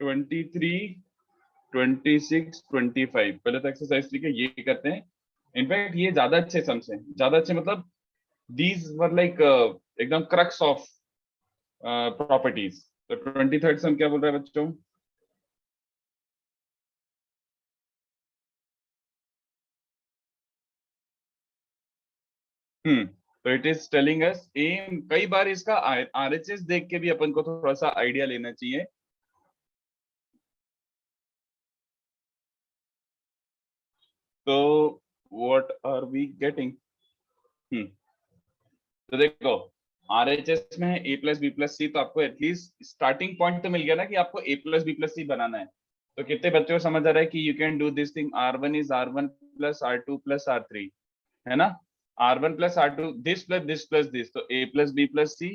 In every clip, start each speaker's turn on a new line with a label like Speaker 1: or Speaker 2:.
Speaker 1: 23, 26, 25 पहले तो एक्सरसाइज 3 के ये करते हैं। इनफैक्ट ये ज्यादा अच्छे सम्स हैं, ज्यादा अच्छे मतलब दीज वर लाइक एकदम क्रक्स ऑफ प्रॉपर्टीज। तो 23rd सम क्या बोल रहा है बच्चों? तो it is telling us M. कई बार इसका आरएचएस देख के भी अपन को थोड़ा सा आइडिया लेना चाहिए। तो व्हाट आर वी गेटिंग? तो देखो आरएचएस में है ए प्लस बी प्लस सी, तो आपको एटलीस्ट स्टार्टिंग पॉइंट तो मिल गया ना कि आपको ए प्लस बी प्लस सी बनाना है। तो कितने बच्चों को समझ आ रहा है कि you can do this thing, R1 is R1 plus R2 plus R3, है ना? R1 plus R2, this plus this plus this, तो A plus B plus C,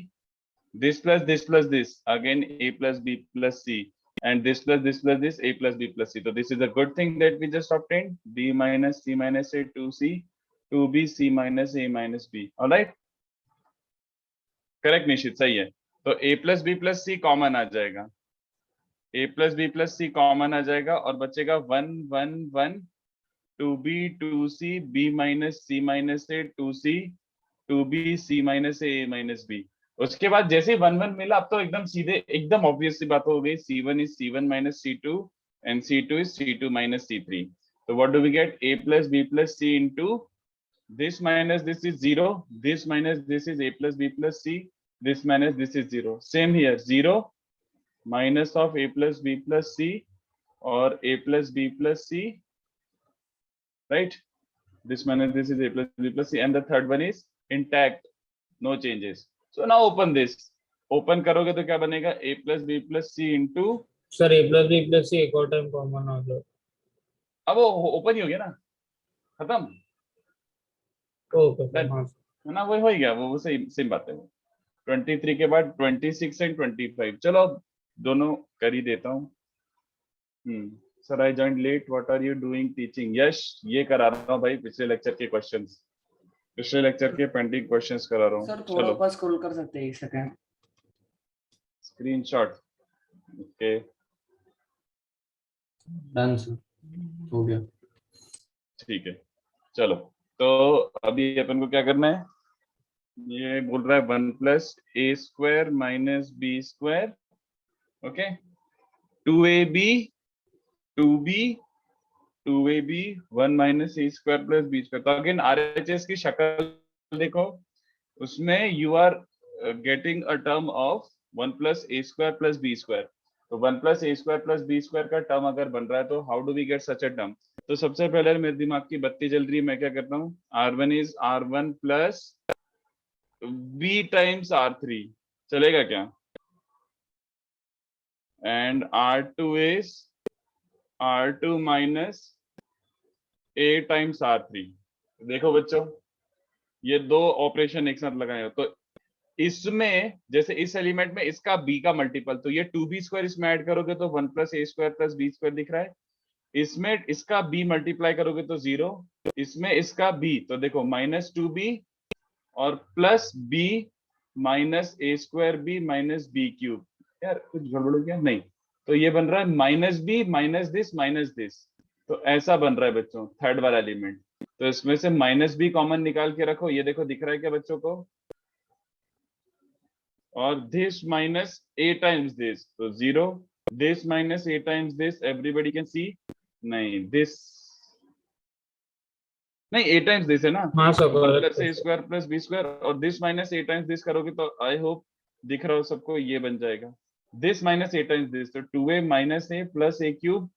Speaker 1: this plus this again A plus B plus C, and this plus this A plus B plus C. So this is a good thing that we just obtained, B minus C minus A 2C 2B C minus A minus B. All right, correct निश्चित, सही है। तो A plus B plus C common आ जाएगा, A plus B plus C common आ जाएगा और बचेगा 1 1 1 2B 2C B minus C minus A 2C 2B C minus A minus B। उसके बाद जैसे ही 1 1 मिला, अब तो एकदम सीधे एकदम ऑब्वियस सी बात हो गई, C1 is C1 minus C2 and C2 is C2 minus C3। तो what do we get? A plus B plus C into this minus this is 0, this minus this is A plus B plus C, this minus this is 0। Same here, 0 minus of A plus B plus C or A plus B plus C, right? This minus this is A plus B plus C, and the third one is intact, no changes। So now open this, open करोगे तो क्या बनेगा? A plus B plus C into,
Speaker 2: sir A plus B plus C एक और time common आ गया।
Speaker 1: अब वो ओपन ही हो गया ना, खत्म,
Speaker 2: ओके
Speaker 1: है ना? वो हो ही गया, वो सही सेम बात है। वो 23 के बाद 26 एंड 25, चलो दोनों कर ही देता हूँ। Sir I joined late, what are you doing teaching? Yash ये करा रहा हूँ भाई, पिछले लेक्चर के क्वेश्चंस, पिछले लेक्चर के पेंडिंग क्वेश्चंस करा रहा हूँ।
Speaker 3: सर थोड़ा ऊपर स्क्रॉल कर सकते हैं, 1 second.
Speaker 1: Screenshot, okay
Speaker 3: done sir, हो गया।
Speaker 1: ठीक है, चलो तो अभी अपन को क्या करना है? ये बोल रहा है 1 plus A square minus B square, okay, 2ab 2b 2ab 1 minus A square plus B square. तो अगेन आरएचएस की शक्ल देखो, उसमें you are getting a term of 1 plus A square plus B square. तो 1 प्लस ए square plus B square का term अगर बन रहा है तो how do we get such a term? तो सबसे पहले मेरे दिमाग की बत्ती जल रही है, मैं क्या करता हूँ? R1 is R1 plus B times R3, चलेगा क्या? And R2 is R2 minus A times R3। देखो बच्चों, ये दो ऑपरेशन एक साथ लगाए हो, तो इसमें जैसे इस एलिमेंट में इसका b का मल्टीपल, तो ये 2b स्क्वायर इसमें ऐड करोगे तो 1 प्लस ए स्क्वायर प्लस बी स्क्वायर दिख रहा है। इसमें इसका b मल्टीप्लाई करोगे तो 0, इसमें इसका b, तो देखो माइनस 2b और plus b minus A square B minus B cube. यार कुछ गड़बड़ हो गया? नहीं, तो ये बन रहा है माइनस बी माइनस दिस, तो ऐसा बन रहा है बच्चों थर्ड वाला एलिमेंट। तो इसमें से माइनस बी कॉमन निकाल के रखो, ये देखो दिख रहा है क्या बच्चों को? और this minus a times this, तो 0, this minus a times this, everybody can see, नहीं this नहीं a times this है ना,
Speaker 2: हाँ sir,
Speaker 1: 1 plus a square plus b square, और this minus a times this करोगे तो आई होप दिख रहा हो सबको, ये बन जाएगा this minus a times this, तो 2a minus a plus a cube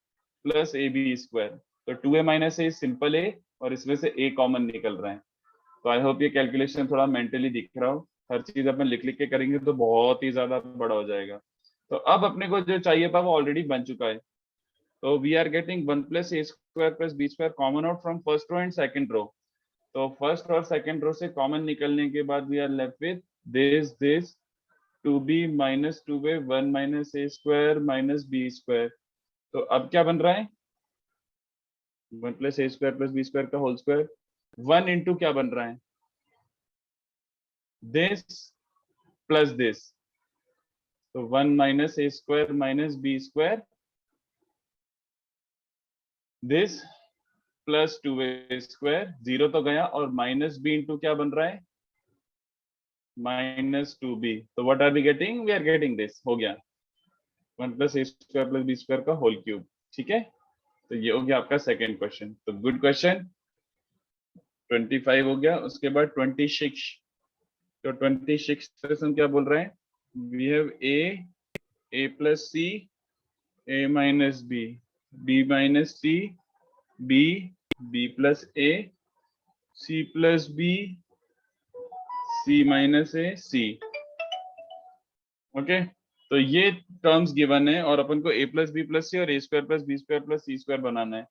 Speaker 1: plus a b square. तो 2a minus a simple a और इसमें से a कॉमन निकल रहा है। तो आई होप ये कैलकुलेशन थोड़ा मेंटली दिख रहा हो, हर चीज अपन लिख लिख के करेंगे तो बहुत ही ज्यादा बड़ा हो जाएगा। तो अब अपने को जो चाहिए था वो ऑलरेडी बन चुका है। तो we are getting 1 plus A square plus B square common out from first row and second row. तो फर्स्ट और सेकंड रो से कॉमन निकलने के बाद we are left with this 2b minus 2a 1 minus A square minus B square. तो अब क्या बन रहा है? 1 प्लस ए स्क्वायर प्लस बी स्क्वायर का होल स्क्वायर, 1 इंटू क्या बन रहा है? this plus this, तो 1 minus A square minus B square this plus 2a² 0 तो गया, और माइनस b इंटू क्या बन रहा है, माइनस 2b। तो what are we getting, we are getting this, हो गया 1 प्लस a² प्लस b² का होल क्यूब। ठीक है, तो ये हो गया आपका सेकंड क्वेश्चन। तो गुड क्वेश्चन। 25 हो गया। उसके बाद 26, तो 26 क्वेश्चन क्या बोल रहे हैं, we have a plus c, a minus b, b minus c, b, b plus a, c plus b, c minus a, c। Okay, तो ये टर्म्स गिवन है और अपन को a plus B plus C और a² plus b² plus c² बनाना है।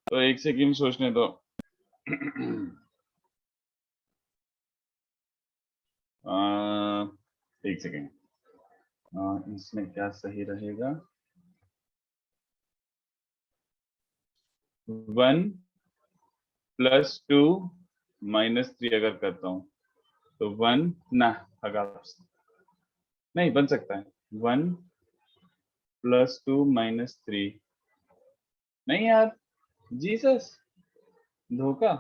Speaker 1: तो एक सेकंड सोचने दो। एक सेकेंड, इसमें क्या सही रहेगा, 1 प्लस 2 माइनस 3 अगर करता हूं तो 1 ना हगा, नहीं बन सकता है 1 प्लस 2 माइनस 3, नहीं यार, जीसस धोखा।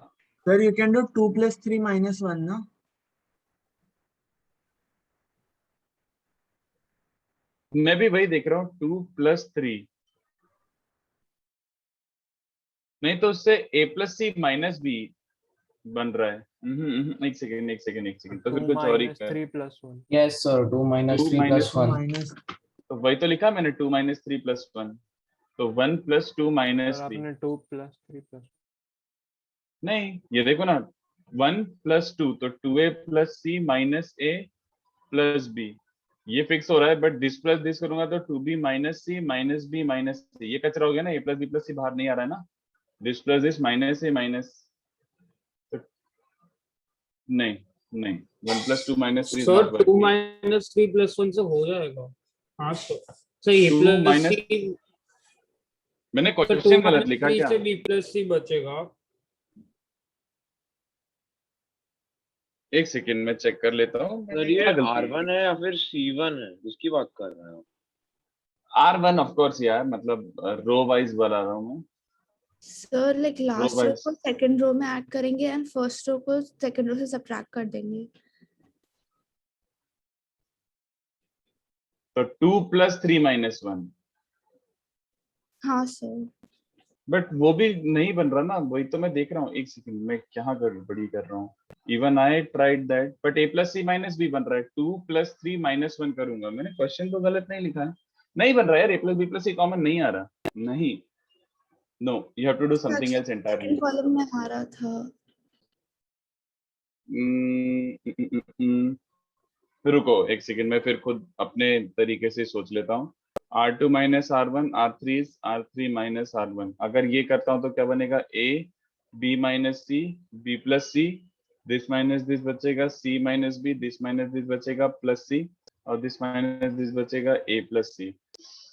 Speaker 4: Sir, you can do 2 plus 3 minus 1, no?
Speaker 1: मैं भी वही देख रहा हूँ, 2 प्लस 3, नहीं तो उससे a plus C minus B बन रहा है। एक सेकेंड एक सेकेंड एक सेकेंड, तो फिर
Speaker 5: 2
Speaker 1: कुछ और ही
Speaker 5: minus
Speaker 1: कर।
Speaker 5: 3 plus 1.
Speaker 3: Yes, sir. 2 minus
Speaker 1: 2
Speaker 3: 3
Speaker 1: minus
Speaker 3: plus 1.
Speaker 4: Minus.
Speaker 1: तो वही तो लिखा मैंने, 2 माइनस 3 प्लस 1, तो 1 प्लस 2 माइनस
Speaker 5: सर
Speaker 1: 3,
Speaker 5: आपने 2 plus 3 plus.
Speaker 1: नहीं ये देखो ना, 1 प्लस 2 तो 2a plus C minus a plus b, ये फिक्स हो रहा है, बट दिस प्लस दिस करूंगा तो 2b माइनस सी माइनस b माइनस सी, ये कचरा हो गया ना, a प्लस b प्लस सी बाहर नहीं आ रहा है ना, this plus this minus a minus, नहीं नहीं, 1 plus 2 minus 3 is
Speaker 2: sir
Speaker 1: not
Speaker 2: 2
Speaker 1: working.
Speaker 2: Minus 3 plus 1 से हो जाएगा। हाँ सर ये
Speaker 1: 2
Speaker 2: प्लस
Speaker 1: माइनस,
Speaker 2: सी,
Speaker 1: मैंने
Speaker 2: तो 2
Speaker 1: क्वेश्चन गलत
Speaker 2: माइनस
Speaker 1: लिखा
Speaker 2: 3
Speaker 1: क्या,
Speaker 2: से b प्लस सी बचेगा।
Speaker 1: एक सेकेंड में चेक कर लेता हूँ
Speaker 6: सर ये R1 है या फिर C1 है, किसकी बात कर रहे हो?
Speaker 1: R1 ऑफ कोर्स यार, मतलब रो वाइज बता रहा हूँ मैं,
Speaker 7: sir like last row
Speaker 1: wise.
Speaker 7: को सेकंड रो में ऐड करेंगे एंड फर्स्ट रो को सेकंड रो से सब्ट्रैक्ट कर देंगे।
Speaker 1: तो 2 प्लस 3 माइनस 1,
Speaker 7: हाँ सर।
Speaker 1: बट वो भी नहीं बन रहा ना, वही तो मैं देख रहा हूँ, एक सेकंड मैं क्या गड़बड़ी कर रहा हूँ, even I tried that, but a plus C minus B बन रहा है, 2 प्लस 3 माइनस 1 करूंगा, मैंने क्वेश्चन तो गलत नहीं लिखा है, नहीं बन रहा है यार, a plus B plus C common नहीं आ रहा, नहीं, no you have to do something else entirely.
Speaker 7: Second column में आ रहा था।
Speaker 1: रुको एक सेकंड, मैं फिर खुद अपने तरीके से सोच लेता हूँ, R2 minus R1 R3 R3 minus R1, अगर ये करता हूँ तो क्या बनेगा, A B minus C B plus C, this minus this बचेगा C minus B, this minus this बचेगा प्लस C, और दिस माइनस दिस बचेगा A plus C,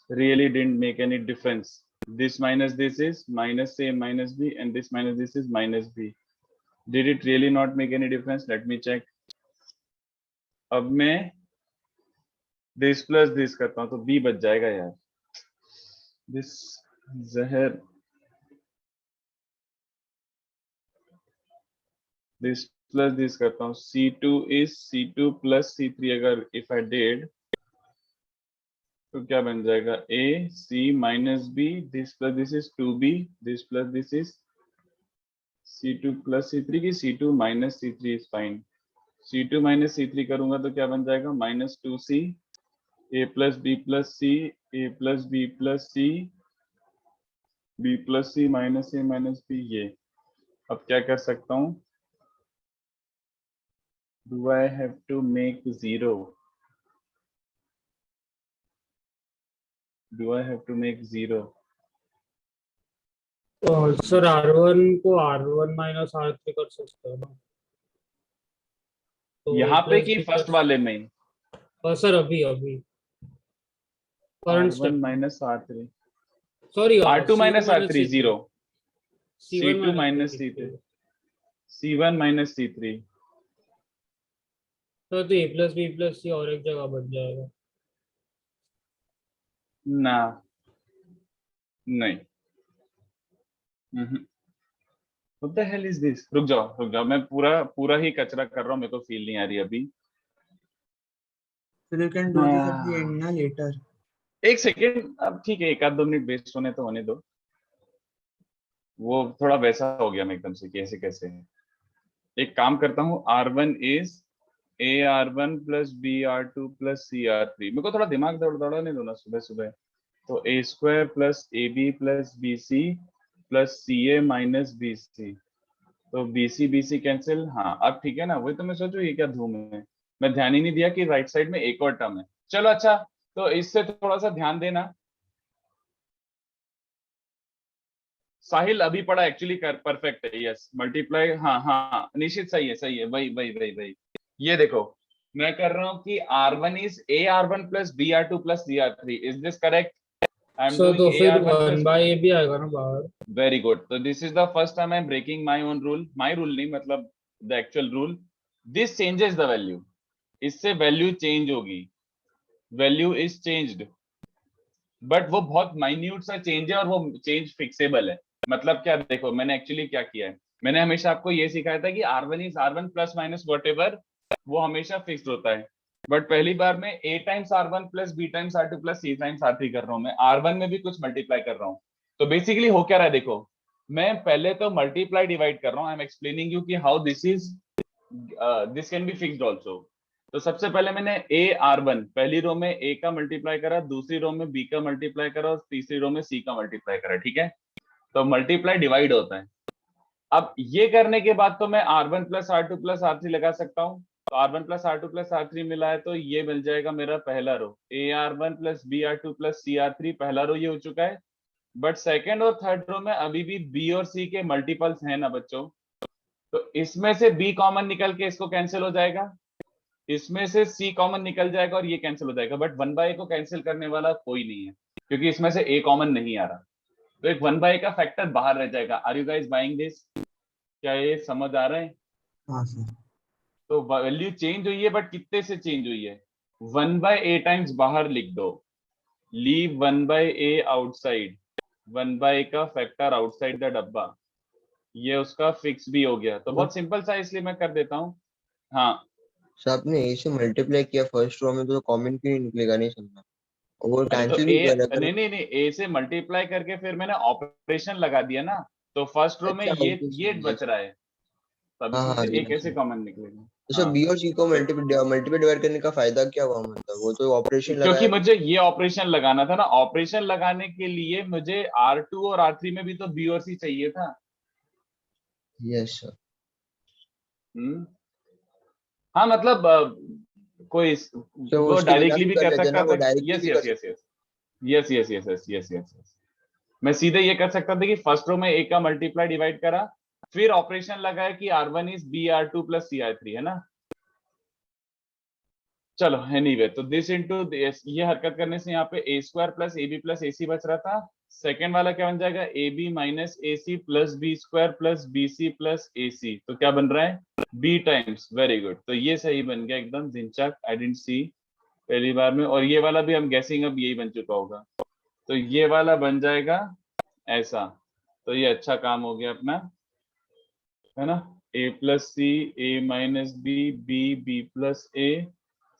Speaker 1: really didn't make any difference, this minus this is minus A minus B and this minus this is minus B, did it really not make any difference, let me check। अब मैं this plus this करता हूं तो b बच जाएगा यार, this जहर, this plus this करता हूं, C2 is C2 plus C3, अगर इफ आई डिड तो क्या बन जाएगा, A C minus B, this plus this is 2B, this plus this is C2 plus C3 की C2 minus C3 is fine, C2 minus C3 करूंगा तो क्या बन जाएगा, minus 2C A plus B plus C, A plus B plus C, B plus C minus A minus B, ये अब क्या कर सकता हूँ, do I have to make 0, do I have to make 0,
Speaker 2: sir R1 को R1 minus R3 कर सकते हो ना, तो
Speaker 1: यहाँ पे
Speaker 2: plus
Speaker 1: कि
Speaker 2: B
Speaker 1: फर्स्ट
Speaker 2: plus-
Speaker 1: वाले में,
Speaker 2: सर अभी अभी current
Speaker 1: R1
Speaker 2: step,
Speaker 1: minus R3,
Speaker 2: sorry
Speaker 1: R2 minus R3 0,
Speaker 2: C1
Speaker 1: C2 minus C3, C1 minus C3,
Speaker 2: तो A plus B plus C और एक जगह बच जाएगा।
Speaker 1: ना नहीं, What the hell is this? रुक जाओ मैं पूरा ही कचरा कर रहा हूँ, मेरे को फील नहीं आ रही अभी।
Speaker 4: So you can do this at the end ना later.
Speaker 1: एक सेकेंड, अब ठीक है, 1-2 मिनट वेस्ट होने तो होने दो। वो थोड़ा वैसा हो गया मैं एकदम से, कैसे कैसे। एक काम करता हूँ, R1 is AR1 plus BR2 plus CR3। मेरे को थोड़ा दिमाग दौड़ाने दो ना सुबह सुबह। तो A² plus AB plus BC plus CA minus BC। तो BC कैंसिल। हाँ अब ठीक है ना, वही तो मैं सोचू ये क्या धूम है, मैं ध्यान ही नहीं दिया कि राइट साइड में एक और टर्म है। चलो अच्छा, तो इससे थोड़ा सा ध्यान देना। साहिल अभी पढ़ा एक्चुअली कर परफेक्ट है, यस मल्टीप्लाई। हाँ निश्चित सही है, वही। ये देखो मैं कर रहा हूँ कि R1 is AR1 plus BR2 plus CR3। Is this correct? I am
Speaker 2: sir तो
Speaker 1: डूइंग
Speaker 2: फिर
Speaker 1: AR1
Speaker 2: 1
Speaker 1: प्लस।
Speaker 2: बाय ए भी आएगा ना बाहर।
Speaker 1: Very good. तो this is the first time I am breaking my own rule. My rule नहीं मतलब the actual rule. This changes the value. इससे वैल्यू चेंज होगी, वैल्यू इज चेंज्ड, बट वो बहुत माइन्यूट सा चेंज है और वो चेंज फिक्सेबल है। मतलब क्या, देखो मैंने एक्चुअली क्या किया है, मैंने हमेशा आपको ये सिखाया था कि R1 is R1 plus minus what ever, वो हमेशा फिक्स्ड होता है। बट पहली बार में A times R1 plus B times R2 plus C times R3 कर रहा हूँ। मैं R1 में भी कुछ मल्टीप्लाई कर रहा हूँ। तो बेसिकली हो क्या रहा है, देखो मैं पहले तो मल्टीप्लाई डिवाइड कर रहा हूँ। आई एम एक्सप्लेनिंग यू कि how this is, this can be fixed also. तो सबसे पहले मैंने AR1 पहली रो में A का मल्टीप्लाई करा, दूसरी रो में B का मल्टीप्लाई करा और तीसरी रो में C का मल्टीप्लाई करा। ठीक है, तो मल्टीप्लाई डिवाइड होता है। अब ये करने के बाद तो मैं R1 plus R2 plus R3 लगा सकता हूँ। तो R1 plus R2 plus R3 मिला है तो ये मिल जाएगा मेरा पहला रो। AR1 plus BR2 plus CR3 पहला रो ये हो चुका है। बट सेकेंड और थर्ड रो में अभी भी B और C के मल्टीपल्स हैं ना बच्चों, तो इसमें से B कॉमन निकल के इसको कैंसिल हो जाएगा, इसमें से C कॉमन निकल जाएगा और ये कैंसिल हो जाएगा। बट 1/a को कैंसिल करने वाला कोई नहीं है क्योंकि इसमें से A कॉमन नहीं आ रहा। तो एक 1/a का फैक्टर बाहर रह जाएगा। Are you guys buying this? क्या ये समझ आ रहा है?
Speaker 4: हाँ सर।
Speaker 1: तो वैल्यू चेंज हुई है, बट कितने से चेंज हुई है? 1/a टाइम्स बाहर लिख दो, लीव 1/a आउटसाइड, 1/a का फैक्टर आउटसाइड द डब्बा, ये उसका फिक्स भी हो गया। तो बहुत सिंपल सा इसलिए मैं कर देता हूँ। हाँ
Speaker 5: सर आपने ए से मल्टीप्लाई किया फर्स्ट रो में तो कॉमन क्यों निकलेगा, नहीं समझा। वो
Speaker 1: अरे तो
Speaker 5: कैंसिल भी
Speaker 1: ए,
Speaker 5: करेगा।
Speaker 1: नहीं A से मल्टीप्लाई करके फिर मैंने ऑपरेशन लगा दिया ना, तो फर्स्ट रो में
Speaker 5: अच्छा ओके
Speaker 1: ये
Speaker 5: समझ
Speaker 1: बच
Speaker 5: गया।
Speaker 1: रहा है, तब
Speaker 5: हाँ
Speaker 1: इसमें
Speaker 5: हाँ
Speaker 1: से ए
Speaker 5: ये
Speaker 1: कैसे
Speaker 5: सर।
Speaker 1: कॉमन निकलेगा?
Speaker 5: तो सर
Speaker 1: हाँ
Speaker 5: बी और सी को
Speaker 1: तो
Speaker 5: मल्टीप्लाई डिवाइड करने का फायदा क्या हुआ, मतलब वो तो ऑपरेशन
Speaker 1: क्योंकि
Speaker 5: लगाया।
Speaker 1: मुझे ये ऑपरेशन लगाना था ना, ऑपरेशन लगाने के लिए मुझे R2 और R3 में भी तो B और C चाहिए था।
Speaker 5: Yes sir.
Speaker 1: हाँ मतलब कोई
Speaker 5: तो
Speaker 1: वो
Speaker 5: उसकी बिना
Speaker 1: डायरेक्टली
Speaker 5: भी
Speaker 1: भी
Speaker 5: कर
Speaker 1: कर
Speaker 5: लेते ना,
Speaker 1: सकता
Speaker 5: वो
Speaker 1: था।
Speaker 5: डायरेक्टली
Speaker 1: यस
Speaker 5: भी कर
Speaker 1: यस यस
Speaker 5: सकते।
Speaker 1: Yes yes yes yes yes yes yes मैं सीधे ये कर सकता था कि फर्स्ट रो में A का मल्टीप्लाई डिवाइड करा, फिर ऑपरेशन लगाया कि R1 is BR2 plus CR3 है ना। चलो एनीवे, तो दिस इनटू ये हरकत करने से यहाँ पे A² plus AB plus AC बच रहा था। सेकेंड वाला क्या बन जाएगा, AB minus AC plus B² plus BC plus AC। तो क्या बन रहा है, B टाइम्स। वेरी गुड, तो ये सही बन गया एकदम जिंचक। आई डिडंट सी पहली बार में। और ये वाला भी हम गैसिंग अब यही बन चुका होगा, तो ये वाला बन जाएगा ऐसा। तो ये अच्छा काम हो गया अपना, है ना। A plus C, A minus B, B plus A,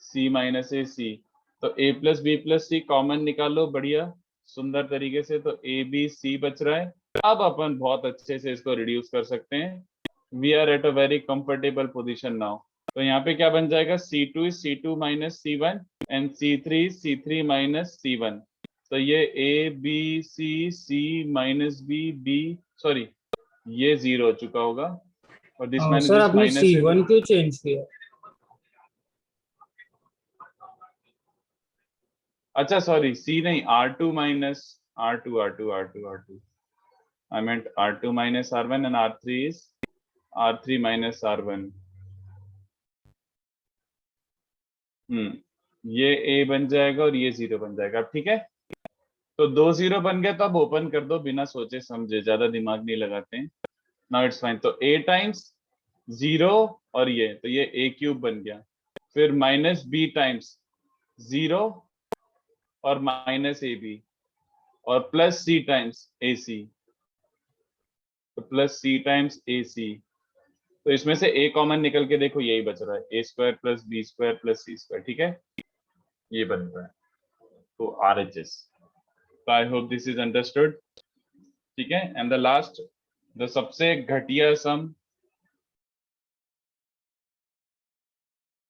Speaker 1: C minus A C। तो A plus B plus C common निकालो बढ़िया सुंदर तरीके से, तो A B C बच रहा है। अब अपन बहुत अच्छे से इसको रिड्यूस कर सकते हैं। We are at a very comfortable position now. तो यहाँ पे क्या बन जाएगा, C2 is C2 minus C1 and C3 is C3 minus C1। तो ये A B C minus B sorry ये 0 हो चुका होगा और दिस माइनस
Speaker 2: सर
Speaker 1: दिस
Speaker 2: आपने
Speaker 1: माइनस से
Speaker 2: C1 क्यों चेंज किया?
Speaker 1: अच्छा सॉरी C नहीं, R2 minus R2 I meant R2 minus R1 and R3 is R3 minus R1। ये A बन जाएगा और ये 0 बन जाएगा। अब ठीक है, तो 2 0 बन गया, तो अब ओपन कर दो बिना सोचे समझे, ज्यादा दिमाग नहीं लगाते हैं। Now it's fine. तो A टाइम्स 0 और ये, तो ये A³ बन गया। फिर माइनस B टाइम्स 0 और माइनस AB और प्लस C टाइम्स AC। तो प्लस सी टाइम्स ए सी, तो इसमें से ए कॉमन निकल के देखो यही बच रहा है, ए square plus B square plus सी स्क्वायर, ठीक है, ये बन रहा है, तो R H S. I hope this is understood, ठीक है। एंड द लास्ट, द सबसे घटिया सम,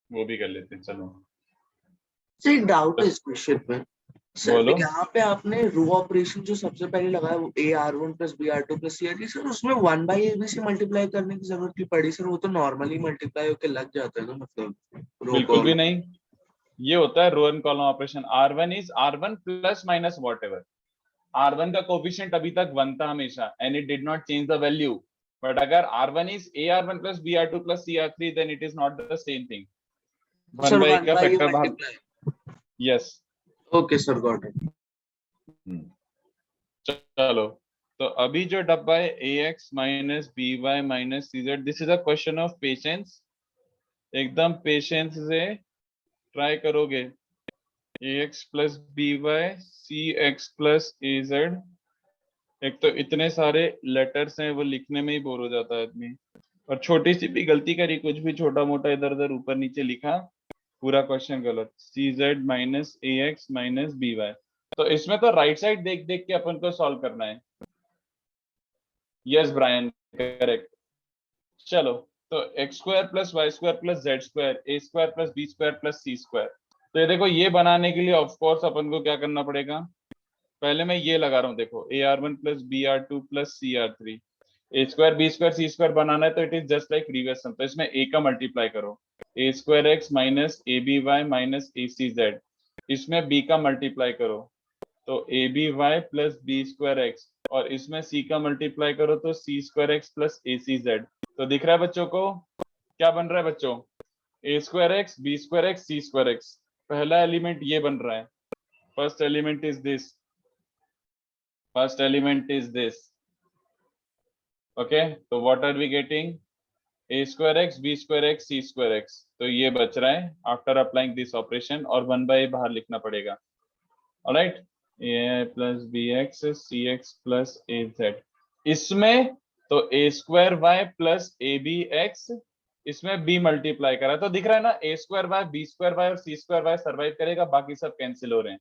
Speaker 1: वो भी कर लेते हैं, चलो।
Speaker 8: सर एक डाउट है इस क्वेश्चन में। सर
Speaker 1: बोलो।
Speaker 8: यहाँ पे आपने रो ऑपरेशन जो सबसे पहले लगाया वो A R one plus B R two plus C R T, sir उसमें 1 बाई ए बी से मल्टीप्लाई करने की जरूरत नहीं पड़ी सर, वो तो नॉर्मली मल्टीप्लाई होके लग जाता है ना, मतलब रो
Speaker 1: बिल्कुल भी
Speaker 8: कॉलम।
Speaker 1: नहीं, ये होता है row and column operation. R1 is R1 plus minus whatever. R1 का कोफिशिएंट अभी तक 1 था हमेशा, and it did not change the value, but अगर R1 is AR1 plus BR2 plus CR3 then it is not the same thing. 1 by का factor बाहर,
Speaker 8: multiply.
Speaker 1: Yes.
Speaker 8: Okay sir, got it.
Speaker 1: चलो, तो अभी जो डब्बा है AX minus BY minus CZ, this is a question of patience, एकदम patience से ट्राई करोगे। AX plus BY CX plus AZ, एक तो इतने सारे लेटर्स हैं, वो लिखने में ही बोर हो जाता है आदमी, और छोटी सी भी गलती करी, कुछ भी छोटा मोटा इधर उधर ऊपर नीचे लिखा, पूरा क्वेश्चन गलत। CZ minus AX minus BY, तो इसमें तो राइट साइड देख देख के अपन को सॉल्व करना है। Yes Brian, correct. चलो, तो X square plus Y square plus Z square ए square plus B square plus सी स्क्वायर, तो ये देखो, ये बनाने के लिए ऑफ कोर्स अपन को क्या करना पड़ेगा, पहले मैं ये लगा रहा हूँ, देखो AR1 plus BR2 plus CR3, A square B square C square बनाना है, तो it is just like previous sum, तो इसमें ए का मल्टीप्लाई करो, A square X minus A B Y minus A C Z, इसमें बी का multiply करो तो ए B Y plus B square X, और इसमें सी का मल्टीप्लाई करो तो C square X plus A C Z. तो दिख रहा है बच्चों को क्या बन रहा है बच्चों, A square X B square X C square X, पहला एलिमेंट ये बन रहा है, first element is this, first element is this, okay. तो what are we getting, A square X B square X C square X, तो ये बच रहा है आफ्टर अप्लाइंग दिस ऑपरेशन, और 1 बाई बाहर लिखना पड़ेगा, alright. A plus B X C X plus A Z, इसमें तो A square Y plus A B X, इसमें बी मल्टीप्लाई करा, तो दिख रहा है ना, ए square Y B square Y और सी स्क्वायर वाई सर्वाइव करेगा, बाकी सब कैंसिल हो रहे हैं,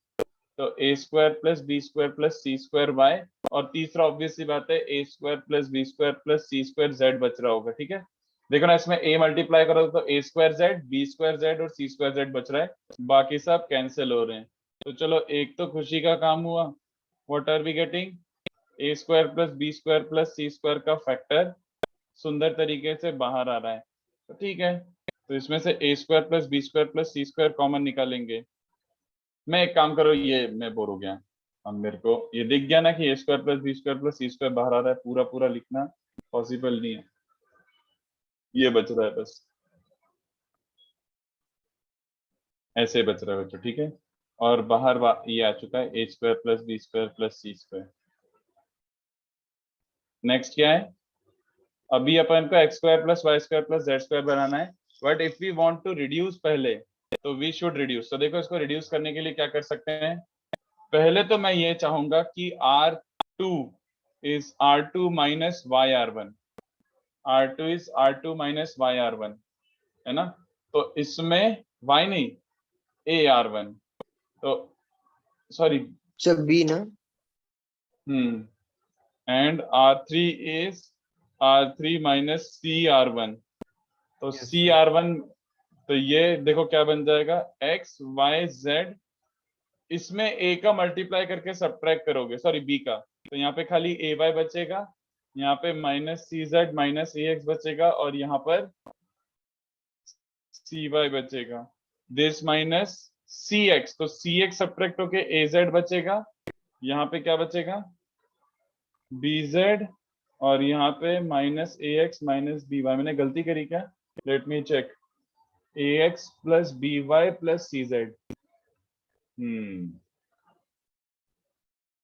Speaker 1: तो A square plus B square plus C square Y, और तीसरा ऑब्वियस सी बात है ए square plus B square plus सी स्क्वायर जेड बच रहा होगा, ठीक है। देखो ना, इसमें ए मल्टीप्लाई करो तो A square Z B square Z और सी स्क्वायर जेड बच रहा है, बाकी सब कैंसिल हो रहे हैं। तो चलो, एक तो खुशी का काम हुआ, what are we getting, A square plus B square plus C square का फैक्टर सुंदर तरीके से बाहर आ रहा है, तो ठीक है। तो इसमें से A square plus B square plus C square common निकालेंगे। मैं एक काम करो, ये मैं बोर हो गया, अब मेरे को ये दिख गया ना कि ए square plus B square plus सी स्क्वायर बाहर आ रहा है, पूरा पूरा लिखना पॉसिबल नहीं है, ये बच रहा है बस, ऐसे बच रहा है बच्चों, ठीक है। और बाहर ये आ चुका है ए square plus B square plus सी स्क्वायर। नेक्स्ट क्या है, अभी अपन को X square plus Y square plus Z square बनाना है, but if we want to reduce पहले, तो वी शुड रिड्यूस। तो देखो, इसको रिड्यूस करने के लिए क्या कर सकते हैं, पहले तो मैं ये चाहूंगा कि R2 is R2 minus Y R1, R2 is R2 minus Y R1, है ना, तो इसमें y नहीं AR1, तो सॉरी
Speaker 5: सब बी ना,
Speaker 1: and R3 is R3 minus CR1, तो CR1, तो ये देखो क्या बन जाएगा, x y z, इसमें a का मल्टीप्लाई करके सब्ट्रैक्ट करोगे, सॉरी b का, तो यहाँ पे खाली ay बचेगा, यहाँ पे माइनस CZ माइनस AX बचेगा, और यहाँ पर CY बचेगा, दिस माइनस CX, तो CX सब्ट्रैक्ट होके AZ बचेगा, यहाँ पे क्या बचेगा BZ, और यहाँ पे माइनस AX माइनस BY, मैंने गलती करी क्या, let me check, AX plus BY plus CZ,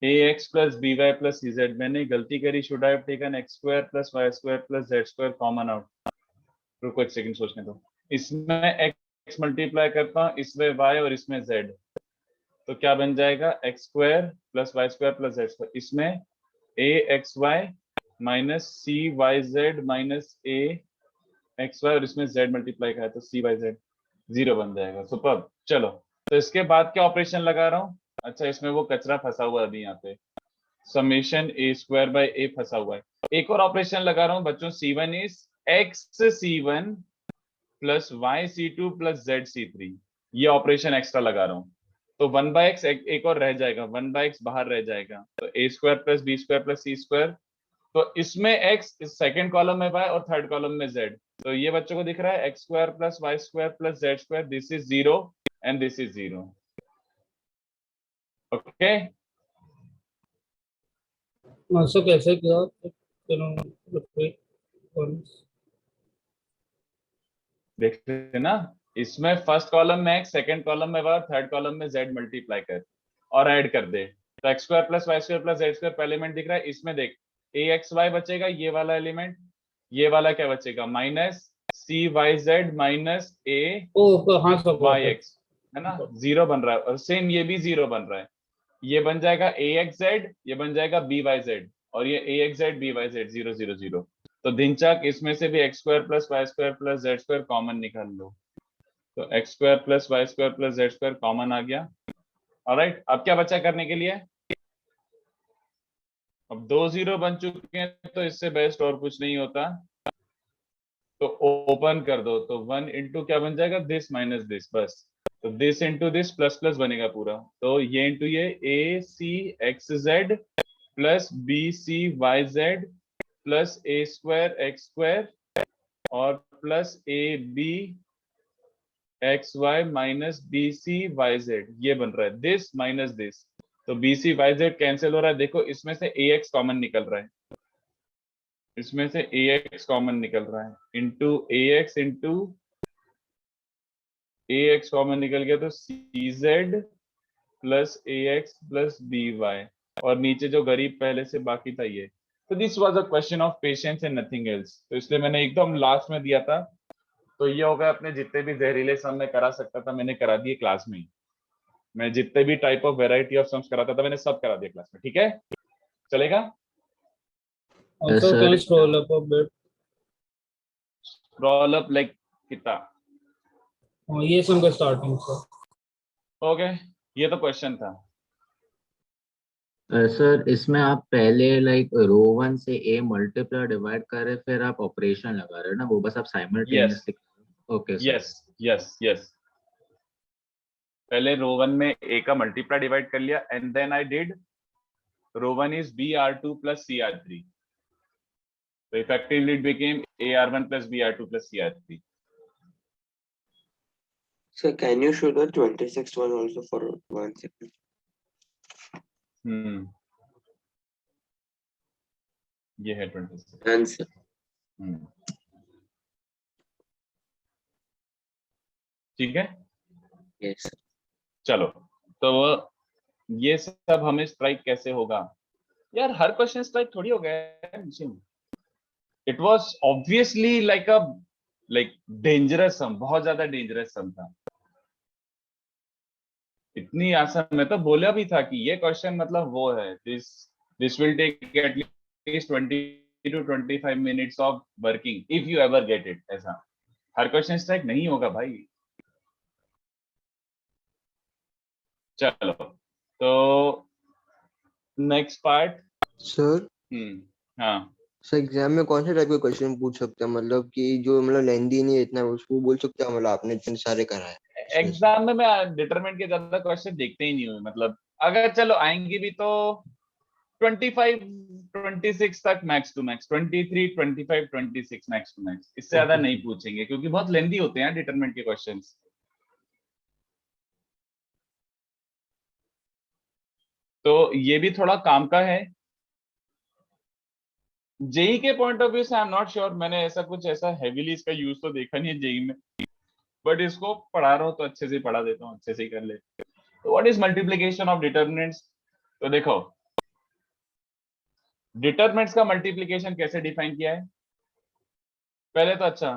Speaker 1: AX plus BY plus CZ, मैंने गलती करी, should I have taken x square plus y square plus z square common out, रुको एक second सोचने दो, इसमें x मल्टीप्लाई करता हूँ, इसमें y और इसमें z, तो क्या बन जाएगा x square plus y square plus z square, इसमें AXY माइनस सी वाई जेड माइनस ए एक्स वाई, और इसमें z मल्टीप्लाई का है तो सी वाई जेड 0 बन जाएगा। सुपर। चलो, तो इसके बाद क्या ऑपरेशन लगा रहा हूँ? अच्छा, इसमें वो कचरा फंसा हुआ है अभी यहाँ पे, समेशन ए स्क्वायर बाय ए फंसा हुआ है। एक और ऑपरेशन लगा रहा हूँ बच्चों, C1 is X C1 plus Y C2 plus Z C3। ये ऑपरेशन एक्स्ट्रा लगा रहा हूँ। तो 1/x एक और रह जाएगा, 1/x बाहर रह जाएगा, तो A square plus B square plus C square. तो इसमें x इस सेकंड कॉलम में y और थर्ड कॉलम में z। तो ये बच्चों को दिख रहा है X square plus Y square plus Z square, this is 0 and this is 0। Okay,
Speaker 2: answer कैसे किया? Repeat once.
Speaker 1: देख रहे ना, इसमें फर्स्ट कॉलम में x, सेकंड कॉलम में y और थर्ड कॉलम में z मल्टीप्लाई कर और ऐड कर दे। तो X square plus Y square plus Z square पहले एलिमेंट दिख रहा है, इसमें देख ax y बचेगा, ये वाला एलिमेंट, ये वाला क्या बचेगा, माइनस सी वाई जेड माइनस ए
Speaker 2: हाँ सब
Speaker 1: वाई एक्स, है ना, 0 बन रहा है। और सेम ये भी 0 बन रहा है, ये बन जाएगा ax z, ये बन जाएगा by/z, और ये ax z by/z 0 0 0। तो धिनचक इसमें से भी X square plus Y square plus Z square common निकाल लो। तो X square plus Y square plus Z square common आ गया। ऑलराइट, अब क्या बचा करने के लिए? अब 2 0 बन चुके हैं, तो इससे बेस्ट और कुछ नहीं होता। तो ओपन कर दो, तो 1 इंटू क्या बन जाएगा, दिस माइनस दिस, बस। तो this into this plus plus बनेगा पूरा, तो ये इंटू ये A C X Z plus B C Y Z plus A square X square और plus A B X Y minus B C Y Z, ये बन रहा है दिस माइनस दिस। तो B C Y Z cancel हो रहा है, देखो इसमें से ए एक्स कॉमन निकल रहा है, इसमें से ए एक्स कॉमन निकल रहा है, इंटू ए एक्स कॉमन निकल गया, तो सी जेड प्लस ए एक्स प्लस बी वाई, और नीचे जो गरीब पहले से बाकी था ये। तो this was a question of patience and nothing else, तो इसलिए मैंने एकदम लास्ट में दिया था। तो ये हो गया, अपने जितने भी जहरीले सम मैं करा सकता था मैंने करा दिए क्लास में ही। मैं जितने भी type of variety of sums कराता था मैंने सब करा दिया क्लास में, ठीक है, चलेगा?
Speaker 2: Also
Speaker 3: sir.
Speaker 2: can you scroll up a bit?
Speaker 1: Scroll up like कितना?
Speaker 2: ये सम का स्टार्टिंग से।
Speaker 1: ओके, ये तो क्वेश्चन था।
Speaker 3: सर इसमें आप पहले लाइक रो 1 से ए मल्टीप्लाई डिवाइड कर रहे, फिर आप ऑपरेशन लगा रहे हो ना, वो बस आप simultaneously. Okay sir.
Speaker 1: Yes yes yes, पहले रो 1 में a का मल्टीप्लाई डिवाइड कर लिया, and then I did row 1 is BR2 plus CR3, so effectively it became AR1 plus BR2 plus CR3.
Speaker 5: So can you show the 26th one also for 1 second?
Speaker 1: ये है 26।
Speaker 5: Answer.
Speaker 1: ठीक है,
Speaker 5: Yes.
Speaker 1: चलो, तो ये सब हमें स्ट्राइक कैसे होगा यार? हर क्वेश्चन स्ट्राइक थोड़ी हो गया। It was obviously like dangerous sum, बहुत ज्यादा डेंजरस सम था। इतनी आसान, मैं तो बोला भी था कि ये क्वेश्चन मतलब वो है, this will take at least 20 to 25 minutes of working if you ever get it. ऐसा हर क्वेश्चन स्ट्राइक नहीं होगा भाई। चलो, तो नेक्स्ट पार्ट।
Speaker 5: सर
Speaker 1: हाँ,
Speaker 5: सर एग्जाम में कौन से टाइप के क्वेश्चन पूछ सकते हैं, मतलब कि जो मतलब लेंदी नहीं है इतना, उसको बोल सकते हैं, मतलब आपने इतने सारे कराए
Speaker 1: एग्जाम में मैं डिटरमिनेंट के ज्यादा क्वेश्चन देखते ही नहीं हूँ, मतलब अगर चलो आएंगे भी तो 25 26 तक max to max, 23 25 26 max to max, इससे ज्यादा नहीं पूछेंगे क्योंकि बहुत लेंदी होते हैं डिटरमिनेंट के क्वेश्चंस। तो ये भी थोड़ा काम का है। जेई के पॉइंट ऑफ व्यू से आई एम नॉट श्योर, मैंने ऐसा कुछ ऐसा हेवीली इसका यूज तो देखा नहीं है जेई में, बट इसको पढ़ा रहा हूँ तो अच्छे से पढ़ा देता हूँ, अच्छे से ही कर लेते। तो what is multiplication of determinants? तो देखो, डिटरमिनेंट्स का मल्टीप्लिकेशन कैसे डिफाइन किया है पहले तो। अच्छा,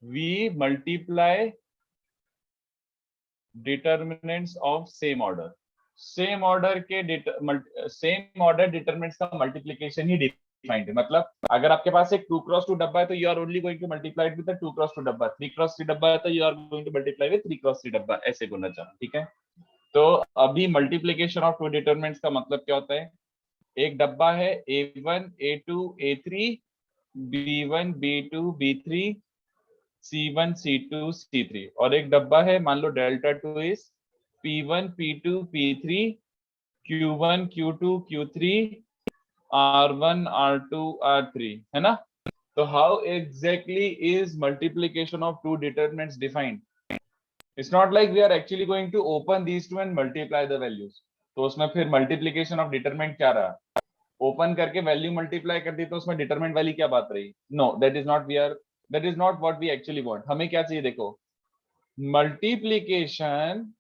Speaker 1: we multiply determinants of same order. Same order के सेम ऑर्डर डिटरमिनेंट्स का मल्टीप्लिकेशन ही डिफाइंड है। मतलब अगर आपके पास एक 2x2 डब्बा है तो you are only going to multiply it with the 2x2 डब्बा, 3x3 डब्बा है तो you are going to multiply with 3x3 डब्बा, ऐसे बोलना चाहूँ, ठीक है। तो अभी मल्टीप्लीकेशन ऑफ टू डिटरमिनेंट्स का मतलब क्या होता है, एक डब्बा है A1 A2 A3 B1 B2 B3 C1 C2 C3, और एक डब्बा है मान लो delta 2 is P1 P2 P3 Q1 Q2 Q3 R1 R2 R3, है ना। तो how exactly is multiplication of two determinants defined? It's not like we are actually going to open these two and multiply the values. तो उसमें फिर multiplication of determinant क्या रहा, open करके value multiply कर दी तो उसमें डिटरमिनेंट वाली क्या बात रही? No, that is not what we actually want. हमें क्या चाहिए, देखो, multiplication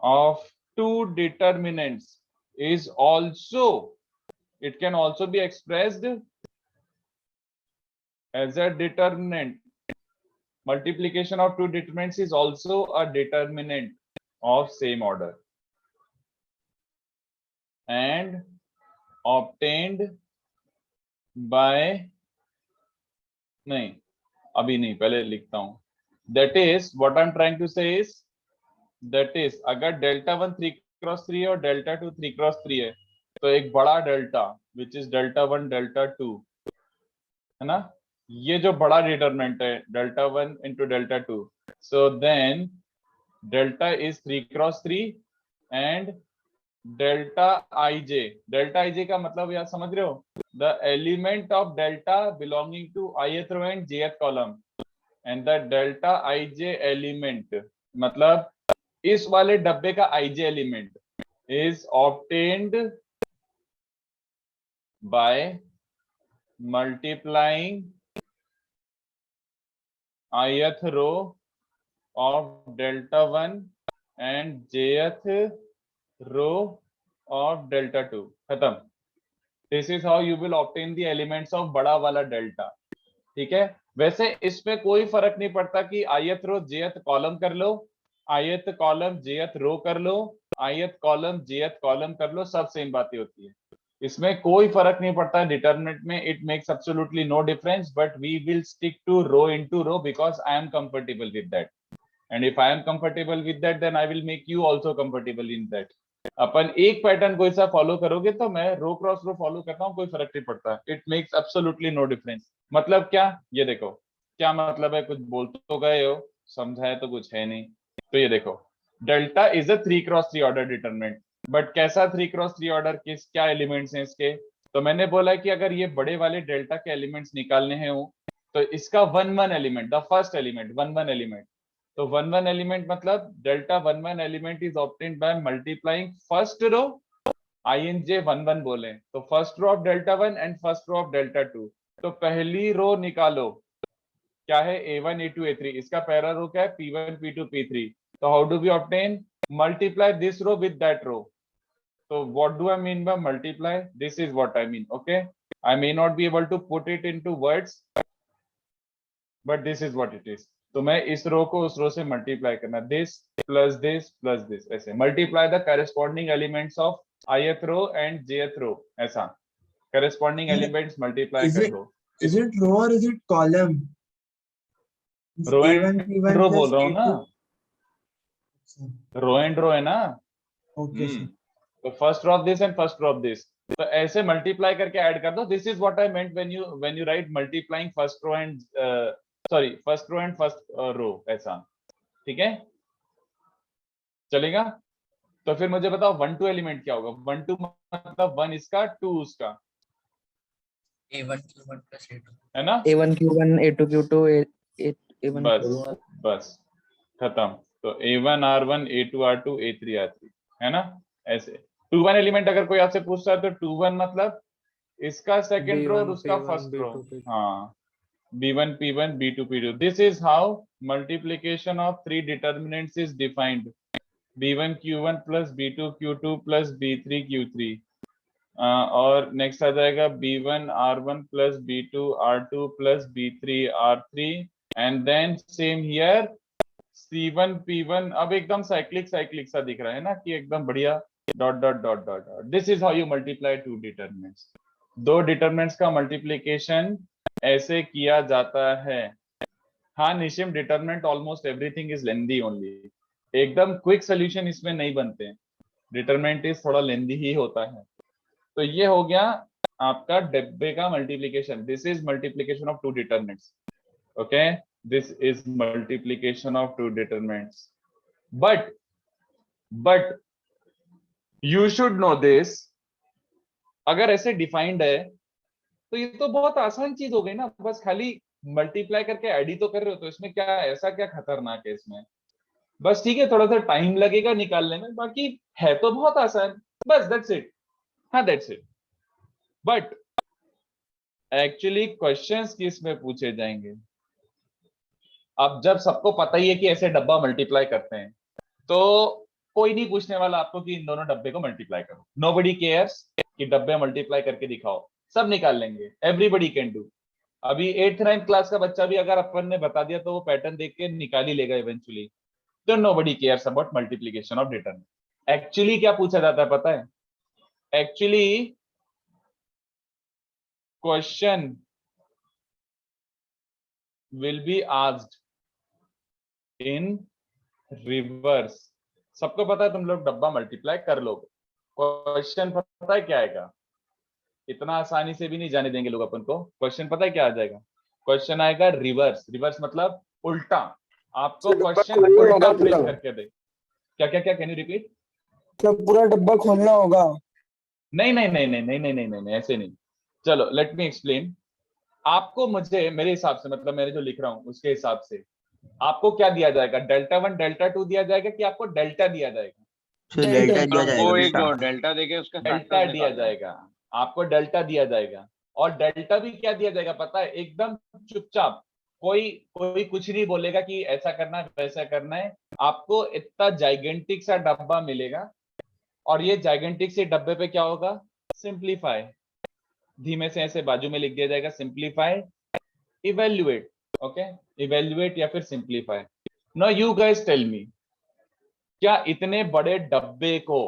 Speaker 1: of two determinants is also, it can also be expressed as a determinant. Multiplication of two determinants is also a determinant of same order and obtained by, नहीं अभी नहीं, पहले लिखता हूं। That is what I'm trying to say is, that is अगर delta 1 3x3 और delta 2 3x3 है तो एक बड़ा delta which is delta 1 delta 2, है ना, ये जो बड़ा डिटरमिनेंट है delta 1 into delta 2, so then delta is 3x3 and delta IJ का मतलब यार समझ रहे हो, the element of delta belonging to ith row and jth column and the delta IJ element, मतलब इस वाले डब्बे का IJ element is obtained by multiplying ith row of delta 1 and jth row of delta 2, खत्म। This is how you will obtain the elements of बड़ा वाला delta, ठीक है। वैसे इसमें कोई फर्क नहीं पड़ता कि ith रो jth कॉलम कर लो, ith कॉलम jth रो कर लो, ith कॉलम jth कॉलम कर लो, सब सेम बातें होती है, इसमें कोई फर्क नहीं पड़ता डिटरमिनेंट में। It makes absolutely no difference, but we will stick to row into row because I am comfortable with that, and if I am comfortable with that then I will make you also comfortable in that. अपन एक pattern कोई सा follow करोगे तो मैं रो cross रो follow करता हूँ, कोई फर्क नहीं पड़ता। It makes absolutely no difference. मतलब क्या, ये देखो क्या मतलब है, कुछ बोल तो गए हो, समझाए तो कुछ है नहीं। तो ये देखो delta is a 3x3 order determinant, but कैसा 3x3 ऑर्डर, किस क्या एलिमेंट्स हैं इसके? तो मैंने बोला कि अगर ये बड़े वाले डेल्टा के एलिमेंट्स निकालने हैं तो इसका 1 1 एलिमेंट, द फर्स्ट एलिमेंट 1 1 एलिमेंट, तो 1 1 एलिमेंट मतलब delta 1 1 element is obtained by multiplying first row INJ 1 1 बोले तो first row of delta 1 and first row of delta 2। तो पहली रो निकालो, क्या है, A1 A2 A3, इसका पहला रो क्या है, P1 P2 P3। तो how do we obtain, multiply this row with that row. तो what do I mean by multiply, this is what I mean, okay. I may not be able to put it into words, but this is what it is. तो मैं इस रो को उस रो से multiply करना, this plus this plus this, ऐसे multiply the corresponding elements of ith row and jth row, ऐसा corresponding elements multiply कर दो।
Speaker 4: Is it row or is it column? It's
Speaker 1: row
Speaker 4: A1
Speaker 1: and
Speaker 4: P1
Speaker 1: row
Speaker 4: plus
Speaker 1: बोल रहा हूँ ना,
Speaker 4: A2.
Speaker 1: Row and रो है ना।
Speaker 4: Okay, sir.
Speaker 1: तो first row of this and first row of this, तो ऐसे मल्टीप्लाई करके ऐड कर दो। This is what I meant when you write multiplying first row and first row and first row, ऐसा, ठीक है, चलेगा। तो फिर मुझे बताओ 1 2 एलिमेंट क्या होगा। 1 2 मतलब 1 इसका 2 उसका,
Speaker 8: A1 Q1 plus A2
Speaker 1: है ना।
Speaker 9: A1 Q1 A2 Q2 A1
Speaker 1: बस खत्म। तो A1 R1 A2 R2 A3 R3, है ना, ऐसे 2 1 एलिमेंट अगर कोई आपसे पूछता है तो 2 1 मतलब इसका सेकंड रो और उसका फर्स्ट रो, हाँ, B1 P1 B2 P2। This is how multiplication of 3 determinants is defined, B1 Q1 plus B2 Q2 plus B3 Q3, और नेक्स्ट आ जाएगा B1 R1 plus B2 R2 plus B3 R3, and then same here C1 P1। अब एकदम cyclic सा दिख रहा है ना, कि एकदम बढ़िया dot dot dot dot dot. This is how you multiply two determinants. दो डिटरमिनेंट्स का मल्टीप्लिकेशन ऐसे किया जाता है। हाँ Nishim, determinant almost everything is lengthy only, एकदम क्विक सोल्यूशन इसमें नहीं बनते, डिटरमिनेंट इज थोड़ा लेंदी ही होता है। तो ये हो गया आपका डब्बे का multiplication. This is multiplication of two determinants. Okay, this is multiplication of two determinants. But you should know this, अगर ऐसे डिफाइंड है तो ये तो बहुत आसान चीज हो गई ना, बस खाली मल्टीप्लाई करके ऐड ही तो कर रहे हो, तो इसमें क्या ऐसा क्या खतरनाक है इसमें? बस ठीक है, थोड़ा सा टाइम लगेगा निकालने में, बाकी है तो बहुत आसान, बस दैट्स इट। हाँ that's it. But actually questions किस में पूछे जाएंगे? अब जब सबको पता ही है कि ऐसे डब्बा मल्टीप्लाई करते हैं, तो कोई नहीं पूछने वाला आपको कि इन दोनों डब्बे को मल्टीप्लाई करो। नोबडी केयर्स कि डब्बे मल्टीप्लाई करके दिखाओ, सब निकाल लेंगे, एवरीबडी कैन डू। अभी 8th 9th क्लास का बच्चा भी अगर अपन ने बता दिया तो वो पैटर्न देख के निकाल ही लेगा इवेंचुअली। तो nobody cares about multiplication of determinant. Actually क्या पूछा जाता है पता है? Actually question will be asked in reverse. सबको पता है तुम लोग डब्बा मल्टीप्लाई कर लोगे, क्वेश्चन पता है क्या आएगा? इतना आसानी से भी नहीं जाने देंगे लोग अपन को। क्वेश्चन पता है क्या आ जाएगा? क्वेश्चन आएगा रिवर्स। रिवर्स मतलब उल्टा, आपको क्वेश्चन उल्टा फ्लिप करके दे। क्या क्या क्या, कैन यू रिपीट?
Speaker 4: पूरा डब्बा खोलना होगा।
Speaker 1: नहीं नहीं नहीं नहीं नहीं नहीं नहीं नहीं, ऐसे नहीं। चलो लेट मी एक्सप्लेन। आपको मुझे मेरे हिसाब से, मतलब मेरे जो लिख रहा हूं उसके हिसाब से आपको क्या दिया जाएगा? डेल्टा 1 डेल्टा 2 दिया जाएगा कि आपको डेल्टा दिया जाएगा?
Speaker 5: डेल्टा दिया
Speaker 6: वो एक
Speaker 5: जाएगा।
Speaker 6: डेल्टा देके उसका
Speaker 1: डेल्टा
Speaker 6: फैक्टर
Speaker 1: दिया जाएगा, आपको डेल्टा दिया जाएगा। और डेल्टा भी क्या दिया जाएगा पता है? एकदम चुपचाप, कोई कोई कुछ नहीं बोलेगा कि ऐसा करना है वैसा करना है। आपको इतना जाइगेंटिक सा डब्बा मिलेगा, और ये जाइगेंटिक से डब्बे पे क्या होगा? सिंप्लीफाई। धीमे से ऐसे बाजू में लिख दिया जाएगा, सिंप्लीफाई, इवेल्युएट। ओके, इवेल्युएट या फिर simplify. Now you guys tell me, क्या इतने बड़े डब्बे को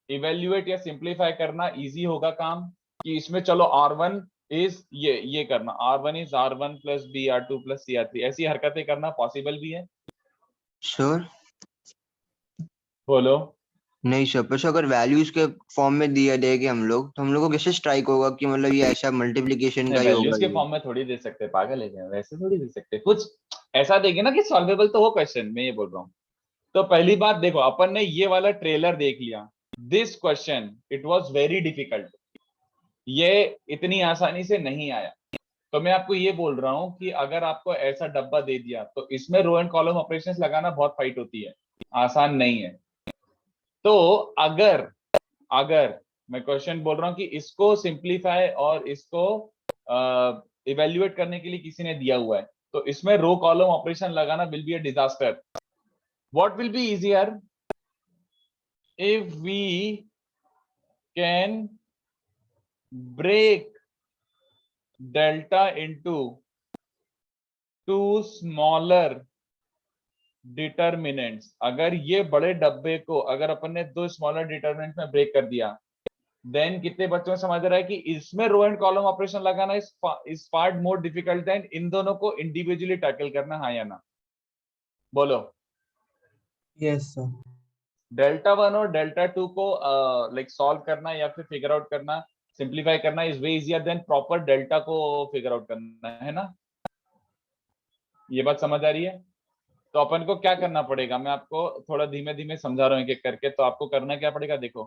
Speaker 1: इवेल्युएट या सिंप्लीफाई करना इजी होगा काम? कि इसमें चलो R1 इज ये करना, R1 is R1 plus BR2 plus CR3, ऐसी हरकतें करना पॉसिबल भी है?
Speaker 5: श्योर
Speaker 1: बोलो।
Speaker 5: नहीं सर, पर अगर वैल्यूज के फॉर्म में दिया जाएगी हम लोग, तो हम लोग को कैसे स्ट्राइक होगा कि मतलब ये ऐसा मल्टीप्लिकेशन का ही होगा?
Speaker 1: वैल्यूज के फॉर्म में थोड़ी दे सकते, पागल है क्या? वैसे थोड़ी दे सकते, कुछ ऐसा देंगे ना कि सॉल्वेबल तो हो क्वेश्चन, मैं ये बोल रहा हूँ। तो पहली बात देखो, अपन ने ये वाला ट्रेलर देख लिया, this question it was very difficult, ये इतनी आसानी से नहीं आया। तो मैं आपको ये बोल रहा हूँ कि अगर आपको ऐसा डब्बा दे दिया तो इसमें रो एंड कॉलम ऑपरेशंस लगाना बहुत फाइट होती है, आसान नहीं है। तो अगर अगर मैं क्वेश्चन बोल रहा हूँ कि इसको सिंप्लीफाई और इसको इवेल्युएट करने के लिए किसी ने दिया हुआ है, तो इसमें रो कॉलम ऑपरेशन लगाना will be a disaster. What will be easier? If we can break delta into two smaller determinants। अगर ये बड़े डब्बे को अगर अपन ने दो स्मॉलर डिटरमिनेंट्स में ब्रेक कर दिया, देन कितने बच्चों समझ रहा है कि इसमें रो एंड कॉलम ऑपरेशन लगाना is far more difficult than इन दोनों को इंडिविजुअली टैकल करना? हाँ या ना, बोलो।
Speaker 4: Yes sir.
Speaker 1: डेल्टा 1 और डेल्टा 2 को लाइक सॉल्व करना या फिर फिगर आउट करना, सिंप्लीफाई करना is way easier than proper delta को फिगर आउट करना, है ना? ये बात समझ आ रही है? तो अपन को क्या करना पड़ेगा, मैं आपको थोड़ा धीमे धीमे समझा रहा हूँ एक एक करके। तो आपको करना क्या पड़ेगा, देखो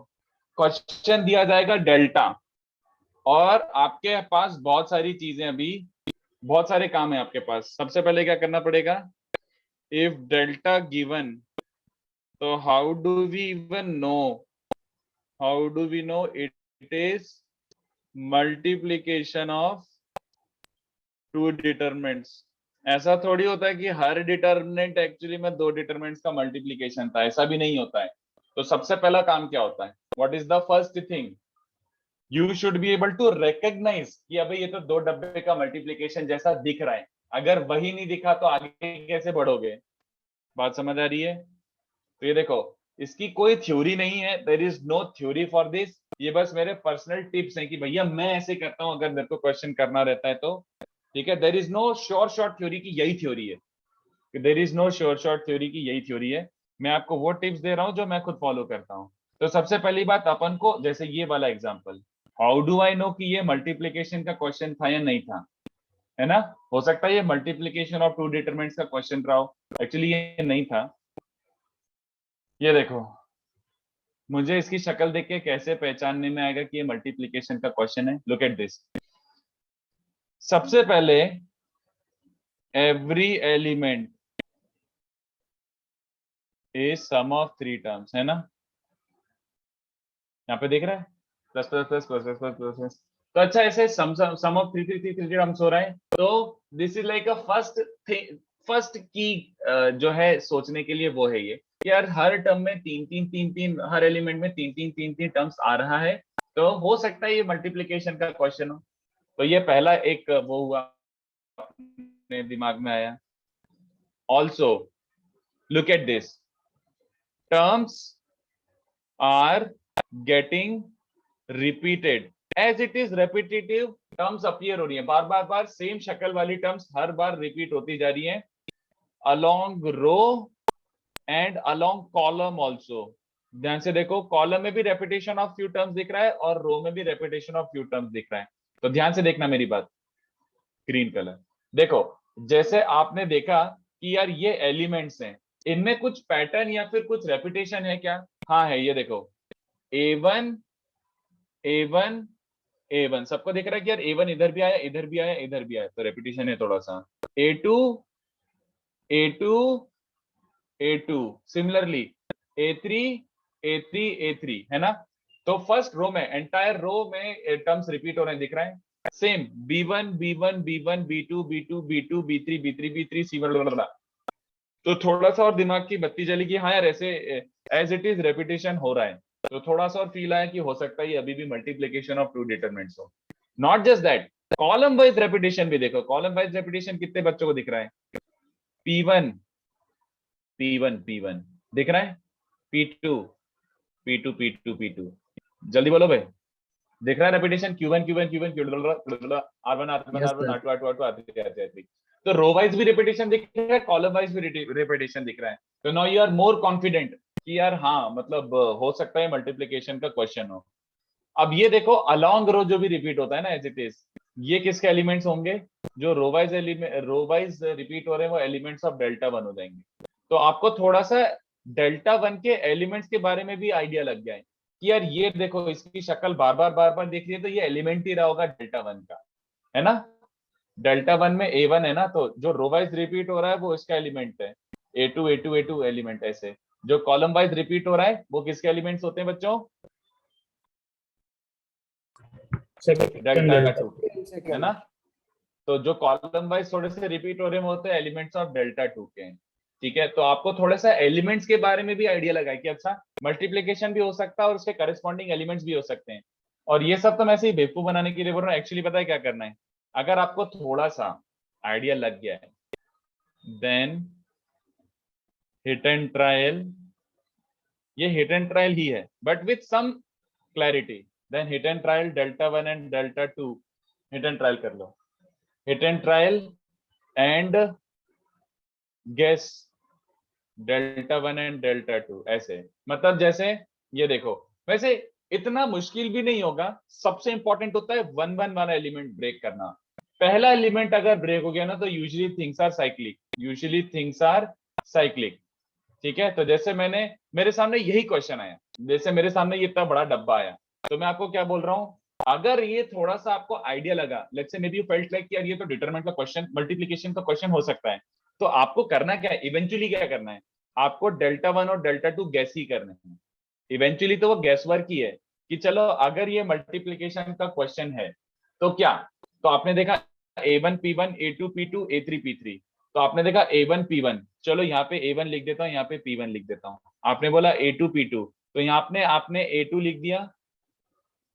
Speaker 1: क्वेश्चन दिया जाएगा डेल्टा, और आपके पास बहुत सारी चीजें, अभी बहुत सारे काम है आपके पास। सबसे पहले क्या करना पड़ेगा, इफ डेल्टा गिवन, तो how do we even know, how do we know it is multiplication of two determinants? ऐसा थोड़ी होता है कि हर डिटरमिनेंट एक्चुअली में दो डिटरमिनेंट्स का मल्टीप्लीकेशन था, ऐसा भी नहीं होता है। तो सबसे पहला काम क्या होता है, what is the first thing? You should be able to recognise कि अबे ये तो दो डब्बे का मल्टीप्लीकेशन जैसा दिख रहा है। अगर वही नहीं दिखा तो आगे कैसे बढ़ोगे? बात समझ आ रही है? तो ये देखो, इसकी कोई थ्योरी नहीं है, there is no theory for this. ये बस मेरे पर्सनल टिप्स हैं कि भैया मैं ऐसे करता हूं अगर मेरे को क्वेश्चन करना रहता है तो, ठीक है। There is no sure short theory की यही थ्योरी है, there is no sure short theory की यही थ्योरी है। मैं आपको वो टिप्स दे रहा हूं जो मैं खुद फॉलो करता हूं। तो सबसे पहली बात अपन को, जैसे ये वाला example, how do I know कि ये मल्टीप्लिकेशन का क्वेश्चन था या नहीं था, है ना। हो सकता है ये मल्टीप्लिकेशन ऑफ टू डिटरमिनेंट्स का क्वेश्चन रहा हो, एक्चुअली ये नहीं था। ये देखो, मुझे इसकी शक्ल देख के कैसे पहचानने में आएगा कि ये मल्टीप्लिकेशन का क्वेश्चन है। Look at this. सबसे पहले every element is sum of 3 terms, है ना। यहाँ पे देख रहा है plus plus plus plus plus plus plus. तो अच्छा, ऐसे सम ऑफ 3 टर्म्स हो रहा है, तो this is like a first की जो है सोचने के लिए वो है ये कि यार हर टर्म में तीन, हर एलिमेंट में तीन टर्म्स आ रहा है, तो हो सकता है ये मल्टीप्लिकेशन का क्वेश्चन हो। तो ये पहला एक वो हुआ अपने दिमाग में आया। Also look at this, terms are getting repeated, as it is repetitive terms appear हो रही है, बार बार सेम शक्ल वाली टर्म्स हर बार रिपीट होती जा रही है, along row and along column also. ध्यान से देखो, कॉलम में भी रेपिटेशन ऑफ फ्यू टर्म्स दिख रहा है और रो में भी रेपिटेशन ऑफ फ्यू टर्म्स दिख रहा है। तो ध्यान से देखना मेरी बात, ग्रीन कलर देखो, जैसे आपने देखा कि यार ये एलिमेंट्स हैं, इनमें कुछ पैटर्न या फिर कुछ रेपिटेशन है क्या? हाँ है, ये देखो A1 A1 A1, सबको दिख रहा है कि यार A1 इधर भी आया, इधर भी आया, इधर भी आया, तो रेपिटेशन है थोड़ा सा। A2 A2 A2, similarly A3 A3 A3, है ना। तो फर्स्ट रो में, एंटायर रो में टर्म्स रिपीट हो रहे हैं, दिख रहा है same B1 B1 B1 B2 B2 B2 B3 B3 B3 C1। तो थोड़ा सा और दिमाग की बत्ती जली कि हाँ यार ऐसे एज इट इज रेपिटेशन हो रहा है, तो थोड़ा सा और फील आया कि हो सकता है ये अभी भी मल्टीप्लिकेशन ऑफ टू डिटरमिनेंट्स हो। Not just that, column wise repetition भी देखो, कॉलम वाइज रेपिटेशन कितने बच्चों को दिख रहा है? P1 P1 P1 दिख रहा है, P2 P2 P2 P2, जल्दी बोलो भाई, दिख रहा है repetition? Q1 Q1 Q1 Q1 R1 R1
Speaker 9: Yes,
Speaker 1: R1
Speaker 9: sir.
Speaker 1: R2 R2 R2 R3 R3। तो रो वाइज भी रेपिटेशन दिख रहा है, कॉलम वाइज भी रेपिटेशन दिख रहा है। तो now you are more confident कि यार हाँ मतलब हो सकता है मल्टीप्लिकेशन का क्वेश्चन हो। अब ये देखो, अलोंग रो जो भी रिपीट होता है ना एज इट इज, ये किसके एलिमेंट्स होंगे? जो रो वाइज रिपीट हो रहे हैं वो एलिमेंट्स ऑफ डेल्टा 1 हो जाएंगे। तो आपको थोड़ा सा डेल्टा 1 के एलिमेंट्स के बारे में भी आइडिया लग गया है कि यार ये देखो इसकी शक्ल बार बार दिख रही है, तो ये एलिमेंट ही रहा होगा डेल्टा 1 का, है ना। डेल्टा 1 में A1 है ना, तो जो रो वाइज रिपीट हो रहा है वो इसका एलिमेंट है, A2 A2 A2 एलिमेंट। ऐसे जो कॉलम वाइज रिपीट हो रहा है वो किसके एलिमेंट्स होते हैं बच्चों? डेल्टा 2, है ना। तो जो कॉलम वाइज थोड़े से रिपीट हो रहे हैं वो होते हैं एलिमेंट्स ऑफ डेल्टा 2 के, ठीक है। तो आपको थोड़ा सा एलिमेंट्स के बारे में भी आइडिया लगा कि अच्छा मल्टीप्लिकेशन भी हो सकता है और उसके करस्पॉन्डिंग एलिमेंट्स भी हो सकते हैं। और ये सब तो मैं ऐसे ही बेवकूफ बनाने के लिए बोल रहा हूँ, एक्चुअली पता है क्या करना है? अगर आपको थोड़ा सा आइडिया लग गया है, देन हिट एंड ट्रायल, ये हिट एंड ट्रायल ही है but with some clarity. Then hit and trial delta 1 and delta 2, hit and trial कर लो, hit and trial and guess delta 1 and delta 2, ऐसे। मतलब जैसे ये देखो, वैसे इतना मुश्किल भी नहीं होगा, सबसे इंपॉर्टेंट होता है 1 1 वाला एलिमेंट ब्रेक करना। पहला एलिमेंट अगर ब्रेक हो गया ना तो यूजुअली थिंग्स आर साइक्लिक, ठीक है। तो जैसे मेरे सामने यही क्वेश्चन आया, जैसे मेरे सामने ये इतना बड़ा डब्बा आया, तो मैं आपको क्या बोल रहा हूँ, अगर ये थोड़ा सा आपको आइडिया लगा, let's say may be you felt like यार ये तो डिटरमिनेंट का क्वेश्चन, मल्टीप्लिकेशन का क्वेश्चन हो सकता है, तो आपको करना क्या है? इवेंचुअली क्या करना है? आपको डेल्टा 1 और डेल्टा 2 गैस ही करने हैं। इवेंचुअली तो वो गैस वर्क ही है कि चलो अगर ये मल्टीप्लिकेशन का क्वेश्चन है तो क्या, तो आपने देखा A1 P1 A2 P2 A3 P3, तो आपने देखा A1 P1, चलो यहाँ पे A1 लिख देता हूँ, यहाँ पे P1 लिख देता हूँ। आपने बोला A2 P2, तो यहाँ पे आपने A2 लिख दिया,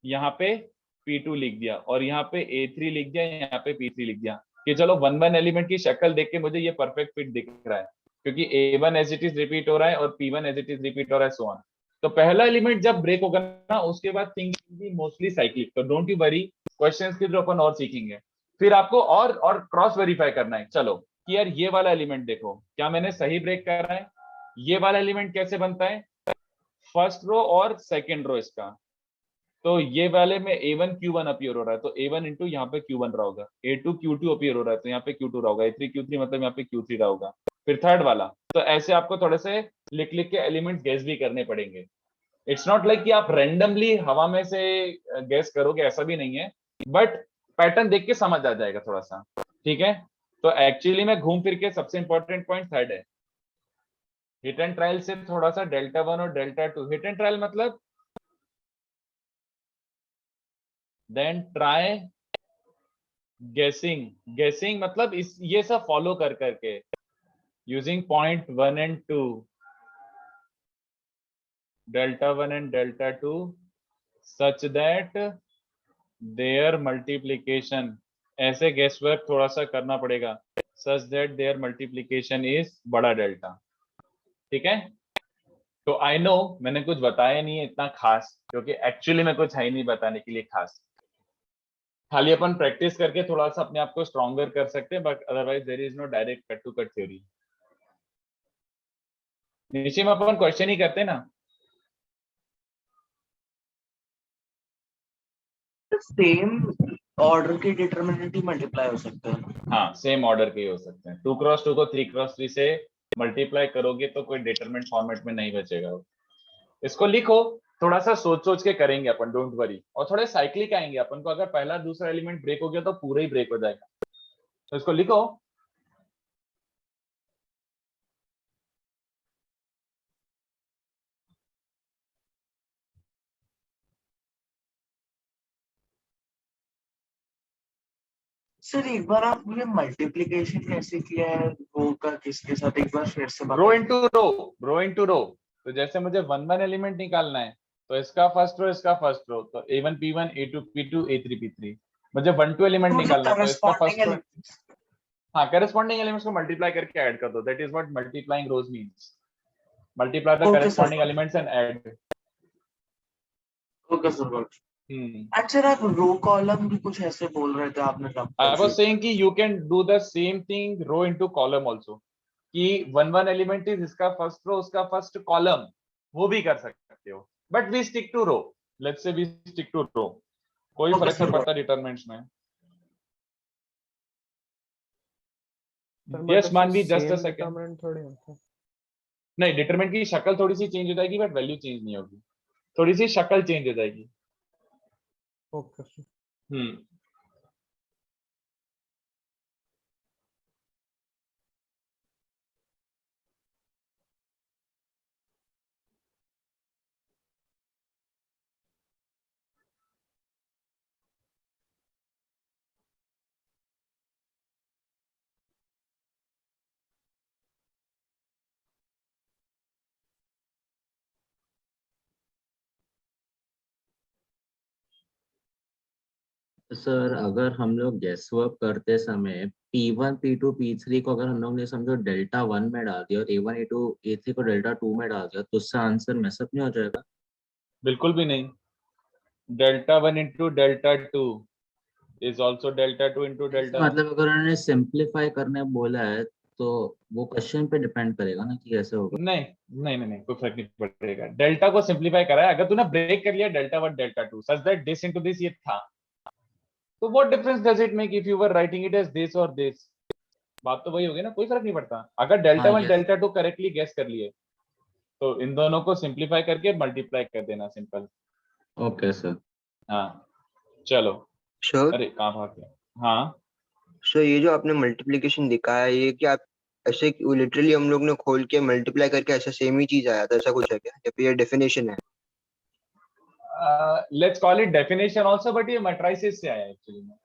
Speaker 1: यहाँ पे P2 लिख दिया, और यहाँ पे A3 लिख दिया, यहाँ पे P3 लिख दिया कि चलो 1 1 एलिमेंट की शक्ल देख के मुझे ये परफेक्ट फिट दिख रहा है। क्योंकि A1 as it is repeat हो रहा है और P1 as it is repeat हो रहा है, सो ऑन। तो पहला एलिमेंट जब ब्रेक होगा ना, उसके बाद थिंग बी मोस्टली साइक्लिक, तो डोंट यू वरी, क्वेश्चंस के थ्रू अपन और सीखेंगे। फिर आपको और क्रॉस वेरीफाई करना है, चलो कि यार ये वाला एलिमेंट देखो क्या मैंने सही ब्रेक कर रहा है, ये वाला एलिमेंट कैसे बनता है, फर्स्ट रो और सेकंड रो इसका, तो ये वाले में A1 Q1 अपीयर हो रहा है, तो A1 इंटू यहाँ पे Q1 रहा होगा, A2 Q2 अपीयर हो रहा है, तो यहाँ पे Q2 रहा होगा, A3 Q3 मतलब यहाँ पे Q3 रहा होगा। फिर थर्ड वाला, तो ऐसे आपको थोड़े से लिख लिख के एलिमेंट्स गेस भी करने पड़ेंगे। इट्स नॉट लाइक कि आप रैंडमली हवा में से गेस करोगे, ऐसा भी नहीं है, बट पैटर्न देख के समझ आ जाएगा थोड़ा सा, ठीक है। तो एक्चुअली में घूम फिर के सबसे इंपॉर्टेंट पॉइंट थर्ड है, हिट एंड ट्रायल से थोड़ा सा Δ1 और Δ2, हिट एंड ट्रायल मतलब देन ट्राई गेसिंग मतलब इस ये सब फॉलो कर करके using point 1 and 2, Δ1 and Δ2 such that their multiplication, ऐसे गेस वर्क थोड़ा सा करना पड़ेगा, such that their multiplication is बड़ा डेल्टा, ठीक है। तो आई नो मैंने कुछ बताया नहीं है इतना खास, क्योंकि एक्चुअली में कुछ है ही नहीं बताने के लिए खास, खाली अपन प्रैक्टिस करके थोड़ा सा अपने आप को स्ट्रॉन्गर कर सकते हैं, but otherwise there is no direct cut to cut theory. नीचे में अपन क्वेश्चन ही करते हैं ना,
Speaker 8: सेम ऑर्डर के डिटरमिनेंट ही मल्टीप्लाई हो सकते हैं।
Speaker 1: हाँ सेम ऑर्डर के ही हो सकते हैं, 2x2 को 3x3 से मल्टीप्लाई करोगे तो कोई डिटरमिनेंट फॉर्मेट में नहीं बचेगा। इसको लिखो, थोड़ा सा सोच सोच के करेंगे अपन, डोंट वरी, और थोड़े साइक्लिक आएंगे अपन को, अगर पहला दूसरा एलिमेंट ब्रेक हो गया तो पूरा ही ब्रेक हो जाएगा, तो इसको लिखो।
Speaker 8: सर एक बार आप मुझे मल्टीप्लिकेशन कैसे किया है रो का किसके साथ, एक बार फिर से
Speaker 1: रो इनटू रो, तो जैसे मुझे 1 1 एलिमेंट निकालना है, तो इसका फर्स्ट रो इसका फर्स्ट रो, तो A1 P1 A2 P2 A3 P3। मुझे 1 2 एलिमेंट निकालना है, तो इसका फर्स्ट रो, हाँ करेस्पॉन्डिंग एलिमेंट्स को मल्टीप्लाई करके ऐड कर दो, that is what multiplying rows means, multiply the corresponding elements and add.
Speaker 8: Okay sir. अच्छा आप रो कॉलम भी कुछ ऐसे बोल रहे थे आपने तब।
Speaker 1: I was saying कि you can do the same thing row into column also, कि 1 1 एलिमेंट इज इसका फर्स्ट रो उसका फर्स्ट कॉलम, वो भी कर सकते हो, but we stick to row, let's say we stick to row, कोई फर्क नहीं पड़ता डिटरमिनेंट्स में। Yes Manvi, just a second, नहीं डिटरमिनेंट की शक्ल थोड़ी सी चेंज हो जाएगी, बट वैल्यू चेंज नहीं होगी, थोड़ी सी शक्ल चेंज हो जाएगी। ओके
Speaker 3: सर अगर हम लोग गेस वर्क करते समय P1 P2 P3 को अगर हम लोग ने समझो Δ1 में डाल दिया और A1 A2 A3 को Δ2 में डाल दिया, तो उससे आंसर मैसअप नहीं हो जाएगा?
Speaker 1: बिल्कुल भी नहीं, Δ1 into Δ2 is also Δ2 into Δ1।
Speaker 3: मतलब अगर उन्होंने सिंपलीफाई करने बोला है तो वो क्वेश्चन पे डिपेंड करेगा ना कि कैसे होगा।
Speaker 1: नहीं कोई फर्क नहीं पड़ेगा, डेल्टा को सिंपलीफाई करा है, अगर तूने ब्रेक कर लिया Δ1 Δ2 such that this into this ये था, तो what difference does it make if you were writing it as this और दिस, बात तो वही होगी ना, कोई फर्क नहीं पड़ता। अगर Δ1 Δ2 करेक्टली गेस कर लिए तो इन दोनों को सिंपलीफाई करके मल्टीप्लाई कर देना, सिंपल।
Speaker 3: Okay sir.
Speaker 1: हाँ चलो
Speaker 5: सर
Speaker 1: अरे कहाँ भाग गया। हाँ
Speaker 5: सर ये जो आपने मल्टीप्लिकेशन दिखाया ये क्या आप ऐसे लिटरली हम लोग ने खोल के मल्टीप्लाई करके ऐसा सेम ही चीज आया था, ऐसा कुछ है क्या, या फिर ये डेफिनेशन है?
Speaker 1: Let's call it definition also, but ये मैट्रिसेस से आया है एक्चुअली में,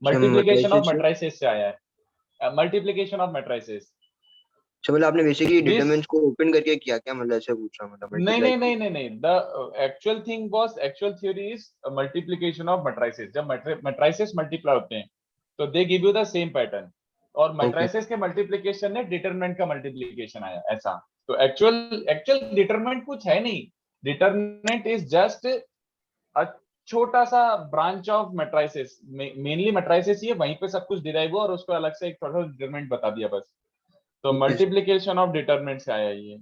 Speaker 1: मल्टीप्लिकेशन ऑफ मैट्रिसेस से आया है, मल्टीप्लिकेशन ऑफ मैट्रिसेस।
Speaker 5: अच्छा मतलब आपने बेसिकली डिटरमिनेंट्स को ओपन करके किया क्या, मतलब ऐसे पूछ रहा हूं, मतलब
Speaker 1: नहीं, the actual thing was, actual theory is multiplication of matrices. जब मैट्रिसेस मल्टीप्लाई होते हैं तो they give you the same pattern, और मैट्रिसेस के मल्टीप्लिकेशन ने डिटरमिनेंट का मल्टीप्लिकेशन आया, ऐसा। तो एक्चुअल डिटरमिनेंट कुछ है नहीं, डिटरमिनेंट इज जस्ट अ छोटा सा branch of matrices, mainly matrices ही है, वहीं पे सब कुछ डिराइव हुआ और उसको अलग से एक छोटा सा डिटरमिनेंट बता दिया बस। तो मल्टीप्लिकेशन ऑफ डिटरमिनेंट से आया ये,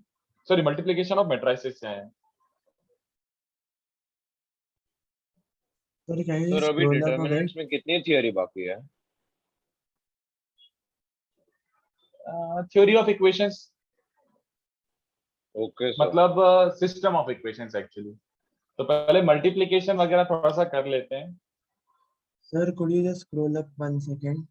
Speaker 1: सॉरी मल्टीप्लिकेशन ऑफ मैट्रिसेस से आया।
Speaker 4: Sir, can you
Speaker 6: तो
Speaker 4: just
Speaker 6: अभी
Speaker 4: scroll up a bit?
Speaker 6: Determinants में कितनी थियरी बाकी है?
Speaker 1: Theory of equations,
Speaker 6: okay sir.
Speaker 1: मतलब सिस्टम ऑफ इक्वेशंस एक्चुअली। तो पहले मल्टीप्लिकेशन वगैरह थोड़ा सा कर लेते हैं।
Speaker 4: Sir, could you just scroll up 1 second?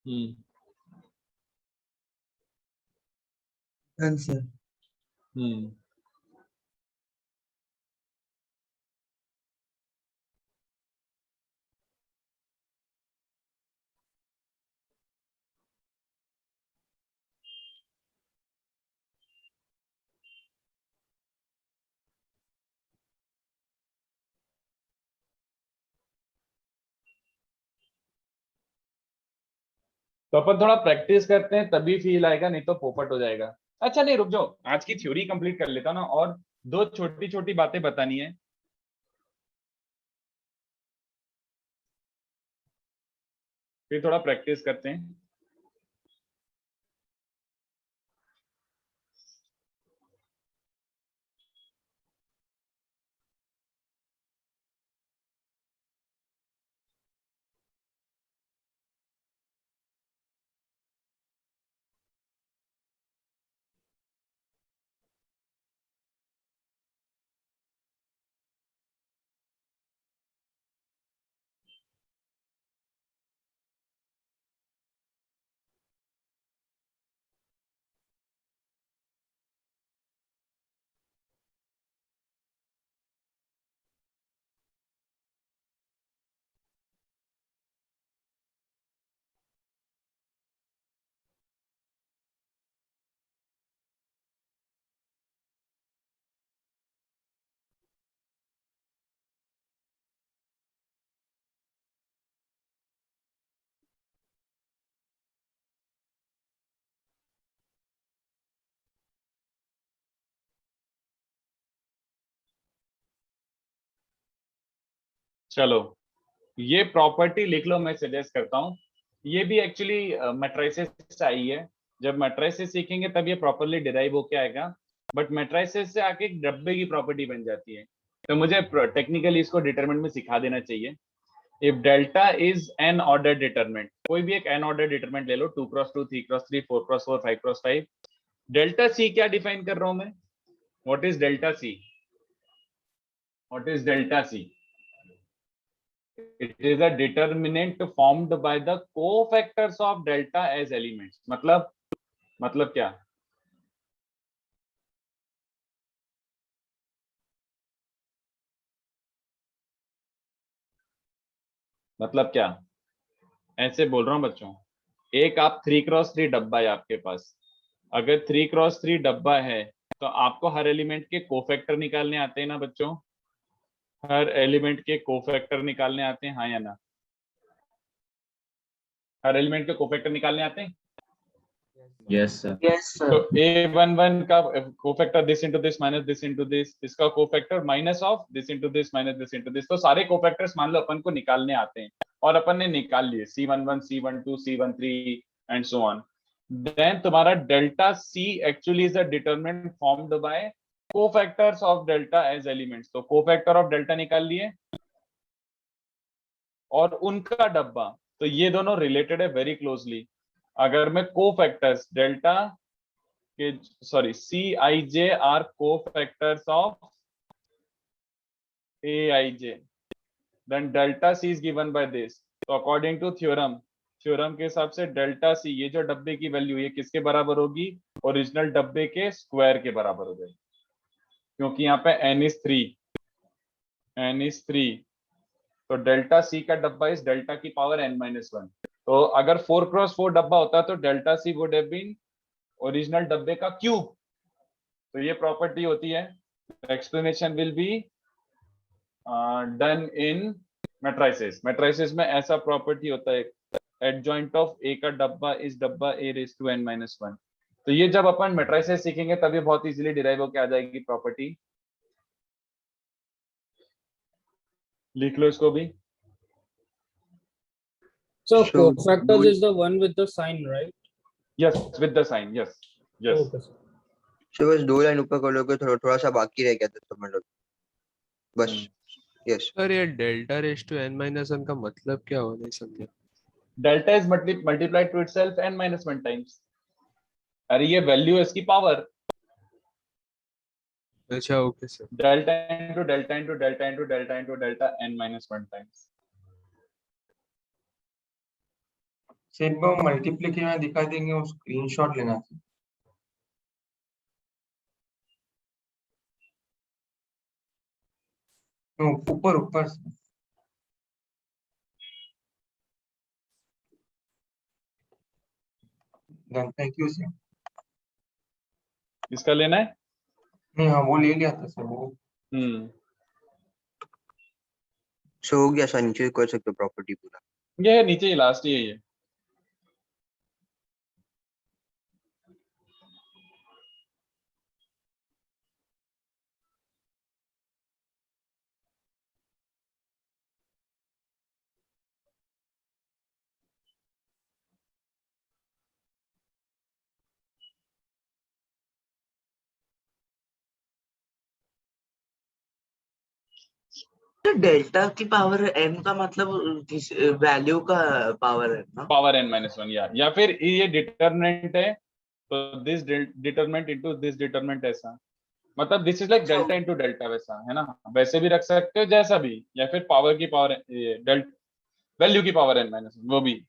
Speaker 1: Hmm
Speaker 4: Done, sir.
Speaker 1: हम्म तो अपन थोड़ा प्रैक्टिस करते हैं तभी फील आएगा, नहीं तो पोपट हो जाएगा। अच्छा नहीं, रुक जाओ, आज की थ्योरी कंप्लीट कर लेता हूं ना, और दो छोटी छोटी बातें बतानी है। फिर थोड़ा प्रैक्टिस करते हैं। चलो, ये प्रॉपर्टी लिख लो, मैं सजेस्ट करता हूँ। ये भी एक्चुअली मैट्रिसेस से आई है। जब मैट्रिसेस सीखेंगे तब ये प्रॉपर्ली डिराइव होके आएगा, बट मैट्रिसेस से आके एक डब्बे की प्रॉपर्टी बन जाती है। तो मुझे टेक्निकली इसको डिटरमिनेंट में सिखा देना चाहिए। If delta is an order determinant, कोई भी एक एन ऑर्डर डिटरमिनेंट ले लो, 2x2, 3x3, 4x4, 5x5। Delta C क्या डिफाइन कर रहा हूं मैं? What is delta C? What is delta C? It is a determinant formed by the cofactors of delta as elements. मतलब क्या? मतलब क्या? ऐसे बोल रहा हूं बच्चों, एक आप 3x3 डब्बा है आपके पास। अगर 3x3 डब्बा है तो आपको हर एलिमेंट के कोफैक्टर निकालने आते हैं ना बच्चों? हर एलिमेंट के कोफैक्टर निकालने आते हैं, हाँ या ना? हर एलिमेंट के कोफैक्टर निकालने आते हैं?
Speaker 3: Yes sir.
Speaker 8: यस
Speaker 1: तो
Speaker 8: सर।
Speaker 1: a11 का cofactor this into this minus this into this, इसका cofactor minus of this into this minus this into this. तो सारे कोफैक्टर्स मान लो अपन को निकालने आते हैं, और अपन ने निकाल लिए C11, C12, C13 and so on. Then तुम्हारा delta C actually is a determinant formed by cofactors of delta as elements. तो कोफैक्टर ऑफ डेल्टा निकाल लिए और उनका डब्बा। तो ये दोनों रिलेटेड है वेरी क्लोजली। अगर मैं कोफैक्टर्स डेल्टा के, sorry, Cij are cofactors of Aij, then delta C is given by this. तो अकॉर्डिंग टू थ्योरम के हिसाब से डेल्टा C, ये जो डब्बे की वैल्यू, ये किसके बराबर होगी? ओरिजिनल डब्बे के स्क्वायर के बराबर हो जाएगी, क्योंकि यहाँ पे n is 3। तो डेल्टा C का डब्बा इस डेल्टा की पावर n-1। तो अगर 4x4 डब्बा होता तो delta C would have been original डब्बे का क्यूब। तो ये प्रॉपर्टी होती है, explanation will be done in matrices. Matrices में ऐसा प्रॉपर्टी होता है, एडजॉइंट ऑफ ए का डब्बा इज डब्बा ए रेज टू n-1। तो ये जब अपन मैट्रिसेस सीखेंगे तब ये बहुत इजीली डिराइव होके आ जाएगी प्रॉपर्टी। लिख लो इसको भी।
Speaker 2: So
Speaker 5: So,
Speaker 2: cofactors
Speaker 5: do-
Speaker 2: is the one with the sign, right?
Speaker 1: Yes with the sign, yes yes.
Speaker 2: Okay, sir.
Speaker 5: so बस 2 लाइन ऊपर कर लोगे, थोड़ा सा बाकी रह गया था समझ लो बस। यस
Speaker 10: सर ये डेल्टा रेस टू n-1 का मतलब क्या हो, नहीं समझा।
Speaker 1: Delta is multiplied to itself n-1 times. अरे ये वैल्यू है इसकी पावर।
Speaker 10: अच्छा okay sir.
Speaker 1: Delta into delta into delta into delta into delta n-1 times.
Speaker 4: सिर्फ वो मल्टीप्लिकेशन में दिखा देंगे, वो स्क्रीनशॉट लेना था। ऊपर ऊपर से। Done, thank you sir.
Speaker 1: इसका लेना है।
Speaker 4: नहीं हाँ वो ले लिया था सर वो।
Speaker 5: सो हो गया सर, नीचे कर सकते हो प्रॉपर्टी पूरा।
Speaker 1: ये है नीचे, लास्ट ही है ये।
Speaker 8: डेल्टा की पावर n का मतलब वैल्यू का पावर है ना।
Speaker 1: पावर n-1 या फिर ये डिटरमिनेंट है तो this determinant into this determinant, ऐसा मतलब this is like delta into delta, वैसा है ना। वैसे भी रख सकते हो जैसा भी, या फिर पावर की पावर वैल्यू की पावर n-1 वो भी।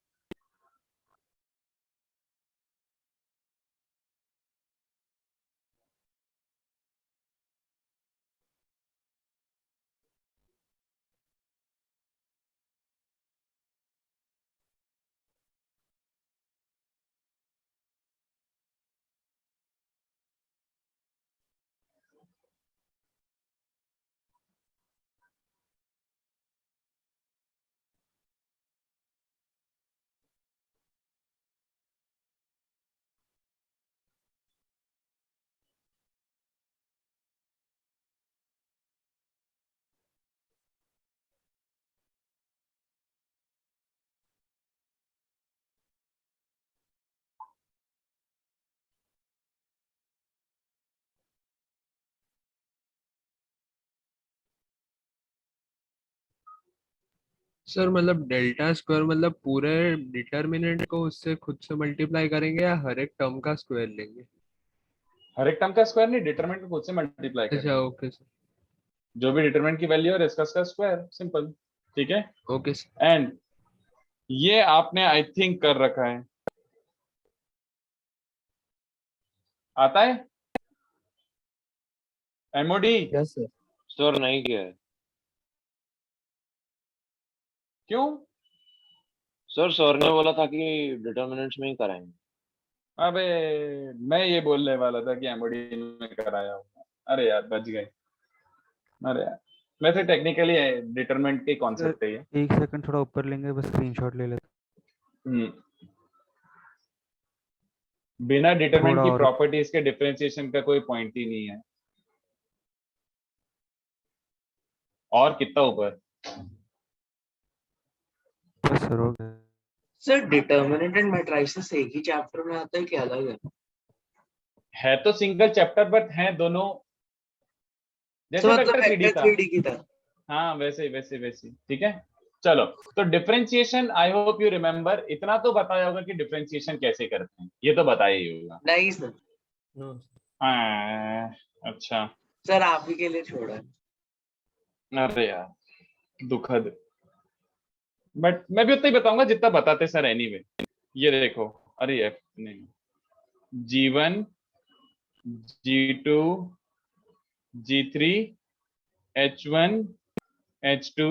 Speaker 10: सर मतलब डेल्टा स्क्वायर मतलब पूरे डिटर्मिनेंट को उससे खुद से मल्टीप्लाई करेंगे या हर एक टर्म का स्क्वायर लेंगे।
Speaker 1: हर एक टर्म का स्क्वायर नहीं, डिटरमिनेंट को खुद से मल्टीप्लाई
Speaker 10: अच्छा
Speaker 1: करेंगे।
Speaker 10: Okay sir.
Speaker 1: जो भी डिटरमिनेंट की वैल्यू है इसका स्क्वायर, सिंपल। ठीक है।
Speaker 10: Okay sir.
Speaker 1: एंड ये आपने आई थिंक कर रखा है, आता है एमओडी।
Speaker 9: Yes sir.
Speaker 6: सर नहीं किया है
Speaker 1: क्यों?
Speaker 6: सर ने बोला था कि डिटर्मिनेंट्स में ही कराएंगे।
Speaker 1: अबे मैं ये बोलने वाला था कि एमओडी में कराया होगा। अरे यार बच गए। अरे यार वैसे टेक्निकली डिटरमिनेंट के कॉन्सेप्ट है ये।
Speaker 11: एक सेकंड थोड़ा ऊपर लेंगे, बस स्क्रीनशॉट ले लेते।
Speaker 1: बिना डिटरमिनेंट
Speaker 11: थोड़ा
Speaker 1: की
Speaker 11: और
Speaker 1: प्रॉपर्टीज के डिफरेंशिएशन का कोई पॉइंट ही नहीं है। और कितना ऊपर?
Speaker 11: बस सर हो गया।
Speaker 8: सर डिटर्मिनेंट एंड मैट्रिसेस एक ही चैप्टर में आता है कि अलग
Speaker 1: है तो सिंगल चैप्टर बट हैं दोनों, जैसे
Speaker 8: मतलब
Speaker 1: वेक्टर 3D था।
Speaker 8: 3D की तरह।
Speaker 1: हाँ वैसे वैसे वैसे। ठीक है चलो, तो differentiation I hope you remember. इतना तो बताया होगा कि डिफरेंशिएशन कैसे करते हैं, ये तो बताया ही होगा।
Speaker 8: नहीं सर।
Speaker 1: अच्छा
Speaker 8: सर आप ही के लिए छोड़ा है।
Speaker 1: अरे यार दुखद, बट मैं भी उतना ही बताऊंगा जितना बताते सर एनीवे। ये देखो, अरे एफ नहीं, G1 G2 G3 H1 H2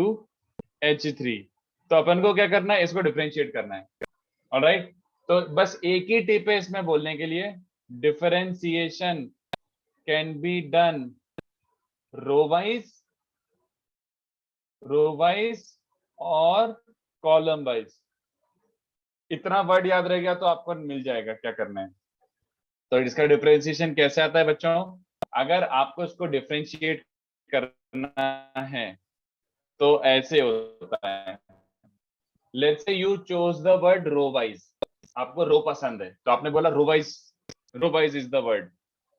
Speaker 1: H3। तो अपन को क्या करना है, इसको डिफरेंशिएट करना है। ऑलराइट, तो बस एक ही टिप है इसमें बोलने के लिए, differentiation can be done row wise row wise और कॉलम वाइज। इतना वर्ड याद रह गया तो आपको मिल जाएगा क्या करना है। तो इसका डिफरेंशिएशन कैसे आता है बच्चों? अगर आपको इसको डिफरेंशिएट करना है तो ऐसे होता है। Let's say you chose the word row wise, आपको रो पसंद है तो आपने बोला row wise is the word.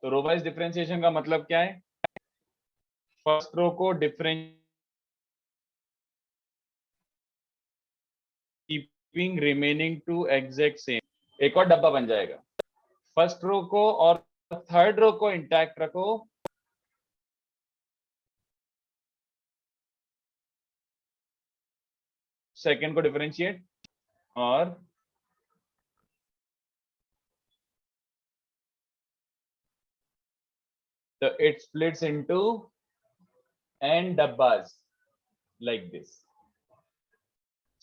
Speaker 1: तो रो वाइज डिफरेंशिएशन का मतलब क्या है? फर्स्ट रो को different keeping remaining to exact same, एक और डब्बा बन जाएगा। फर्स्ट रो को और थर्ड रो को इंटैक्ट रखो, सेकंड को डिफरेंशिएट, और तो it splits into n dabbas like this,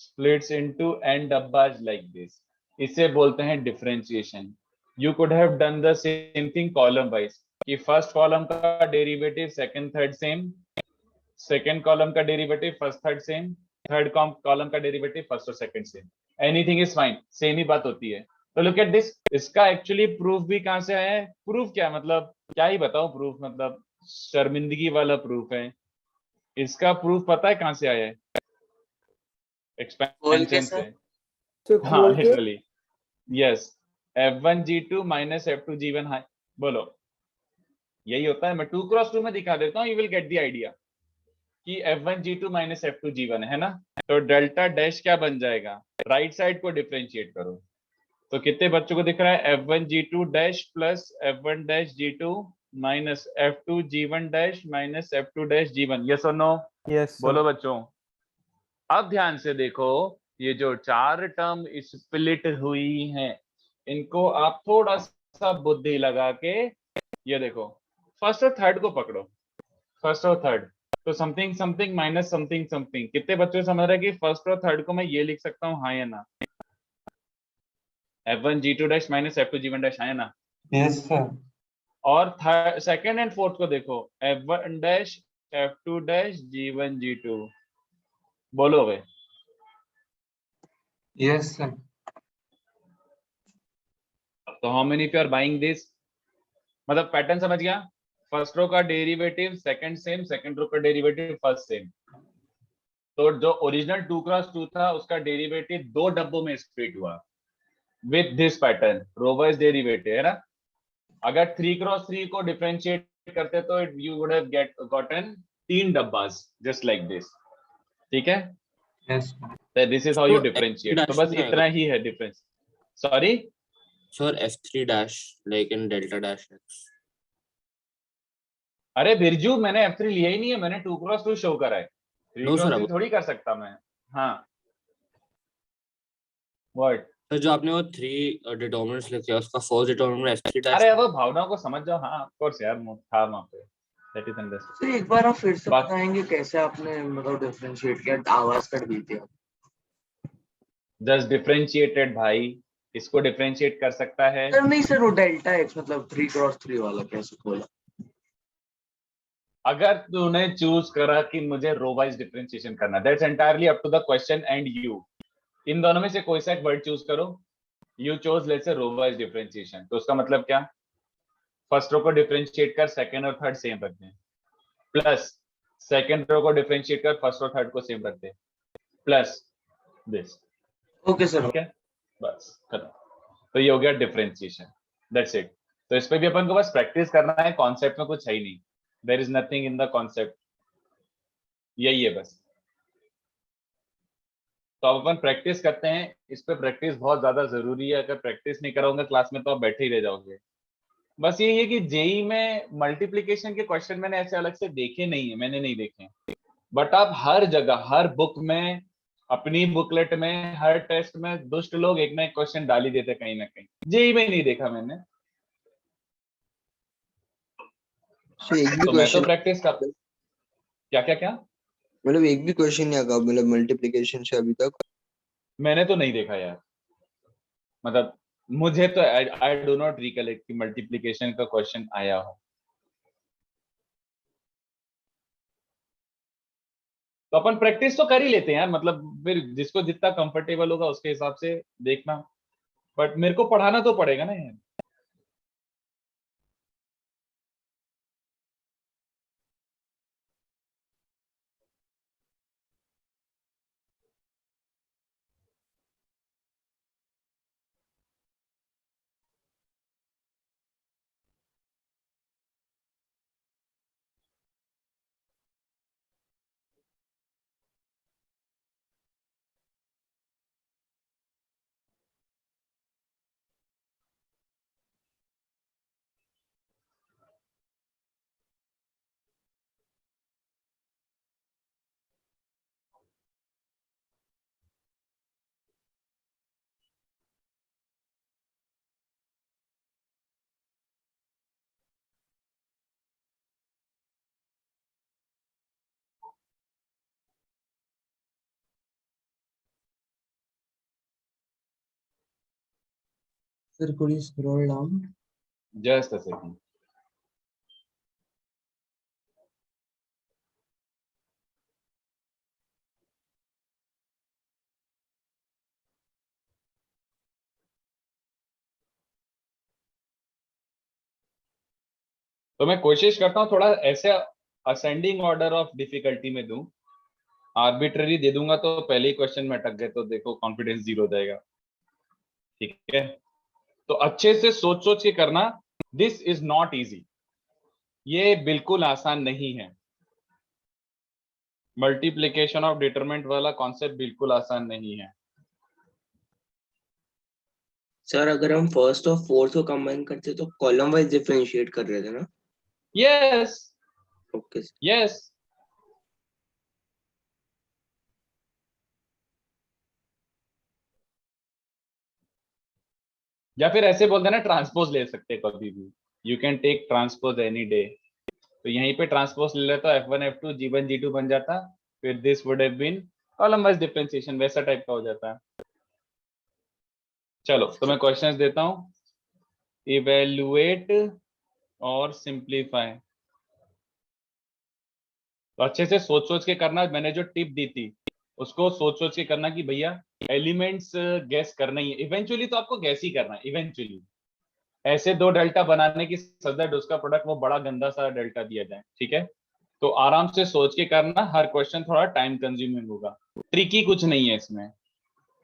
Speaker 1: splits into n dabbas like this। इसे बोलते हैं differentiation. You could have done the same thing column wise कि फर्स्ट कॉलम का derivative second third same, second column का derivative first third same, third column का derivative first और second same. Anything is fine, same ही बात होती है। तो लुक एट दिस, इसका एक्चुअली प्रूफ भी कहां से आया है? प्रूफ क्या मतलब क्या ही बताओ, प्रूफ मतलब शर्मिंदगी वाला प्रूफ है। इसका प्रूफ पता है कहां से आया है? एक्सपेंशन से। हाँ literally, yes, f1g2 minus f2g1 high. बोलो, यही होता है। मैं 2 क्रॉस 2 में दिखा देता हूँ, you will get the idea कि f1g2 माइनस f2g1 है ना। तो डेल्टा डैश क्या बन जाएगा? राइट साइड को डिफरेंशिएट करो तो कितने बच्चों को दिख रहा है? f1g2 dash plus f1 dash g2 minus f2g1 dash minus f2 dash g1। Yes और नो?
Speaker 11: यस
Speaker 1: बोलो बच्चों। अब ध्यान से देखो, ये जो चार टर्म स्प्लिट हुई हैं, इनको आप थोड़ा सा बुद्धि लगा के ये देखो, फर्स्ट और थर्ड को पकड़ो, फर्स्ट और थर्ड। तो something something minus something something. कितने बच्चों को समझ रहे हैं कि फर्स्ट और थर्ड को मैं ये लिख सकता हूँ, हाँ या ना? f1g2 dash minus f2g1 dash, हाँ या ना?
Speaker 4: Yes sir.
Speaker 1: और थर्ड सेकंड एंड फोर्थ को देखो, f1 dash f2 dash g1 g2। बोलो वे।
Speaker 4: Yes sir.
Speaker 1: तो how many of you are buying this? मतलब पैटर्न समझ गया? फर्स्ट रो का derivative second same, second row का डेरिवेटिव फर्स्ट सेम। तो जो ओरिजिनल 2 क्रॉस 2 था उसका डेरिवेटिव दो डब्बों में स्प्लिट हुआ with this pattern, row wise derivative है ना। अगर 3 क्रॉस 3 को डिफरेंशिएट करते तो यू वुड हैव गॉटन 3 डब्बास जस्ट लाइक दिस। ठीक है,
Speaker 4: यस
Speaker 1: तो this is how you differentiate. तो बस इतना ही है difference. Sorry
Speaker 3: sir f3 dash like in delta dash x।
Speaker 1: अरे बिरजू, मैंने f3 लिया ही नहीं है, मैंने 2 क्रॉस 2 शो करा है। 3
Speaker 3: No,
Speaker 1: क्रॉस
Speaker 3: sir,
Speaker 1: 3 थोड़ी कर सकता मैं। हाँ व्हाट?
Speaker 3: सर जो आपने वो 3 डिटरमिनेंट्स लिखे हैं उसका फर्स्ट डिटरमिनेंट f3 डैश।
Speaker 1: अरे वो भावनाओं को समझ जाओ। हाँ ऑफ कोर्स यार, था वहां पे, दैट इज अंडरस्टूड।
Speaker 8: सर एक बार आप फिर से
Speaker 1: बात-
Speaker 8: बताएंगे कैसे आपने मतलब डिफरेंशिएट किया? आवाज कट गई थी।
Speaker 1: जस्ट डिफरेंशिएटेड भाई, इसको डिफरेंशिएट कर सकता है।
Speaker 8: सर नहीं सर, वो डेल्टा एक्स मतलब 3 क्रॉस 3 वाला कैसे खोला?
Speaker 1: अगर तूने चूज करा कि मुझे रो वाइज डिफरेंशिएशन करना, that's entirely up to the question and you. इन दोनों में से कोई सा एक वर्ड चूज करो। You chose let's say row wise differentiation, तो उसका मतलब क्या? फर्स्ट रो को डिफरेंशिएट कर सेकंड और थर्ड सेम रखते हैं, प्लस सेकंड रो को डिफरेंशिएट कर फर्स्ट और थर्ड को सेम रखते हैं, plus this.
Speaker 8: Okay sir.
Speaker 1: Okay बस खत्म। तो ये हो गया डिफरेंशिएशन, दैट्स इट। तो इस पे भी अपन को बस प्रैक्टिस करना है, कॉन्सेप्ट में कुछ है ही नहीं, there is nothing in the concept, यही है बस। तो अब अपन प्रैक्टिस करते हैं। इस पे प्रैक्टिस बहुत ज्यादा जरूरी है, अगर प्रैक्टिस नहीं करोगे क्लास में तो आप बैठे ही रह जाओगे। बस यही है कि जेई में मल्टीप्लिकेशन के क्वेश्चन मैंने ऐसे अलग से देखे नहीं है, मैंने नहीं देखे, बट आप हर जगह हर बुक में, अपनी बुकलेट में, हर टेस्ट में दुष्ट लोग एक ना एक क्वेश्चन डाल ही देते कहीं ना कहीं। जेई में नहीं देखा मैंने।
Speaker 5: सर एक भी
Speaker 1: तो मैं तो
Speaker 5: क्वेश्चन,
Speaker 1: प्रैक्टिस कर, क्या क्या क्या
Speaker 5: मतलब एक भी क्वेश्चन नहीं आगा मतलब मल्टीप्लिकेशन से अभी तक?
Speaker 1: मैंने तो नहीं देखा यार, मतलब मुझे तो आई डू नॉट रिकलेक्ट कि मल्टीप्लिकेशन का क्वेश्चन आया हो। तो अपन प्रैक्टिस तो कर ही लेते हैं यार, मतलब फिर जिसको जितना कंफर्टेबल होगा उसके हिसाब से देखना, बट मेरे को पढ़ाना तो पड़ेगा ना यार।
Speaker 8: Sir, could you scroll down?
Speaker 1: Just a second. तो मैं कोशिश करता हूँ थोड़ा ऐसे असेंडिंग ऑर्डर ऑफ डिफिकल्टी में दूं, आर्बिट्ररी दे दूंगा तो पहले ही क्वेश्चन में अटक गए तो देखो कॉन्फिडेंस जीरो हो जाएगा। ठीक है, तो अच्छे से सोच सोच के करना। दिस इज नॉट इजी, ये बिल्कुल आसान नहीं है। मल्टीप्लिकेशन ऑफ डिटरमिनेंट वाला कॉन्सेप्ट बिल्कुल आसान नहीं है।
Speaker 8: सर अगर हम फर्स्ट और फोर्थ को कंबाइन करते तो कॉलम वाइज डिफरेंशिएट कर रहे थे ना?
Speaker 1: Yes
Speaker 8: okay.
Speaker 1: यस, या फिर ऐसे बोल देना ट्रांसपोज ले सकते कभी भी, you can take transpose any day. तो यहीं पे ट्रांसपोज ले लेता, F1 F2 G1 G2 बन जाता, फिर this would have been column wise differentiation, वैसा टाइप का हो जाता है। चलो तो मैं क्वेश्चंस देता हूं, इवेल्युएट और सिंप्लीफाई। तो अच्छे से सोच सोच के करना, मैंने जो टिप दी थी उसको सोच सोच के करना कि भैया एलिमेंट्स गैस करना ही है, इवेंचुअली तो आपको गैस ही करना है इवेंचुअली। ऐसे दो डेल्टा बनाने की सच दैट उसका प्रोडक्ट वो बड़ा गंदा सा डेल्टा दिया जाए, ठीक है। तो आराम से सोच के करना, हर क्वेश्चन थोड़ा टाइम कंज्यूमिंग होगा, ट्रिकी कुछ नहीं है इसमें,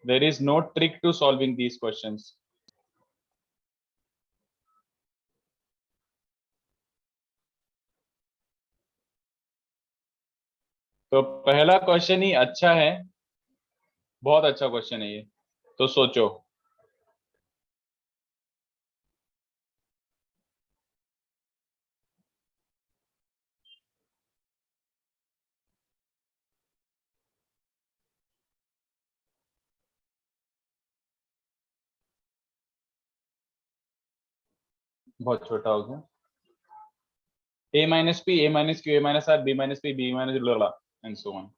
Speaker 1: there is no trick to solving these questions. तो पहला क्वेश्चन ही अच्छा है, बहुत अच्छा क्वेश्चन है ये, तो सोचो। बहुत छोटा हो गया, a minus p, a minus q, a minus r, b minus p, b minus blah, blah, and so on.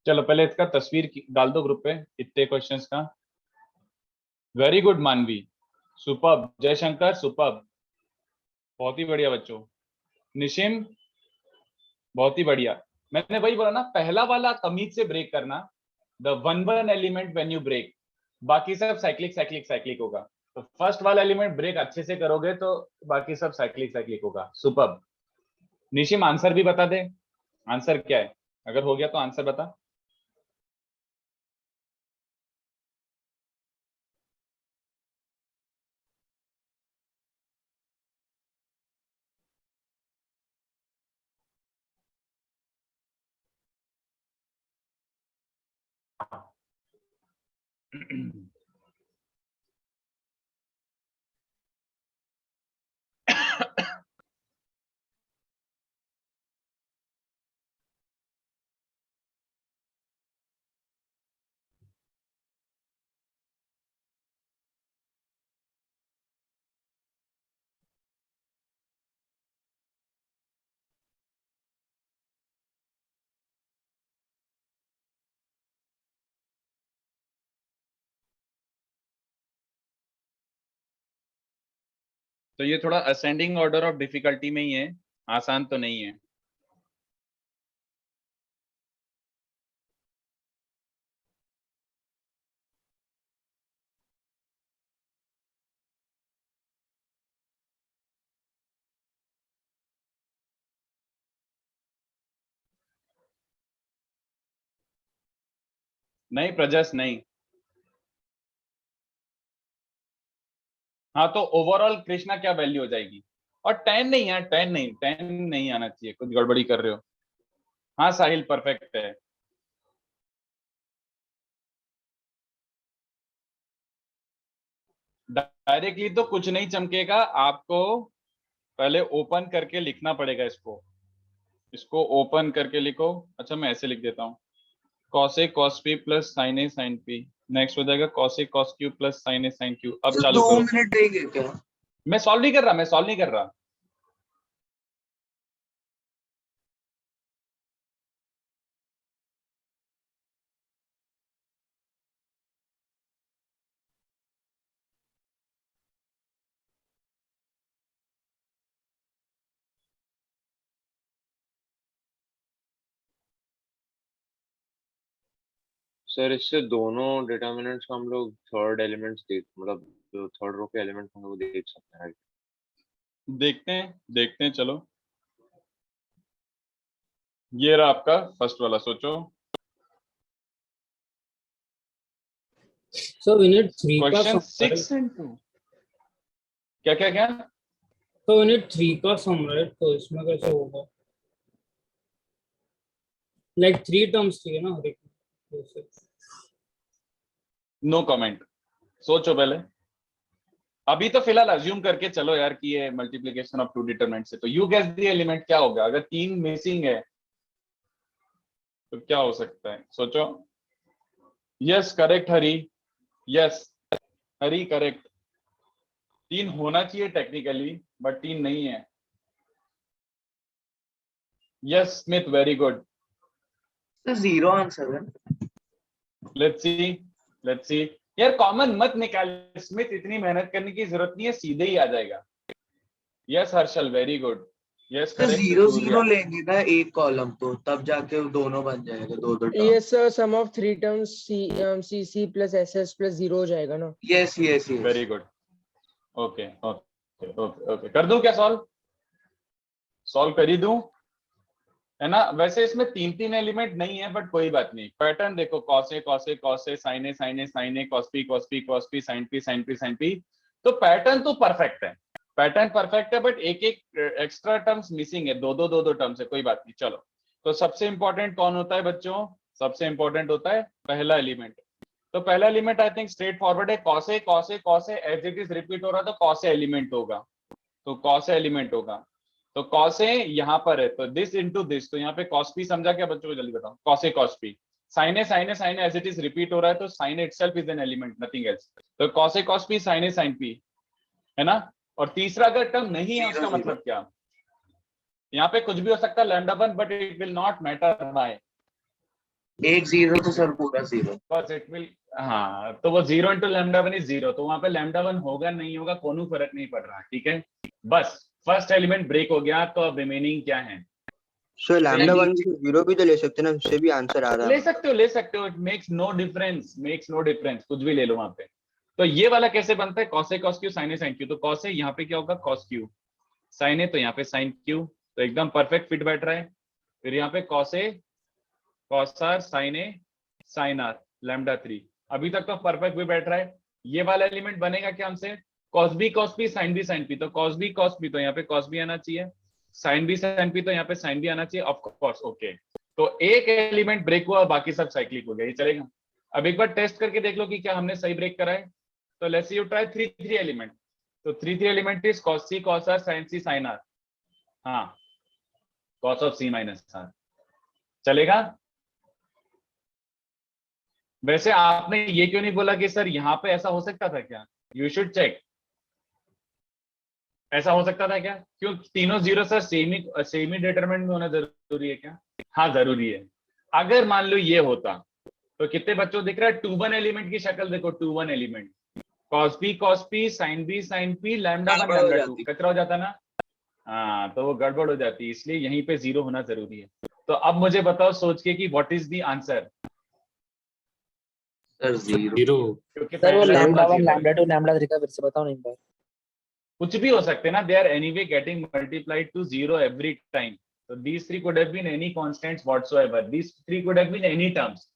Speaker 1: चलो पहले इसका तस्वीर डाल दो ग्रुप पे इतने क्वेश्चंस का। वेरी गुड मानवी, सुपर्ब। जयशंकर सुपर्ब, बहुत ही बढ़िया बच्चों। निशिम बहुत ही बढ़िया। मैंने वही बोला ना, पहला वाला तमीज से ब्रेक करना, the one element when you break, बाकी सब साइक्लिक साइक्लिक साइक्लिक होगा। तो फर्स्ट वाला एलिमेंट ब्रेक अच्छे से करोगे तो बाकी सब साइक्लिक साइक्लिक होगा। सुपर्ब। निशिम आंसर भी बता दे, आंसर क्या है, अगर हो गया तो आंसर बता। तो ये थोड़ा असेंडिंग ऑर्डर ऑफ डिफिकल्टी में ही है, आसान तो नहीं है। नहीं प्रजस नहीं। हाँ तो ओवरऑल कृष्णा क्या वैल्यू हो जाएगी, और 10 नहीं है, 10 नहीं, 10 नहीं आना चाहिए, कुछ गड़बड़ी कर रहे हो। हाँ साहिल परफेक्ट है। डायरेक्टली तो कुछ नहीं चमकेगा, आपको पहले ओपन करके लिखना पड़ेगा इसको ओपन करके लिखो। अच्छा मैं ऐसे लिख देता हूँ, cos a cos p plus sin a sin p, next हो जाएगा cos a cos q plus sin a sin q। अब
Speaker 8: तो
Speaker 1: चालू
Speaker 8: 2
Speaker 1: करो।
Speaker 8: मिनट देंगे क्या?
Speaker 1: मैं सॉल्व नहीं कर रहा।
Speaker 6: सर इससे दोनों डिटर्मिनेंट्स को हम लोग थर्ड एलिमेंट्स देख, मतलब जो थर्ड रो के एलिमेंट होंगे वो देख सकते हैं।
Speaker 1: देखते हैं चलो। ये रहा आपका फर्स्ट वाला, सोचो।
Speaker 2: So we need 3 का
Speaker 1: क्वेश्चन
Speaker 2: sum, right?
Speaker 1: 6 and 2 क्या क्या क्या।
Speaker 2: So we need 3 का sum, right? तो इसमें कैसे होगा? Like 3 terms चाहिए ना हर एक में, जैसे।
Speaker 1: नो कमेंट, सोचो पहले। अभी तो फिलहाल अज्यूम करके चलो यार कि ये मल्टीप्लिकेशन ऑफ टू डिटरमिनेंट से, तो यू गेस द एलिमेंट क्या होगा अगर 3 मिसिंग है तो क्या हो सकता है, सोचो। यस करेक्ट हरी, यस हरी करेक्ट। 3 होना चाहिए टेक्निकली बट 3 नहीं है। Yes Smith very good.
Speaker 8: तो 0 आंसर है।
Speaker 1: लेट्स सी यार, कॉमन मत निकाल स्मिथ, इतनी मेहनत करने की जरूरत नहीं है, सीधे ही आ जाएगा। Yes Harshal very good, yes
Speaker 8: तो
Speaker 1: करेक्ट
Speaker 8: 0
Speaker 1: सूर्या।
Speaker 8: 0 लेंगे ना एक कॉलम को, तब जाके वो दोनों बन जाएगा, दो दो term.
Speaker 9: Yes sir, sum of 3 terms C plus SS plus 0 हो जाएगा ना?
Speaker 8: Yes yes yes.
Speaker 1: Very good, okay okay okay okay. कर दूं क्या सॉल्व कर ही दूं, है ना। वैसे इसमें 3 एलिमेंट नहीं है बट कोई बात नहीं। पैटर्न देखो, cos a cos a cos a sin a sin a sin a cos p cos p cos p sin p sin p sin p। तो पैटर्न तो परफेक्ट है, पैटर्न परफेक्ट है, बट एक एक एक्स्ट्रा टर्म्स मिसिंग है, दो terms है, कोई बात नहीं चलो। तो सबसे इंपॉर्टेंट कौन होता है बच्चों, सबसे इंपॉर्टेंट होता है पहला एलिमेंट। तो पहला element I think straightforward है, cos a cos a cos a as it is repeat हो रहा है तो cos a एलिमेंट होगा, तो cos a एलिमेंट होगा। तो cos a यहाँ पर है तो दिस इनटू दिस, तो यहाँ पे cos p समझा क्या बच्चों को, जल्दी बताओ। cos a cos p, sin a sin a sin a as it is repeat हो रहा है तो sin a itself is an element, nothing else. तो cos a cos p sin a sin p, है ना। और तीसरा अगर टर्म नहीं है उसका मतलब क्या, यहाँ पे कुछ भी हो सकता है lambda 1 but it will not matter why,
Speaker 8: एक जीरो तो सर पूरा जीरो।
Speaker 1: Because it will, हाँ तो वो 0 into λ1 is 0, तो वहां पे λ1 होगा नहीं होगा कोनो फर्क नहीं पड़ रहा, ठीक है। बस फर्स्ट एलिमेंट ब्रेक हो गया तो अब रिमेनिंग क्या है?
Speaker 5: सर लैम्डा 1 जीरो भी तो ले सकते हैं ना, उससे भी आंसर आ रहा
Speaker 1: ले
Speaker 5: है।
Speaker 1: सकते हो, इट मेक्स नो डिफरेंस, कुछ भी ले लो वहां पे। तो ये वाला कैसे बनता है? cos a cos q sin a sin q, तो cos a यहाँ पे क्या होगा cos q, sin a तो यहाँ पे sin q, तो एकदम परफेक्ट फिट बैठ रहा है। फिर यहाँ पे cos a cos r sin a sin r λ3, अभी तक तो परफेक्ट भी बैठ रहा है। ये वाला एलिमेंट बनेगा क्या हमसे? cos b cos p sin b sin p, तो cos b cos p तो यहाँ पे cos b आना चाहिए, sin b sin p तो यहाँ पे sin b आना चाहिए, ऑफ कोर्स ओके। तो एक एलिमेंट ब्रेक हुआ, बाकी सब साइक्लिक हो गया, ये चलेगा। अब एक बार टेस्ट करके देख लो कि क्या हमने सही ब्रेक करा है। तो let's see you try 3 element, तो 3 element is cos c cos r sin c sin r, हाँ cos of c minus r, चलेगा। वैसे आपने ये क्यों नहीं बोला कि सर यहाँ पे ऐसा हो सकता था क्या? यू शुड चेक, ऐसा हो सकता था क्या? क्यों तीनों जीरो सर सेम ही डिटरमिनेंट में होना जरूरी है क्या? हाँ जरूरी है। अगर मान लो ये होता तो कितने बच्चों दिख रहा है? 2 1 एलिमेंट की शक्ल देखो, 2 1 element, cos p sin p λ1 λ2, कचरा हो जाता ना। हाँ तो वो गड़बड़ हो जाती है, इसलिए यहीं पे जीरो होना जरूरी है। तो अब मुझे बताओ सोच के कि what is the answer?
Speaker 8: Sir zero.
Speaker 1: क्योंकि
Speaker 9: सर वो
Speaker 1: पहला होना
Speaker 9: λ1
Speaker 1: चाहिए था।
Speaker 9: λ2 λ3 का फिर से बताओ नहीं बार।
Speaker 1: कुछ भी हो सकते हैं ना, they are anyway getting multiplied to zero every time, so these three could have been any constants whatsoever, these three could have been any terms,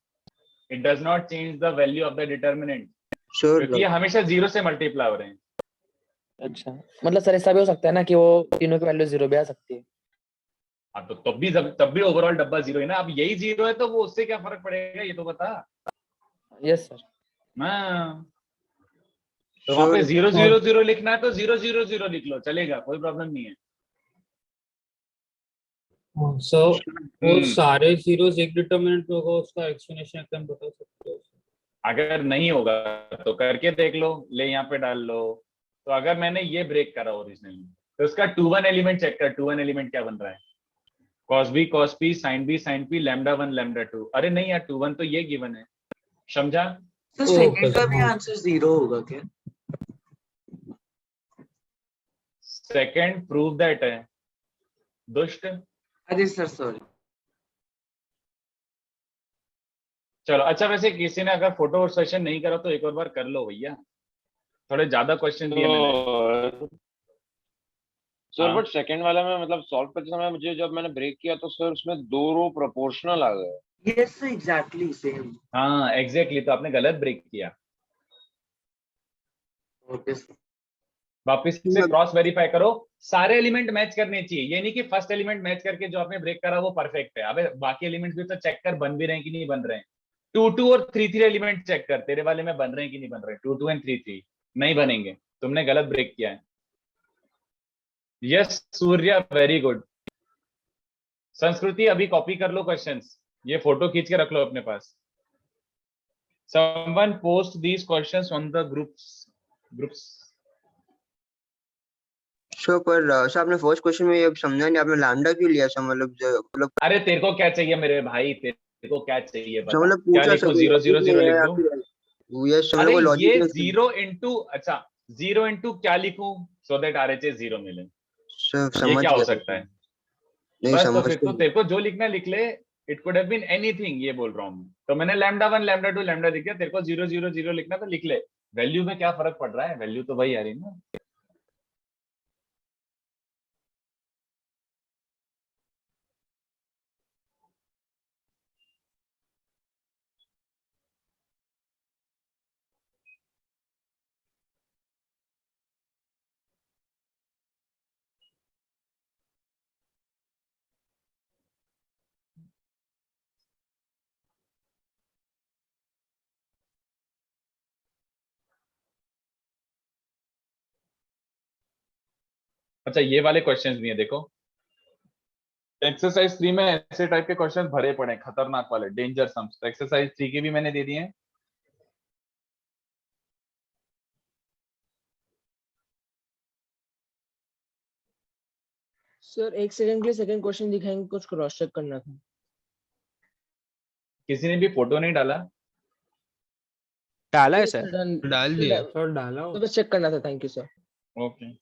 Speaker 1: it does not change the value of the determinant, क्योंकि ये हमेशा zero से multiply हो रहे हैं।
Speaker 9: अच्छा मतलब sir ऐसा भी हो सकता है ना कि वो तीनों की वैल्यू जीरो भी आ सकती है।
Speaker 1: हाँ तो तब भी ओवरऑल डब्बा जीरो है ना। अब यही जीरो है तो वो उससे क्या फर्क पड़ेगा, ये तो बता।
Speaker 9: Yes sir.
Speaker 1: हाँ तो वहां पे 0 0 0 लिखना है तो 0 0 0 लिख लो, चलेगा, कोई प्रॉब्लम नहीं है।
Speaker 2: सो वो सारे जीरोस एक डिटरमिनेंट में होगा, उसका एक्सप्लेनेशन एकदम बता सकते हो?
Speaker 1: अगर नहीं होगा तो करके देख लो, ले यहाँ पे डाल लो। तो अगर मैंने ये ब्रेक करा ओरिजिनली तो उसका 2 1 एलिमेंट चेक कर, 2 1 एलिमेंट क्या बन रहा है? cos p sin p λ1 λ2, अरे नहीं यार 2 1 तो ये गिवन है, समझा?
Speaker 8: तो सेकंड का भी आंसर जीरो होगा क्या?
Speaker 1: सेकंड प्रूव दैट है दुष्ट।
Speaker 8: अरे सर सॉरी।
Speaker 1: चलो अच्छा, वैसे किसी ने अगर फोटो सेशन नहीं करा तो एक और बार कर लो भैया, थोड़े ज्यादा क्वेश्चन दिए मैंने।
Speaker 6: सर बट सेकंड वाला में मतलब सॉल्व करते समय मुझे जब मैंने ब्रेक किया तो सर उसमें 2 रो प्रोपोर्शनल आ गए।
Speaker 8: Yes exactly same.
Speaker 1: हाँ एग्जैक्टली, तो आपने गलत ब्रेक किया।
Speaker 8: ओके
Speaker 1: वापिस से क्रॉस वेरीफाई करो, सारे एलिमेंट मैच करने चाहिए, ये नहीं कि फर्स्ट एलिमेंट मैच करके जो आपने ब्रेक करा वो परफेक्ट है। अबे बाकी एलिमेंट्स भी तो चेक कर, बन भी रहे हैं कि नहीं बन रहे हैं। 2 2 और 3 3 एलिमेंट चेक कर, तेरे वाले में बन रहे हैं कि नहीं बन रहे हैं। 2 2 एंड 3 3 नहीं बनेंगे, तुमने गलत ब्रेक किया है। Yes Surya very good. संस्कृति अभी कॉपी कर लो क्वेश्चंस, ये फोटो खींच के रख लो अपने पास। Someone post these questions on the groups.
Speaker 5: Sir पर सर आपने फर्स्ट क्वेश्चन में ये समझा नहीं, आपने लैम्डा क्यों लिया सर? मतलब
Speaker 1: अरे तेरे को क्या चाहिए मेरे भाई, तेरे को क्या चाहिए बता?
Speaker 5: मतलब
Speaker 1: क्या
Speaker 5: पूछा
Speaker 1: लिखूं,
Speaker 5: सर
Speaker 1: 0 0 0 लिख दूं?
Speaker 5: ये समझ
Speaker 1: अरे
Speaker 5: को
Speaker 1: ये
Speaker 5: लॉजिक
Speaker 1: 0 इंटू, अच्छा 0 इंटू क्या लिखूं सो दैट RHS 0 मिले?
Speaker 5: सर
Speaker 1: ये
Speaker 5: समझ
Speaker 1: क्या हो
Speaker 5: गया
Speaker 1: सकता है?
Speaker 5: नहीं
Speaker 1: बस तो
Speaker 5: समझ
Speaker 1: फिर तो तेरे को जो लिखना लिख ले, it could have been anything, ये बोल रहा हूँ मैं। तो मैंने λ1 λ2 λ लिख दिया, तेरे को 0 0 0 लिखना तो लिख ले, वैल्यू में क्या फर्क पड़ रहा है, वैल्यू तो वही आ रही ना। अच्छा ये वाले क्वेश्चंस भी हैं देखो, एक्सरसाइज 3 में ऐसे टाइप के क्वेश्चंस भरे पड़े हैं, खतरनाक वाले डेंजर सम्स। तो एक्सरसाइज 3 की भी मैंने दे दिए हैं।
Speaker 9: सर एक सेकंड के लिए सेकंड क्वेश्चन दिखाएंगे, कुछ क्रॉस चेक करना था।
Speaker 1: किसी ने भी फोटो नहीं डाला?
Speaker 11: डाला है
Speaker 9: Yes,
Speaker 11: सर।
Speaker 9: sir, done.
Speaker 10: डाल
Speaker 9: Sir,
Speaker 10: दिया।
Speaker 2: सर डाला हो
Speaker 9: तो बस चेक करना था, थैंक यू सर।
Speaker 1: ओके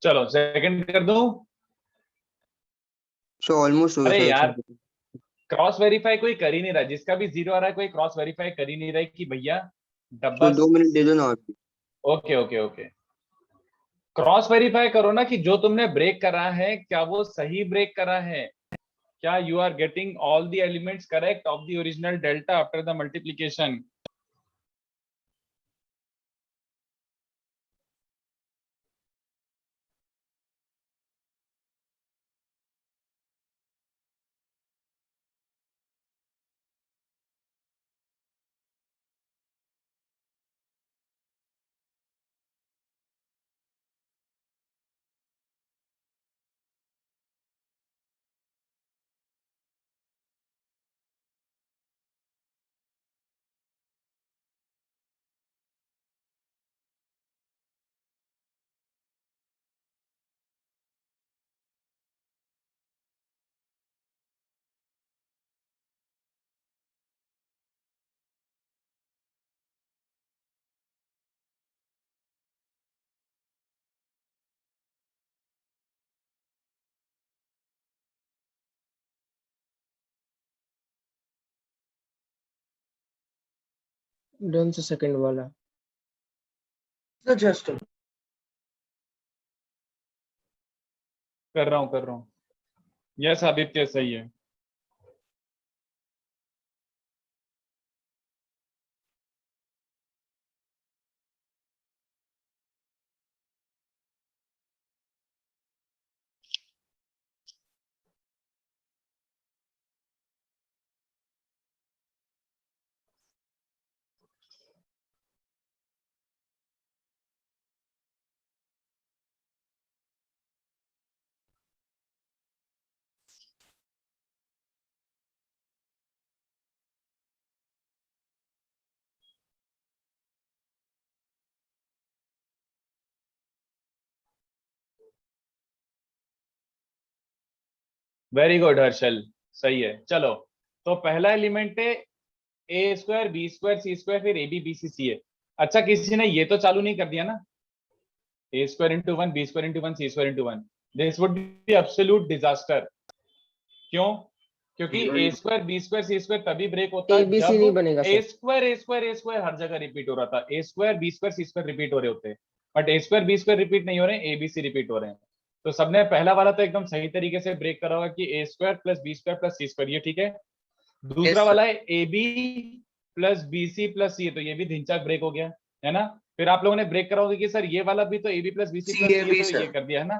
Speaker 1: चलो सेकंड कर दूं।
Speaker 5: सो ऑलमोस्ट हो
Speaker 1: अरे
Speaker 5: गया
Speaker 1: यार
Speaker 5: सर।
Speaker 1: क्रॉस वेरीफाई कोई कर ही नहीं रहा, जिसका भी 0 आ रहा है कोई क्रॉस वेरीफाई कर ही नहीं रहा है कि भैया
Speaker 5: सो
Speaker 1: डब्बा।
Speaker 5: 2 मिनट दे दो ना आप।
Speaker 1: Okay okay okay cross verify करो ना कि जो तुमने ब्रेक करा है क्या वो सही ब्रेक करा है, क्या you are getting all the elements correct of the original delta after the multiplication.
Speaker 9: Done से सेकंड वाला।
Speaker 8: सर जस्ट
Speaker 1: कर रहा हूँ यस आदित्य सही है। वेरी गुड हर्षल सही है। चलो तो पहला एलिमेंट है ए स्क्वायर बी स्क्वायर सी स्क्वायर फिर ए बी बी सी सी है। अच्छा किसी ने ये तो चालू नहीं कर दिया ना, ए square into 1 b square into 1 c square into 1, this would be absolute disaster. क्यों? क्योंकि
Speaker 8: Zero
Speaker 1: ए
Speaker 8: ही
Speaker 1: स्क्वायर बी स्क्वायर सी स्क्वायर तभी ब्रेक होता है
Speaker 9: ABC नहीं
Speaker 1: जब
Speaker 9: बनेगा
Speaker 1: ए
Speaker 9: सर।
Speaker 1: स्क्वायर हर जगह रिपीट हो रहा था, A square B square C square repeat हो रहे होते, but A square B square repeat नहीं हो रहे हैं, ए बी सी रिपीट हो रहे हैं। तो सबने पहला वाला तो एकदम सही तरीके से ब्रेक करा होगा कि ए square plus B square plus सी स्क्वायर, ये ठीक है। दूसरा
Speaker 8: Yes, sir.
Speaker 1: वाला है a b plus B c plus c, तो ये भी धिंचाक ब्रेक हो गया है ना। फिर आप लोगों ने ब्रेक करा होगा कि सर ये वाला भी तो ए b plus B c plus c है,
Speaker 8: CAB
Speaker 1: तो
Speaker 8: sir.
Speaker 1: ये कर दिया है ना,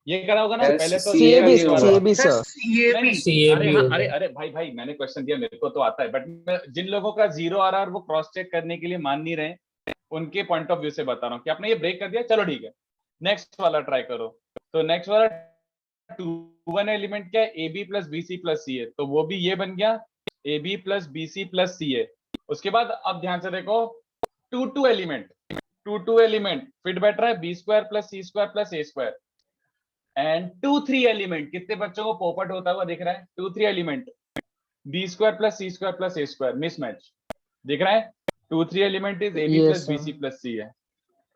Speaker 1: ये करा होगा ना।
Speaker 8: Yes,
Speaker 1: पहले तो
Speaker 9: CAB
Speaker 1: इसका ये वाला
Speaker 9: CAB
Speaker 8: Sir,
Speaker 9: सर।
Speaker 8: CAB.
Speaker 1: नहीं,
Speaker 2: CAB
Speaker 1: अरे हाँ,
Speaker 2: होगा।
Speaker 1: अरे भाई भाई मैंने क्वेश्चन दिया, मेरे को तो आता है, बट जिन लोगों का जीरो आ रहा है और वो क्रॉस चेक करने के लिए मान नहीं रहे, उनके पॉइंट ऑफ व्यू से बता रहा हूँ कि आपने ये ब्रेक कर दिया, चलो ठीक है, नेक्स्ट वाला ट्राई करो। तो नेक्स्ट वाला 2 1 एलिमेंट क्या है, a b plus B c plus c है, तो वो भी ये बन गया a b plus B c plus c है। उसके बाद अब ध्यान से देखो 2 2 एलिमेंट फिट बैठ रहा है B square plus C square plus A square, and 2 3 element, कितने बच्चों को पोपट होता हुआ दिख रहा है, 2 3 एलिमेंट बी स्क्वायर प्लस सी स्क्वायर प्लस ए स्क्वायर, मिसमैच दिख रहा है। 2 3 element is a b
Speaker 9: Yes,
Speaker 1: plus b
Speaker 9: sir.
Speaker 1: C plus c है।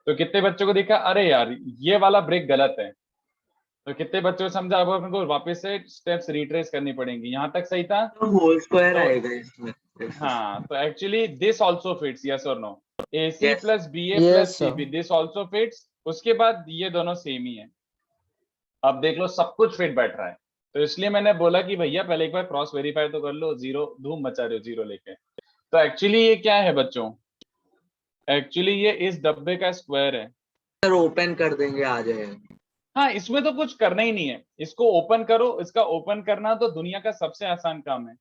Speaker 1: तो कितने बच्चों को दिखा, अरे यार ये वाला ब्रेक गलत है। तो कितने बच्चों को समझा, अब अपने को वापस से स्टेप्स रिट्रेस करनी पड़ेंगी, यहां तक सही था।
Speaker 8: तो होल स्क्वायर
Speaker 1: तो
Speaker 8: आएगा इसमें।
Speaker 1: हाँ, तो actually this also fits, yes और no, a c
Speaker 8: Yes.
Speaker 1: Plus b a
Speaker 9: Yes,
Speaker 1: plus c
Speaker 9: sir.
Speaker 1: B, this also fits. उसके बाद ये दोनों सेम ही है। अब देख लो सब कुछ फिट बैठ रहा है, तो इसलिए मैंने बोला कि भैया पहले एक बार क्रॉस वेरीफाई तो कर लो, जीरो धूम मचा रहे हो जीरो लेके। तो एक्चुअली ये क्या है बच्चों, एक्चुअली ये इस डब्बे का स्क्वायर है।
Speaker 8: सर ओपन कर देंगे आ जाएगा।
Speaker 1: हाँ, इसमें तो कुछ करना ही नहीं है, इसको ओपन करो, इसका ओपन करना तो दुनिया का सबसे आसान काम है,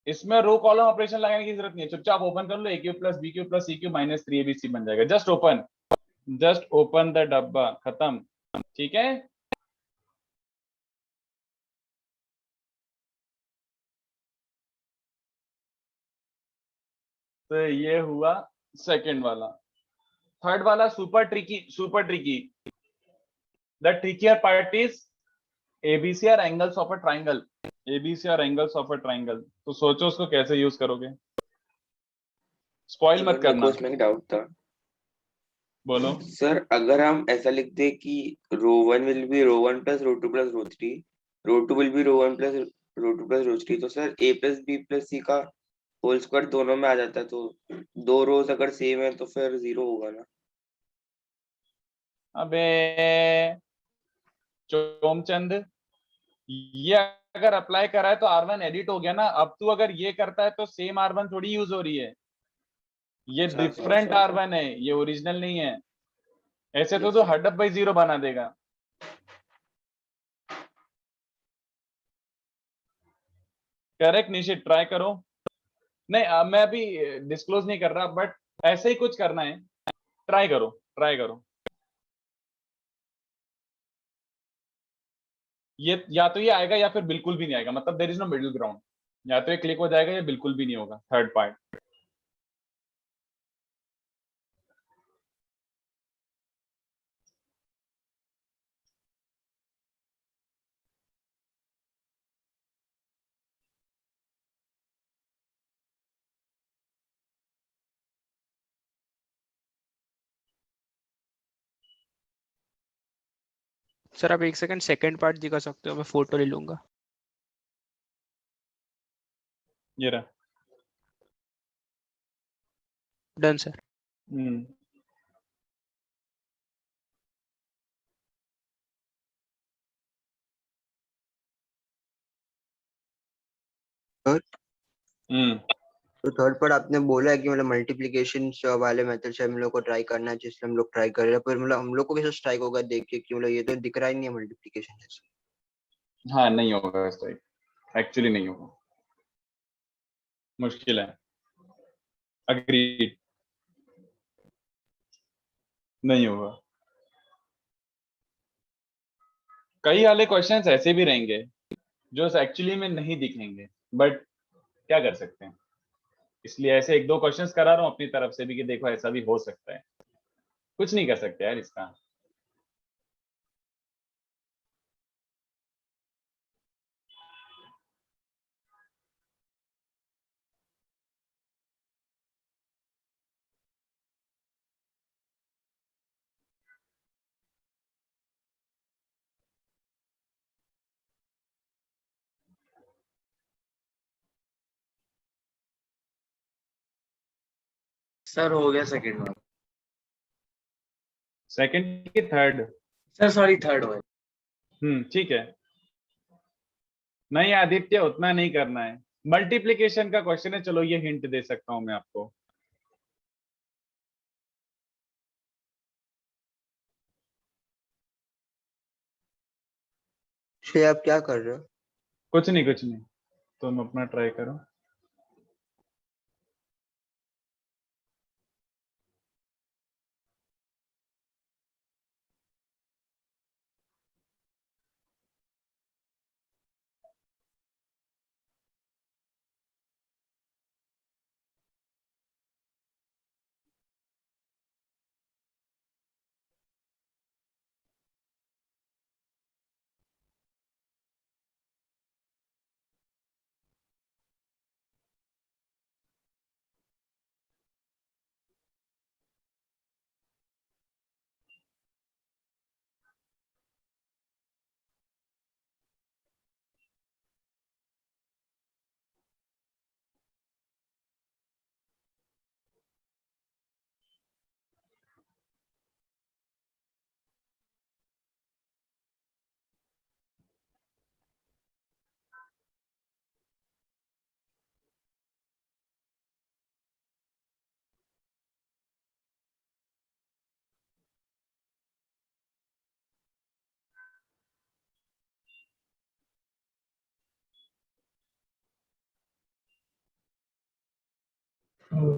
Speaker 1: इसमें रो कॉलम ऑपरेशन लगाने की जरूरत नहीं है, चुपचाप ओपन कर लो, a cube plus b cube plus c cube minus 3 ABC बन जाएगा, जस्ट ओपन द डब्बा, खत्म, ठीक है। तो ये हुआ सेकंड वाला। थर्ड वाला super tricky. The trickier part is ABC और angles of a triangle, ABC और एंगल्स ऑफ अ ट्राइंगल। तो सोचो उसको कैसे यूज करोगे, स्पॉइल मत
Speaker 12: सर मेरे को
Speaker 1: करना।
Speaker 12: इसमें एक डाउट था।
Speaker 1: बोलो।
Speaker 12: सर अगर हम ऐसा लिख दे कि row one will be row one plus row two plus row three, row two will be row one plus row two plus row three, तो sir a plus B plus c का whole square दोनों में आ जाता है, तो दो रोज अगर same है तो फिर जीरो होगा ना।
Speaker 1: अबे चोमचंद, ये अगर अप्लाई करा है तो R1 एडिट हो गया ना, अब तू अगर ये करता है तो सेम R1 थोड़ी यूज हो रही है, ये
Speaker 12: अच्छा
Speaker 1: डिफरेंट
Speaker 12: सर
Speaker 1: R1 है, ये ओरिजिनल नहीं है। ऐसे तो
Speaker 12: यस
Speaker 1: तू
Speaker 12: सर।
Speaker 1: हर डब्बा जीरो बना देगा। करेक्ट निशित, ट्राई करो। नहीं मैं अभी डिस्क्लोज नहीं कर रहा, बट ऐसे ही कुछ करना है, ट्राई करो। ये या तो ये आएगा या फिर बिल्कुल भी नहीं आएगा, मतलब there is no middle ground, या तो ये क्लिक हो जाएगा या बिल्कुल भी नहीं होगा, थर्ड पार्ट।
Speaker 13: सर आप एक सेकंड पार्ट दिखा सकते हो, मैं फोटो ले लूंगा।
Speaker 1: ये रहा।
Speaker 13: Done sir.
Speaker 5: तो थर्ड पार्ट आपने बोला है कि मतलब मल्टीप्लिकेशन वाले मेथड से हम लोग को ट्राई करना है, जिससे हम लोग ट्राई कर रहे हैं, पर मतलब हम लोग को कैसे स्ट्राइक होगा देख के कि मतलब ये तो दिख रहा ही नहीं है मल्टीप्लिकेशन जैसे।
Speaker 1: हाँ, नहीं होगा स्ट्राइक, एक्चुअली नहीं होगा, मुश्किल है, अग्रीड, नहीं होगा। कई वाले क्वेश्चंस ऐसे भी रहेंगे जो एक्चुअली में नहीं दिखेंगे, बट क्या कर सकते हैं, इसलिए ऐसे एक दो क्वेश्चंस करा रहा हूँ अपनी तरफ से भी कि देखो ऐसा भी हो सकता है, कुछ नहीं कर सकते यार इसका।
Speaker 8: सर हो गया सेकंड वाला।
Speaker 1: सेकंड की थर्ड?
Speaker 8: सर सॉरी थर्ड वाला।
Speaker 1: ठीक है। नहीं आदित्य, उतना नहीं करना है, मल्टीप्लिकेशन का क्वेश्चन है। चलो ये हिंट दे सकता हूं मैं आपको।
Speaker 5: श्रेय आप क्या कर रहे हो?
Speaker 1: कुछ नहीं कुछ नहीं, तुम अपना ट्राई करो।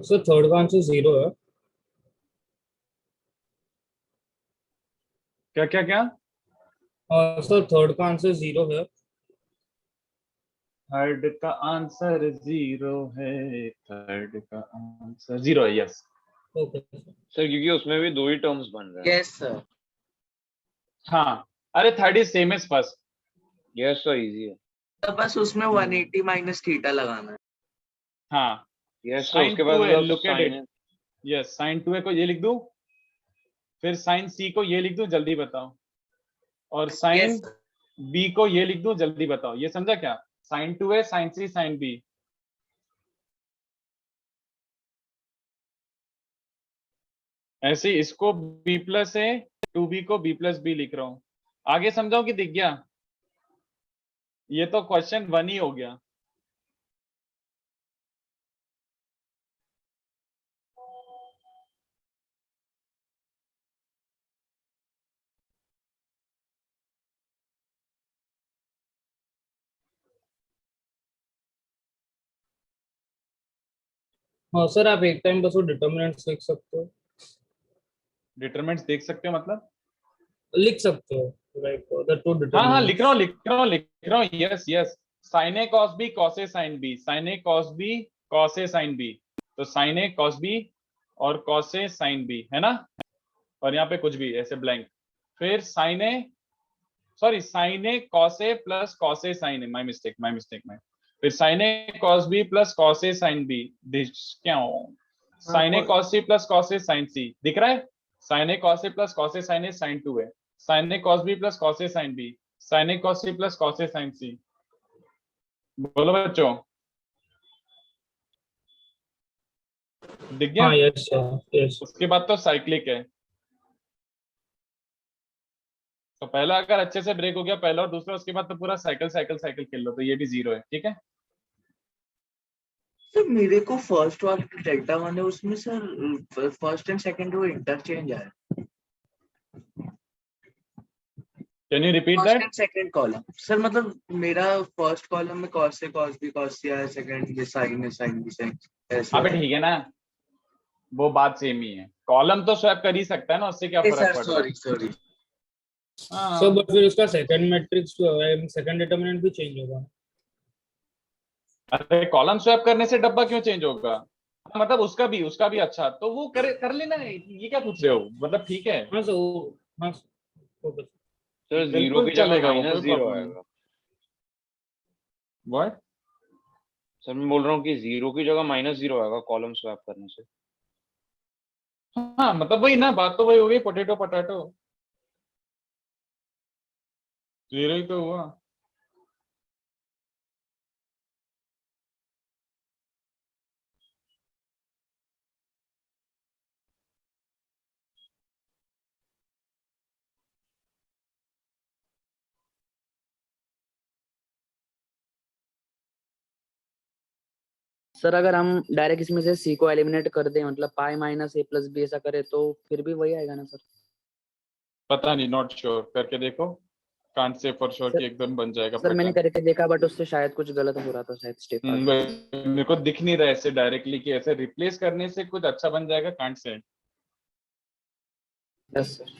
Speaker 2: सर थर्ड का आंसर 0 है।
Speaker 1: क्या क्या क्या?
Speaker 2: सर थर्ड का आंसर 0 है।
Speaker 1: थर्ड का आंसर 0 है, थर्ड का आंसर 0 है, यस।
Speaker 2: ओके
Speaker 6: सर क्योंकि उसमें भी 2 ही टर्म्स बन रहे हैं।
Speaker 8: Yes sir.
Speaker 1: हाँ, अरे third is same as first.
Speaker 6: Yes sir, easy है।
Speaker 8: तो बस उसमें 180 माइनस थीटा लगाना है।
Speaker 1: हाँ,
Speaker 6: यस सर,
Speaker 1: साइन
Speaker 6: उसके बाद
Speaker 1: 2 है,
Speaker 6: मतलब
Speaker 1: look at
Speaker 6: sign
Speaker 1: it. Yes, sign 2 है को ये लिख दूं, फिर साइन सी को ये लिख दूं, जल्दी बताओ। और साइन
Speaker 8: यस
Speaker 1: बी को ये लिख दूं, जल्दी बताओ। ये समझा क्या? साइन 2 है, साइन सी, साइन बी। ऐसे ही इसको b प्लस है, 2b को b प्लस बी लिख रहा हूं। आगे समझाओ कि दिख गया? ये तो क्वेश्चन 1 ही हो गया।
Speaker 2: हाँ सर, आप एक टाइम बस वो डिटर्मिनेंट्स लिख सकते हो।
Speaker 1: डिटरमिनेंट्स देख सकते हो मतलब?
Speaker 2: लिख सकते हो, लाइक द टू
Speaker 1: हाँ हाँ, लिख रहा
Speaker 2: डिटर्मिनेंट्स।
Speaker 1: हूँ लिख रहा हूँ लिख रहा हूँ, yes yes. Sign A cos B cos A sine B, sine A cos B cos A sine B. तो साइन ए कॉस बी और कॉस ए साइन बी, है ना? और यहाँ पे कुछ भी ऐसे ब्लैंक। फिर sine A, sorry, sine A cos A plus cos A sine A, my mistake my mistake my. फिर sine A cos B plus cos A sine B, क्यों? Sine A cos C plus cos A sine C, दिख रहा है? Sine A cos A plus cos A sine A sine 2 है। Sine A cos B plus cos A sine B, sine A cos C plus cos A sine सी। बोलो बच्चों, दिख गया?
Speaker 2: हाँ yes sir, yes.
Speaker 1: उसके बाद तो साइक्लिक है। तो पहला अगर अच्छे से ब्रेक हो गया, पहला और दूसरा, उसके बाद तो पूरा साइकिल साइकिल साइकिल खेल लो, तो ये भी 0 है, ठीक है?
Speaker 8: सर मेरे को फर्स्ट वाला डेल्टा 1 है उसमें सर फर्स्ट एंड सेकंड वो इंटरचेंज है।
Speaker 1: Can you repeat
Speaker 8: first
Speaker 1: that?
Speaker 8: And second column sir, मतलब मेरा फर्स्ट कॉलम में कॉस से कॉस बी कॉस सी है, सेकंड में साइन है साइन बी साइन ऐसे
Speaker 1: अबे
Speaker 8: है।
Speaker 1: ठीक है ना, वो बात सेम ही है। कॉलम तो स्वैप कर ही सकता है ना, उससे क्या फर्क
Speaker 8: सर
Speaker 1: पड़ रहा है?
Speaker 8: Sorry sorry.
Speaker 2: सर बट फिर उसका सेकंड मैट्रिक्स जो है, सेकंड डिटर्मिनेंट भी चेंज होगा।
Speaker 1: अरे कॉलम स्वैप करने से डब्बा क्यों चेंज होगा? हाँ, मतलब उसका भी अच्छा, तो वो कर लेना। ये क्या पूछ रहे हो? मतलब ठीक है,
Speaker 2: हाँ सर, हाँ ओके।
Speaker 6: सर 0
Speaker 1: बिल्कुल
Speaker 6: की जगह
Speaker 1: चलेगा, वो
Speaker 6: माइनस
Speaker 1: कोई
Speaker 6: 0
Speaker 1: प्रॉब्लम नहीं।
Speaker 6: आएगा।
Speaker 1: व्हाट?
Speaker 6: सर मैं बोल रहा हूँ कि 0 की जगह -0 आएगा कॉलम स्वैप करने से।
Speaker 1: हाँ मतलब वही ना, बात तो वही हो गई, पोटैटो पोटैटो, 0 ही तो हुआ।
Speaker 14: सर अगर हम डायरेक्ट इसमें से सी को एलिमिनेट कर दें, मतलब पाई माइनस ए प्लस बी ऐसा करें, तो फिर भी वही आएगा ना सर?
Speaker 1: पता नहीं, नॉट श्योर, करके देखो। कांट से फॉर श्योर कि एकदम बन जाएगा
Speaker 14: सर मैंने
Speaker 1: पैटर्न।
Speaker 14: करके देखा, बट उससे शायद कुछ गलत हो रहा था, शायद स्टेप
Speaker 1: मेरे को दिख नहीं रहा है ऐसे डायरेक्टली कि ऐसे रिप्लेस करने से कुछ अच्छा बन जाएगा कांट से।
Speaker 14: Yes sir.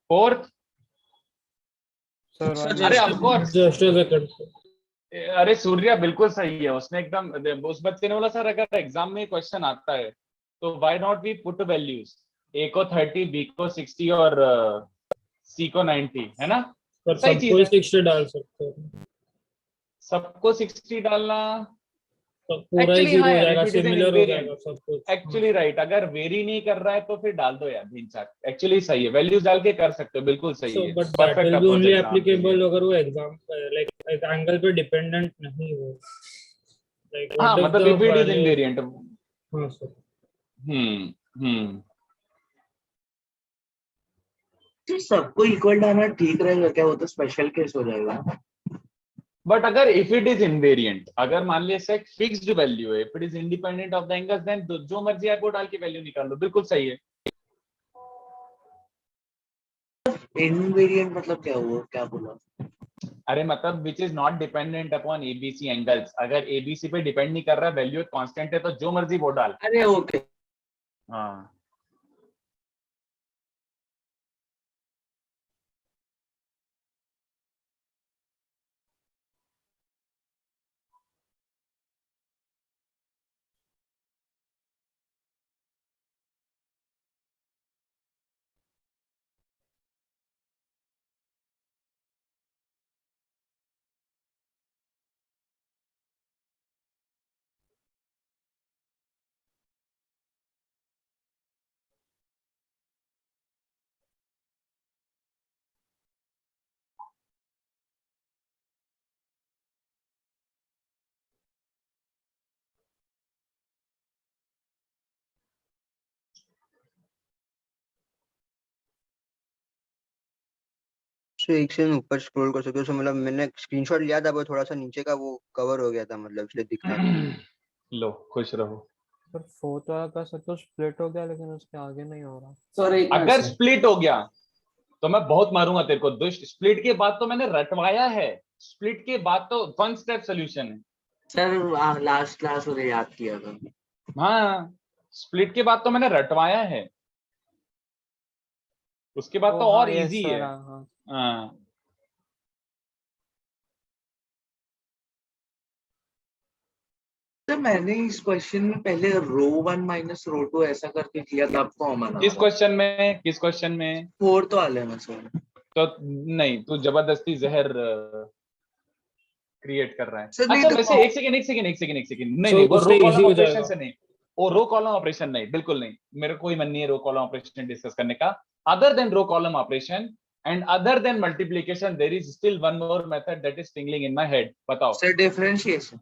Speaker 1: फोर्थ, अरे of course,
Speaker 2: just a second.
Speaker 1: अरे सूर्या बिल्कुल सही है, उसने एकदम, उस बच्चे ने बोला सर अगर एग्जाम में क्वेश्चन आता है तो why not we put values, a को 30, बी को 60 और सी को 90, है ना?
Speaker 2: पर
Speaker 1: सही चीज
Speaker 2: सबको
Speaker 1: है,
Speaker 2: 60 डाल सकते हैं,
Speaker 1: सबको 60 डालना
Speaker 2: तो पूरा ही
Speaker 1: एक्चुअली
Speaker 2: जीरो
Speaker 1: हाँ
Speaker 2: हो
Speaker 1: यार,
Speaker 2: जाएगा,
Speaker 1: if it is an
Speaker 2: similar हो
Speaker 1: इनवेरिएंट,
Speaker 2: जाएगा सब कुछ।
Speaker 1: एक्चुअली राइट, अगर वेरी नहीं कर रहा है तो फिर डाल दो यार भीन चाक, एक्चुअली सही है, वैल्यूज डाल के कर सकते हो, बिल्कुल सही
Speaker 2: सो
Speaker 1: है,
Speaker 2: but that
Speaker 1: perfect
Speaker 2: will be
Speaker 1: approach
Speaker 2: only
Speaker 1: exam के लिए।
Speaker 2: एप्लीकेबल अगर वो एग्जाम लाइक एक एंगल पे डिपेंडेंट नहीं हो, लाइक
Speaker 1: हाँ
Speaker 2: व्हाट इफ
Speaker 1: मतलब
Speaker 2: the
Speaker 1: if it is
Speaker 2: value.
Speaker 1: Invariant.
Speaker 2: हाँ सर।
Speaker 1: हम्म।
Speaker 8: तो सबको इक्वल डालना ठीक रहेगा क्या? वो तो स्पेशल केस हो जाएगा।
Speaker 1: बट अगर इफ इट इज इनवेरिएंट, अगर मान लिया से फिक्स्ड वैल्यू है, if it is independent of the angles, then जो मर्जी आप वो डाल के वैल्यू निकाल लो, बिल्कुल सही है।
Speaker 8: इनवेरिएंट मतलब क्या हुआ, क्या बोला?
Speaker 1: अरे मतलब which is not dependent upon ABC angles, अगर एबीसी पे डिपेंड नहीं कर रहा, वैल्यू कांस्टेंट है, तो जो मर्जी वो डाल।
Speaker 8: अरे ओके।
Speaker 1: हाँ
Speaker 5: सो एक से ऊपर स्क्रॉल कर सकते हो, सो मतलब मैंने स्क्रीनशॉट लिया था, पर थोड़ा सा नीचे का वो कवर हो गया था, मतलब इसलिए दिख रहा था।
Speaker 1: लो खुश रहो।
Speaker 10: सर फोर्थ वाला का सर तो स्प्लिट हो गया, लेकिन उसके आगे नहीं हो रहा।
Speaker 8: सर एक
Speaker 1: अगर स्प्लिट हो गया तो मैं बहुत मारूंगा तेरे को दुष्ट, स्प्लिट के बाद तो मैंने रटवाया है, स्प्लिट के बाद तो वन स्टेप सोल्यूशन है।
Speaker 8: सर लास्ट क्लास में याद किया था।
Speaker 1: हाँ स्प्लिट के बाद तो मैंने रटवाया है, उसके बाद तो और इजी है। हाँ
Speaker 8: सर मैंने इस क्वेश्चन में पहले रो 1 माइनस रो 2 ऐसा करके किया था, आपको कॉमन
Speaker 1: किस क्वेश्चन में, किस क्वेश्चन में?
Speaker 8: फोर्थ वाले में सर।
Speaker 1: तो नहीं, तू जबरदस्ती जहर क्रिएट कर रहा है।
Speaker 8: सर नहीं
Speaker 1: अच्छा
Speaker 8: तो
Speaker 1: वैसे एक सेकंड नहीं
Speaker 2: So,
Speaker 1: नहीं, वो
Speaker 2: उससे
Speaker 1: रो कॉलम
Speaker 2: easy हो
Speaker 1: ऑपरेशन
Speaker 2: जाएगा।
Speaker 1: से नहीं, वो रो कॉलम ऑपरेशन नहीं, बिल्कुल नहीं, मेरे कोई मन नहीं है रो कॉलम ऑपरेशन डिस्कस करने का। Other than row column operation and other than multiplication, there is still one more method that is tingling in my head. बताओ
Speaker 8: सर डिफरेंशिएशन।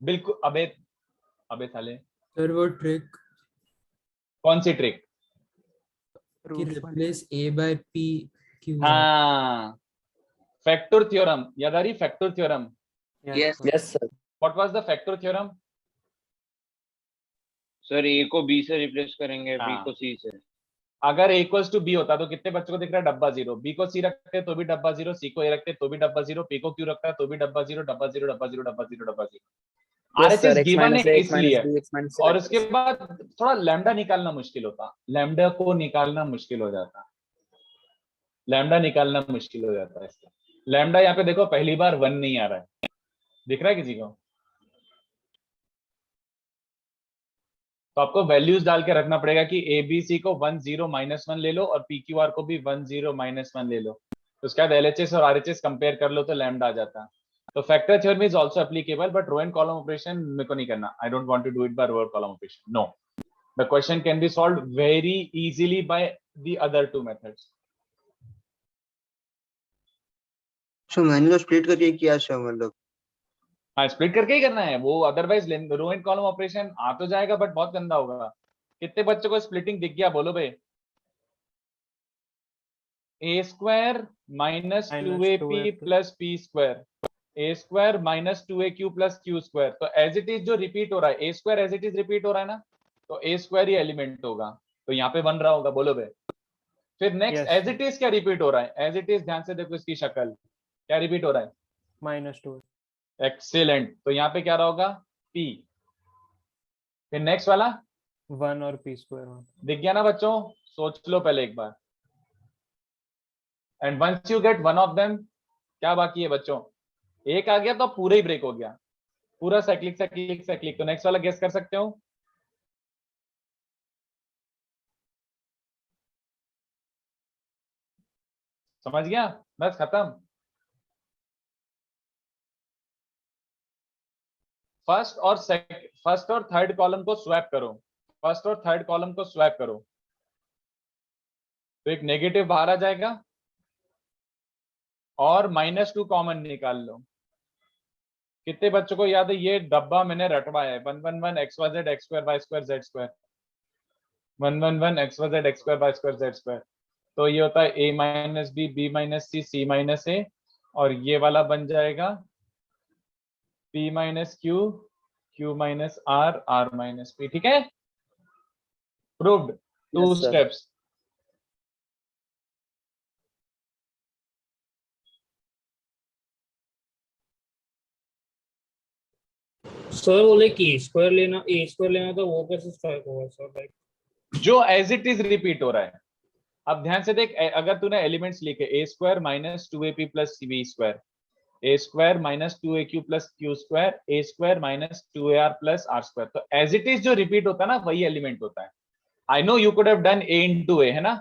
Speaker 1: बिल्कुल। अबे साले,
Speaker 2: सर वो ट्रिक
Speaker 1: कौन सी ट्रिक?
Speaker 2: कि रिप्लेस a by p क्यों?
Speaker 1: हाँ फैक्टर थ्योरम, याद आ रही? Factor theorem,
Speaker 8: yes
Speaker 14: yes sir.
Speaker 1: What was the factor theorem?
Speaker 6: Sir a को बी से रिप्लेस करेंगे, बी
Speaker 1: हाँ।
Speaker 6: को सी से।
Speaker 1: अगर a इक्वल्स टू बी होता तो कितने बच्चों को दिख रहा है? डब्बा जीरो। बी को सी रखते तो भी डब्बा जीरो, सी को ए रखते तो भी डब्बा जीरो, पी को क्यू रखता है तो भी डब्बा जीरो, डब्बा जीरो डब्बा जीरो डब्बा जीरो डब्बा zero.
Speaker 14: Yes sir,
Speaker 1: RHS
Speaker 14: x
Speaker 1: given
Speaker 14: minus
Speaker 1: है
Speaker 14: a x माइनस
Speaker 1: इसलिए,
Speaker 14: b x माइनस
Speaker 1: और उसके बाद थोड़ा लैम्डा निकालना मुश्किल होता, लैम्डा को निकालना मुश्किल हो जाता, लैम्डा निकालना मुश्किल हो जाता है इसका। लैम्डा यहाँ पे देखो पहली बार 1 नहीं आ रहा है, दिख रहा है किसी को? तो आपको वैल्यूज डाल के रखना पड़ेगा कि ए बी सी को 1 0 -1 ले लो और पी क्यू आर को भी 1 0 -1 ले लो, तो उसके बाद एलएचएस और आरएचएस कंपेयर कर लो तो लैम्डा आ जाता। तो factor theorem is also applicable, but row and column operation मेरे को नहीं करना, I don't want to do it by row और column operation, no. The question can be solved very easily by the other two methods.
Speaker 5: So मैंने तो split करके किया sir, मतलब
Speaker 1: हाँ, स्प्लिट करके ही करना है वो, otherwise row and column operation आ तो जाएगा बट बहुत गंदा होगा। कितने बच्चों को स्प्लिटिंग दिख गया, बोलो भाई? A square minus 2ab plus p square, A square minus 2aq plus q square, तो एज इट इज जो रिपीट हो रहा है, ए square as it is repeat हो रहा है ना, तो ए स्क्वायर ही एलिमेंट होगा, तो यहाँ पे बन रहा होगा, बोलो भाई? फिर नेक्स्ट एज इट इज क्या रिपीट हो रहा है? एज इट इज ध्यान से देखो इसकी शक्ल, क्या रिपीट हो रहा है?
Speaker 11: -2।
Speaker 1: एक्सीलेंट, तो यहाँ पे क्या रहा होगा? p। फिर नेक्स्ट वाला
Speaker 11: 1 और p²।
Speaker 1: दिख गया ना बच्चों? सोच लो पहले एक बार। And once you get one of them, क्या बाकी है बच्चों? एक आ गया तो पूरा ही ब्रेक हो गया, पूरा साइक्लिक साइक्लिक साइक्लिक। तो नेक्स्ट वाला गेस कर सकते हो? समझ गया? बस खत्म। फर्स्ट और थर्ड कॉलम को स्वैप करो, फर्स्ट और थर्ड कॉलम को स्वैप करो, तो एक नेगेटिव बाहर आ जाएगा और -2 कॉमन निकाल लो। कितने बच्चों को याद है ये डब्बा मैंने रटवाया है? 1 1 1 xyz x² y² z², 1 1 1 xyz x² y² z²। तो ये होता है a minus B, b minus c, c minus a, और ये वाला बन जाएगा p minus q, q minus r, r minus p। ठीक है, प्रूव्ड, 2 स्टेप्स।
Speaker 2: सर बोले कि स्क्वायर लेना, ए स्क्वायर लेना, तो वो कैसे स्ट्राइक होगा सर? लाइक
Speaker 1: जो एज इट इज रिपीट हो रहा है। अब ध्यान से देख, अगर तूने एलिमेंट्स लिखे a square minus 2ap plus b square, a square minus 2aq plus q square, a square minus 2ar plus r square, तो एज इट इज जो रिपीट होता है ना वही एलिमेंट होता है। I know you could have done a into a, है ना?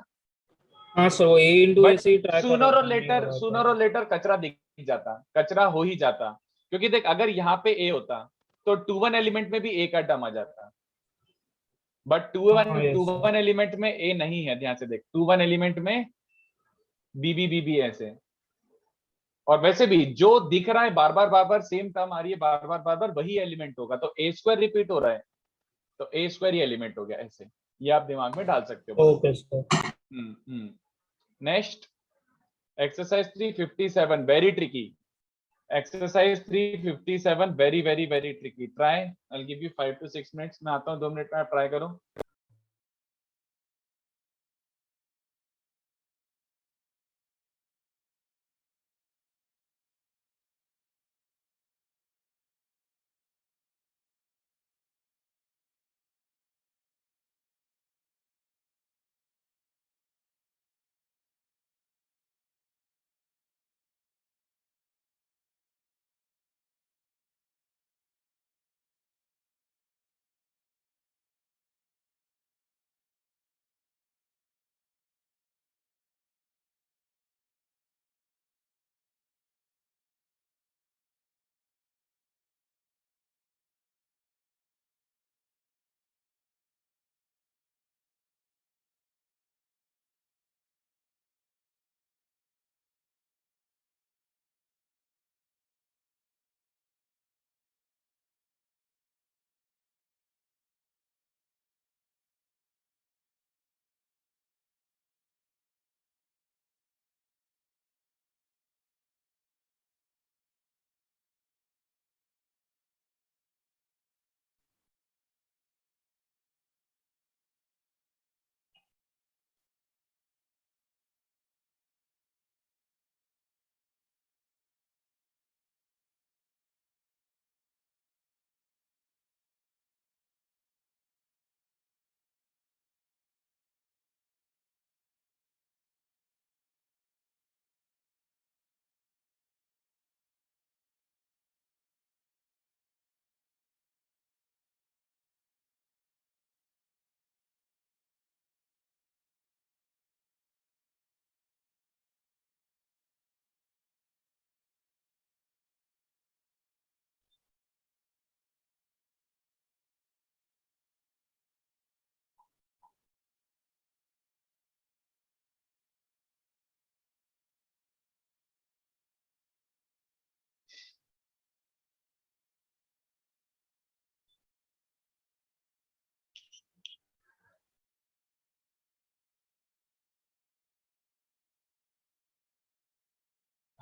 Speaker 2: हाँ सर, वो ए इंटू ए
Speaker 1: बट
Speaker 2: से ही ट्राई कर रहा था, नहीं हो रहा
Speaker 1: सूनर
Speaker 2: था।
Speaker 1: और लेटर कचरा दिख जाता, कचरा हो ही जाता, क्योंकि देख अगर यहाँ पे a होता तो 2 1 एलिमेंट में भी a का टर्म आ जाता, बट 2
Speaker 2: हाँ यस
Speaker 1: 1 एलिमेंट में a नहीं है। ध्यान से देख, 2 1 एलिमेंट में b ऐसे। और वैसे भी जो दिख रहा है बार बार सेम टर्म आ रही है बार बार वही एलिमेंट होगा, तो a स्क्वायर रिपीट हो रहा है तो a स्क्वायर ही एलिमेंट हो गया, ऐसे ये आप दिमाग में डाल सकते हो।
Speaker 2: Okay sir.
Speaker 1: Next exercise 357, very tricky exercise 357, very very very tricky. Try, I will give you 5 to 6 minutes, मैं आता हूँ 2 मिनट में, आप ट्राई करो।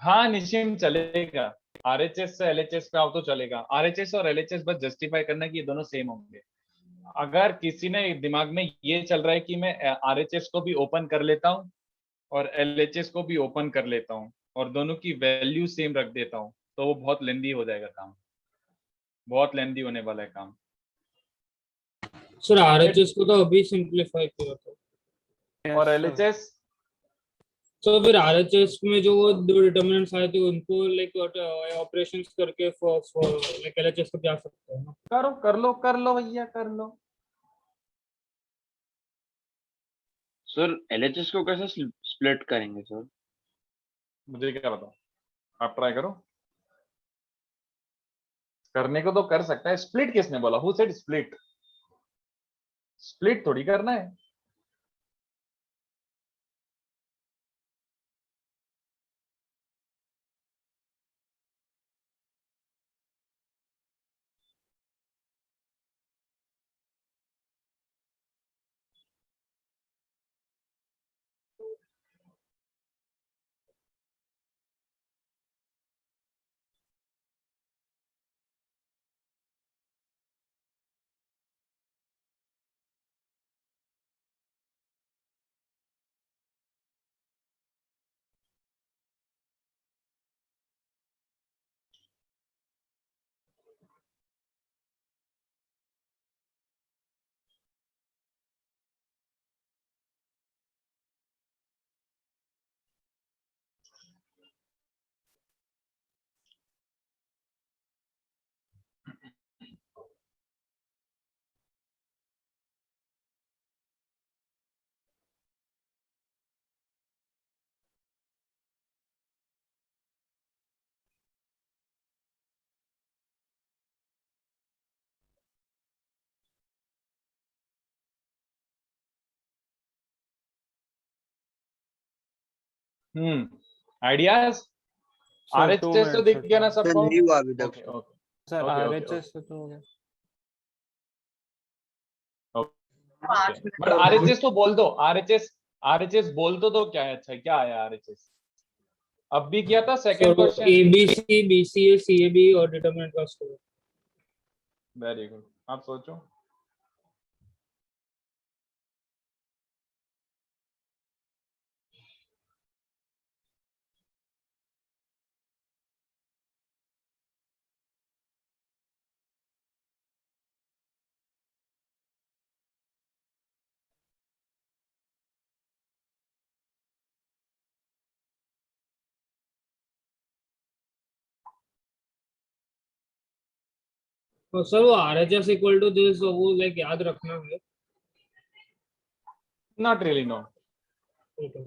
Speaker 1: हाँ निशिम चलेगा, आरएचएस से एलएचएस पे आओ तो चलेगा। आरएचएस और एलएचएस बस जस्टिफाई करना कि ये दोनों सेम होंगे। अगर किसी ने दिमाग में ये चल रहा है कि मैं आरएचएस को भी ओपन कर लेता हूँ और एलएचएस को भी ओपन कर लेता हूँ और दोनों की वैल्यू सेम रख देता हूँ, तो वो बहुत लेंदी हो जाएगा काम, बहुत लेंदी होने वाला है काम।
Speaker 2: सर आरएचएस को तो अभी सिंपलीफाई किया था।
Speaker 1: और एलएचएस
Speaker 2: तो फिर आरएचएस में जो वो दो डिटर्मिनेंट्स आए थे उनको लाइक ऑपरेशंस करके लाइक एलएचएस को जा सकते हैं ना।
Speaker 1: कर लो भैया, कर लो।
Speaker 6: सर एलएचएस को कैसे स्प्लिट करेंगे सर?
Speaker 1: मुझे क्या बताओ, आप ट्राई करो। करने को तो कर सकता है, स्प्लिट किसने बोला? Who said split? स्प्लिट थोड़ी करना है। आइडियाज। आरएचएस तो दिख गया ना सबको?
Speaker 5: नहीं हुआ अभी तक।
Speaker 1: Okay okay
Speaker 11: sir
Speaker 1: okay,
Speaker 11: RHS तो हो गया।
Speaker 1: बट आरएचएस तो बोल दो, आरएचएस बोल दो क्या है? अच्छा क्या है आरएचएस? अब भी किया था second question.
Speaker 2: ABC BCA CAB और डिटरमिनेंट का स्कोर।
Speaker 1: वेरी गुड, आप सोचो।
Speaker 2: तो सर वो आरएचएस इक्वल टू दिस वो लाइक याद रखना है।
Speaker 1: Not really, no.
Speaker 2: ठीक है।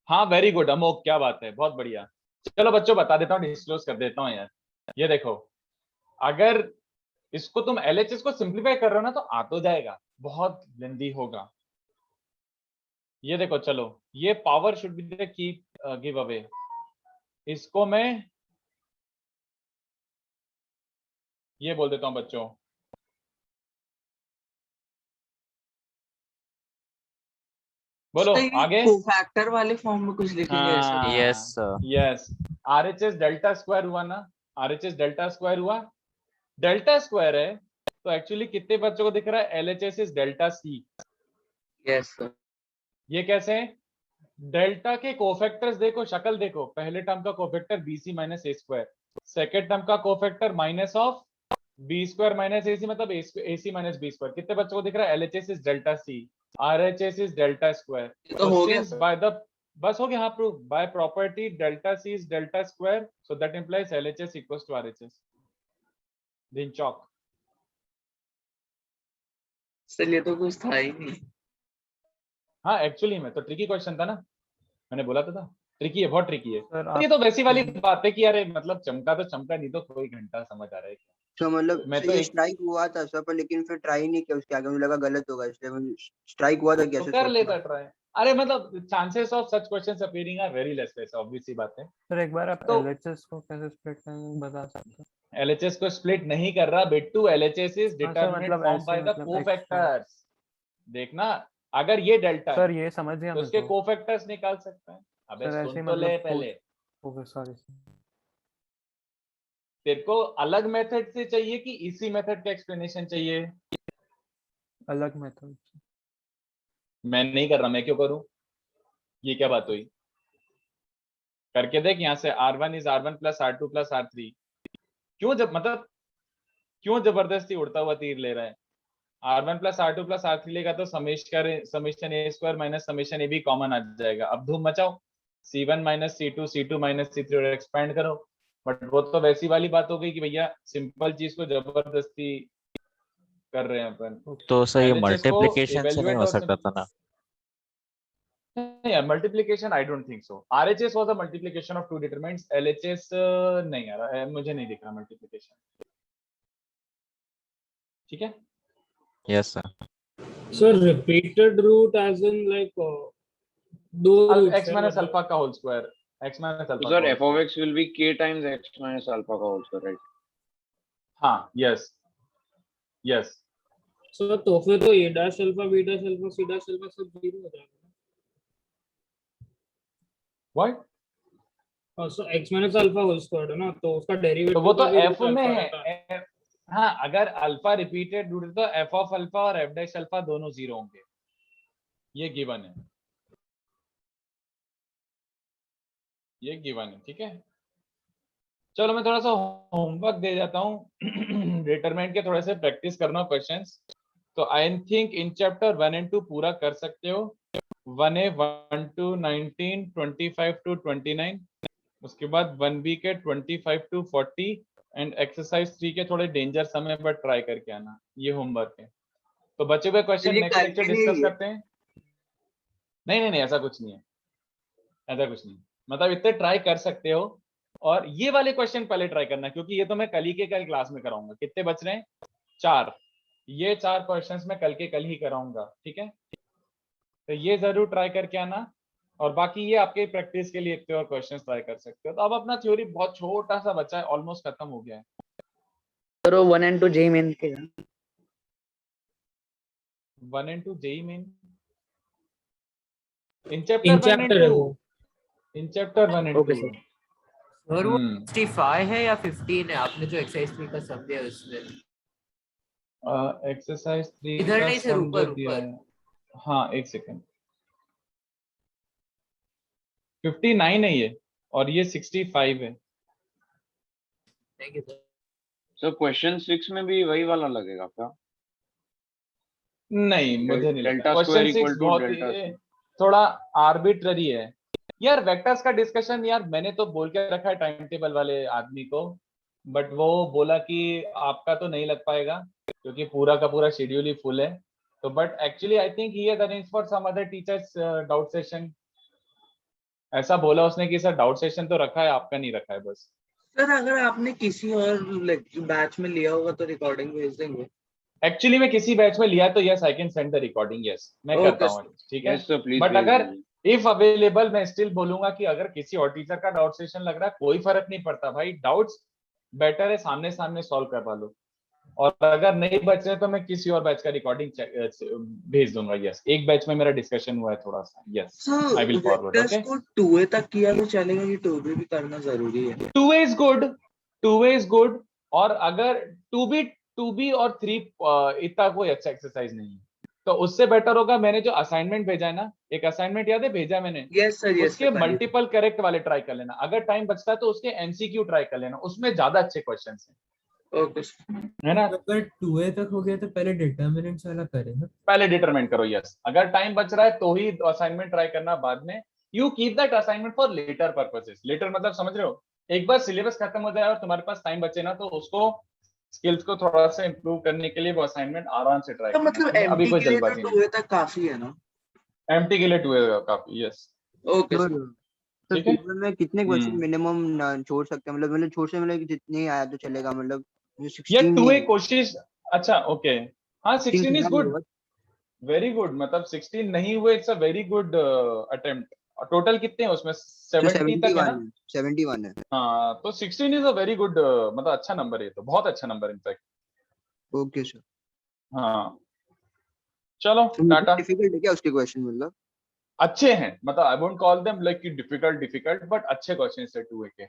Speaker 1: हाँ वेरी गुड अमोक, क्या बात है, बहुत बढ़िया। चलो बच्चों बता देता हूँ, डिस्क्लोज कर देता हूँ यार। ये देखो, अगर इसको तुम एलएचएस को सिंप्लीफाई कर रहे हो ना तो आ तो जाएगा, बहुत लेंदी होगा। ये देखो, चलो ये power should be the key give away. इसको मैं ये बोल देता हूं बच्चों, बोलो आगे।
Speaker 8: कोफैक्टर वाले फॉर्म में कुछ लिखेंगे ऐसे।
Speaker 3: Yes
Speaker 1: yes, RHS delta square हुआ ना, आरएचएस डेल्टा स्क्वायर हुआ, डेल्टा स्क्वायर है तो एक्चुअली कितने बच्चों को दिख रहा है, LHS is delta C.
Speaker 8: Yes sir.
Speaker 1: ये कैसे है, डेल्टा के कोफैक्टर्स देखो, शक्ल देखो, पहले टर्म का cofactor BC minus A square, second term का cofactor minus of B square minus AC, मतलब एसी माइनस बी स्क्वायर। कितने बच्चों को दिख रहा है, LHS is delta C, RHS is delta square.
Speaker 8: तो हो गया सर।
Speaker 1: बाय द, बस हो गया, हाँ proof by property delta C is delta square, so that implies LHS equals to RHS. दिन चौक।
Speaker 8: सर ये तो कुछ था ही नहीं।
Speaker 1: हाँ एक्चुअली में तो ट्रिकी क्वेश्चन था ना, मैंने बोला तो था ट्रिकी है, बहुत ट्रिकी है।
Speaker 11: सर
Speaker 1: तो ये तो वैसी वाली बात है कि यार मतलब चमका तो चमका, नहीं तो कोई घंटा समझ आ रहा है।
Speaker 5: तो मतलब
Speaker 1: मैं
Speaker 5: सर
Speaker 1: तो
Speaker 5: ये
Speaker 1: एक
Speaker 5: स्ट्राइक हुआ था सर, पर लेकिन फिर ट्राई नहीं किया उसके आगे, मुझे लगा गलत होगा इसलिए स्ट्राइक हुआ था
Speaker 1: तो
Speaker 5: कैसे
Speaker 1: कर
Speaker 5: सोच
Speaker 1: लेता ट्राई। अरे मतलब chances of such questions appearing are very less, वैसे ऑब्वियस सी बात है।
Speaker 11: सर एक बार आप
Speaker 1: तो
Speaker 11: एलएचएस को कैसे स्प्लिट करेंगे बता सकते हैं?
Speaker 1: एलएचएस को स्प्लिट नहीं कर रहा बिट्टू, एलएचएस इज
Speaker 11: हाँ सर,
Speaker 1: डिटरमिनेंट
Speaker 11: मतलब
Speaker 1: फॉर्म
Speaker 11: ऐसे
Speaker 1: बाय द
Speaker 11: मतलब
Speaker 1: कोफैक्टर्स। देखना, अगर ये डेल्टा
Speaker 11: सर
Speaker 1: है
Speaker 11: ये समझ गया
Speaker 1: तो
Speaker 11: मैं
Speaker 1: उसके
Speaker 11: तो।
Speaker 1: कोफैक्टर्स निकाल सकते हैं। अबे
Speaker 11: सर ऐसे
Speaker 1: सुन
Speaker 11: ही
Speaker 1: तो ले
Speaker 11: मतलब
Speaker 1: पहले,
Speaker 11: ओके सॉरी।
Speaker 1: तेरे को अलग मेथड से चाहिए कि इसी मेथड का एक्सप्लेनेशन चाहिए?
Speaker 11: अलग मेथड।
Speaker 1: मैं नहीं कर रहा, मैं क्यों करूं? ये क्या बात हुई? करके देख, यहाँ से R1 is R1 plus R2 plus R3। क्यों जब मतलब क्यों जबरदस्ती उड़ता हुआ तीर ले रहा है? R1 plus R2 plus R3 लेगा तो summation a square minus summation a b common आ जाएगा। अब धूम मचाओ, C1 minus C2 C2 minus C3 और एक्सपेंड करो। बट वो तो वैसी वाली बात हो गई कि भैया सिंपल चीज को जबरदस्ती कर रहे हैं अपन।
Speaker 3: तो सर ये
Speaker 1: LHS को
Speaker 3: मल्टीप्लिकेशन से नहीं
Speaker 1: evaluate
Speaker 3: हो
Speaker 1: और
Speaker 3: सकता था ना?
Speaker 1: नहीं, multiplication I don't think so. RHS was a multiplication of two determinants, LHS नहीं आ रहा है, मुझे नहीं दिख रहा मल्टीप्लिकेशन। ठीक है,
Speaker 3: yes sir.
Speaker 2: Sir repeated root as in like दो रूट्स
Speaker 1: x माइनस अल्फा का whole square, x minus alpha
Speaker 6: sir f of x will be k times x minus alpha का होल स्क्वायर, राइट?
Speaker 1: हाँ yes yes.
Speaker 2: Sir तो फिर तो a dash alpha b dash alpha c dash alpha सब 0 हो जाएगा।
Speaker 1: What?
Speaker 2: और sir x minus alpha whole square है ना, तो उसका डेरिवेटिव
Speaker 1: तो वो तो f में है। हाँ, अगर अल्फा रिपीटेड रूट है तो f ऑफ अल्फा और f डैश अल्फा दोनों 0 होंगे, ये गिवन है, ये गिवन है। ठीक है, चलो मैं थोड़ा सा होमवर्क दे जाता हूँ डिटरमिनेंट के थोड़े से प्रैक्टिस करना क्वेश्चंस। तो I think in chapter 1 and 2 पूरा कर सकते हो। 1A 1 to 19, 25 to 29, उसके बाद 1B के 25 to 40 एंड एक्सरसाइज 3 के थोड़े डेंजर समय पर ट्राई करके आना, ये होमवर्क है। तो बचे हुए क्वेश्चन नेक्स्ट लेक्चर डिस्कस करते हैं। नहीं नहीं नहीं, ऐसा कुछ नहीं है, ऐसा कुछ नहीं, मतलब इतने ट्राई कर सकते हो। और ये वाले क्वेश्चन पहले ट्राई करना, क्योंकि ये तो मैं कल ही के कल क्लास में कराऊंगा। कितने बच रहे हैं? 4। ये 4 क्वेश्चंस मैं कल के कल ही कराऊंगा। ठीक है, तो ये जरूर ट्राई करके आना। और बाकी ये आपके प्रैक्टिस के लिए एक और क्वेश्चंस ट्राई कर सकते हो। तो अब अपना थ्योरी बहुत छोटा सा बचा है, ऑलमोस्ट खत्म हो गया है।
Speaker 14: सर 1 and 2 जेई मेन के
Speaker 1: 1 and 2 JEE Main in chapter 1 and 2, in chapter 1 and 2।
Speaker 15: Sir वो 65 है या 15 है? आपने जो एक्सरसाइज 3 का सम दिया उसमें
Speaker 1: एक्सरसाइज 3
Speaker 15: इधर
Speaker 1: का
Speaker 15: नहीं सर,
Speaker 1: सम
Speaker 15: ऊपर
Speaker 1: जो दिया
Speaker 15: ऊपर।
Speaker 1: है, हाँ एक सेकंड, 59 है ये, और ये 65 है।
Speaker 15: Thank you sir.
Speaker 6: Sir question 6 में भी वही वाला लगेगा क्या?
Speaker 1: नहीं, मुझे नहीं लगता।
Speaker 6: Delta
Speaker 1: question
Speaker 6: square
Speaker 1: 6
Speaker 6: equal to
Speaker 1: बहुत
Speaker 6: डेल्टा
Speaker 1: ही थोड़ा आर्बिट्ररी है यार। वेक्टर्स का डिस्कशन यार मैंने तो बोल के रखा है टाइम टेबल वाले आदमी को, बट वो बोला कि आपका तो नहीं लग पाएगा क्योंकि पूरा का पूरा शेड्यूल ही फुल है। तो but actually I think he has arranged for some other teachers doubt session. ऐसा बोला उसने कि सर डाउट सेशन तो रखा है, आपका नहीं रखा है बस।
Speaker 8: सर अगर आपने किसी और बैच में लिया होगा तो रिकॉर्डिंग भेज देंगे।
Speaker 1: एक्चुअली मैं किसी बैच में लिया तो yes I can send the recording, yes मैं करता हूँ, ठीक है।
Speaker 6: Yes sir please.
Speaker 1: बट अगर इफ अवेलेबल मैं स्टिल बोलूंगा कि अगर किसी और टीचर का डाउट सेशन लग रहा है कोई फर्क नहीं पड़ता भाई, डाउट्स बेटर है सामने सामने सॉल्व करवा लो, और अगर नहीं बच रहे तो मैं किसी और बैच का रिकॉर्डिंग भेज दूंगा। यस एक बैच में मेरा डिस्कशन हुआ है थोड़ा सा, yes I will forward. Okay
Speaker 8: को 2A तक किया तो चलेगा कि 2B भी करना जरूरी है?
Speaker 1: 2A is good, 2A is good, और अगर 2B और 3 इतना कोई अच्छा एक्सरसाइज नहीं है तो उससे बेटर होगा मैंने जो असाइनमेंट भेजा है ना, एक असाइनमेंट याद है भेजा मैंने,
Speaker 8: यस सर, यस
Speaker 1: उसके मल्टीपल करेक्ट वाले ट्राई कर लेना, अगर टाइम बचता है तो उसके एमसीक्यू ट्राई कर लेना, उसमें ज्यादा अच्छे क्वेश्चंस हैं।
Speaker 8: ओके
Speaker 1: है ना,
Speaker 15: अगर 2A तक हो गया तो पहले डिटरमिनेंट्स वाला करें ना।
Speaker 1: पहले डिटरमिन करो। यस अगर टाइम बच रहा है तो ही असाइनमेंट ट्राई करना, बाद में you keep that assignment for later purposes. Later मतलब समझ रहे हो, एक बार सिलेबस खत्म हो जाए और तुम्हारे पास टाइम बचे ना तो उसको स्किल्स को थोड़ा सा इंप्रूव करने के लिए वो असाइनमेंट आराम से ट्राई
Speaker 8: तो
Speaker 1: करना।
Speaker 8: मतलब
Speaker 1: अभी
Speaker 8: एमटी
Speaker 1: कोई
Speaker 8: के लिए
Speaker 1: जल्दबाजी
Speaker 8: तो
Speaker 1: नहीं,
Speaker 8: 2A तक काफी है ना?
Speaker 1: एमटी के लिए 2A काफी। यस
Speaker 8: ओके
Speaker 5: सर सर
Speaker 1: ठीक है।
Speaker 5: पेपर में कितने क्वेश्चन मिनिमम छोड़ सकते हैं, मतलब छोड़ से मतलब कि जितने आया तो चलेगा, मतलब जो 16
Speaker 1: यार
Speaker 5: नहीं
Speaker 1: 2A
Speaker 5: है,
Speaker 1: कोशिश, अच्छा ओके हाँ 16 इज गुड,
Speaker 5: होगा।
Speaker 1: वेरी गुड, मतलब 16 नहीं हुए it's a very good attempt. Total कितने हैं उसमें,
Speaker 5: तो
Speaker 1: 70 तक है ना?
Speaker 5: 71 है।
Speaker 1: हाँ तो 16 इज अ वेरी गुड, मतलब अच्छा नंबर है, तो बहुत अच्छा नंबर इनफैक्ट।
Speaker 5: Okay sir.
Speaker 1: हाँ चलो
Speaker 5: तो
Speaker 1: टाटा।
Speaker 5: डिफिकल्ट है क्या उसके क्वेश्चन, मतलब?
Speaker 1: अच्छे हैं, मतलब I won't call them like difficult but अच्छे क्वेश्चन है 2A के।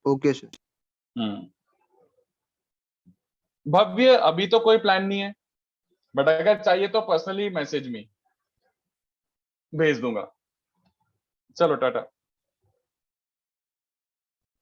Speaker 5: Okay sir.
Speaker 1: भव्य अभी तो कोई प्लान नहीं है, बट अगर चाहिए तो पर्सनली मैसेज मी भेज दूंगा। चलो टाटा।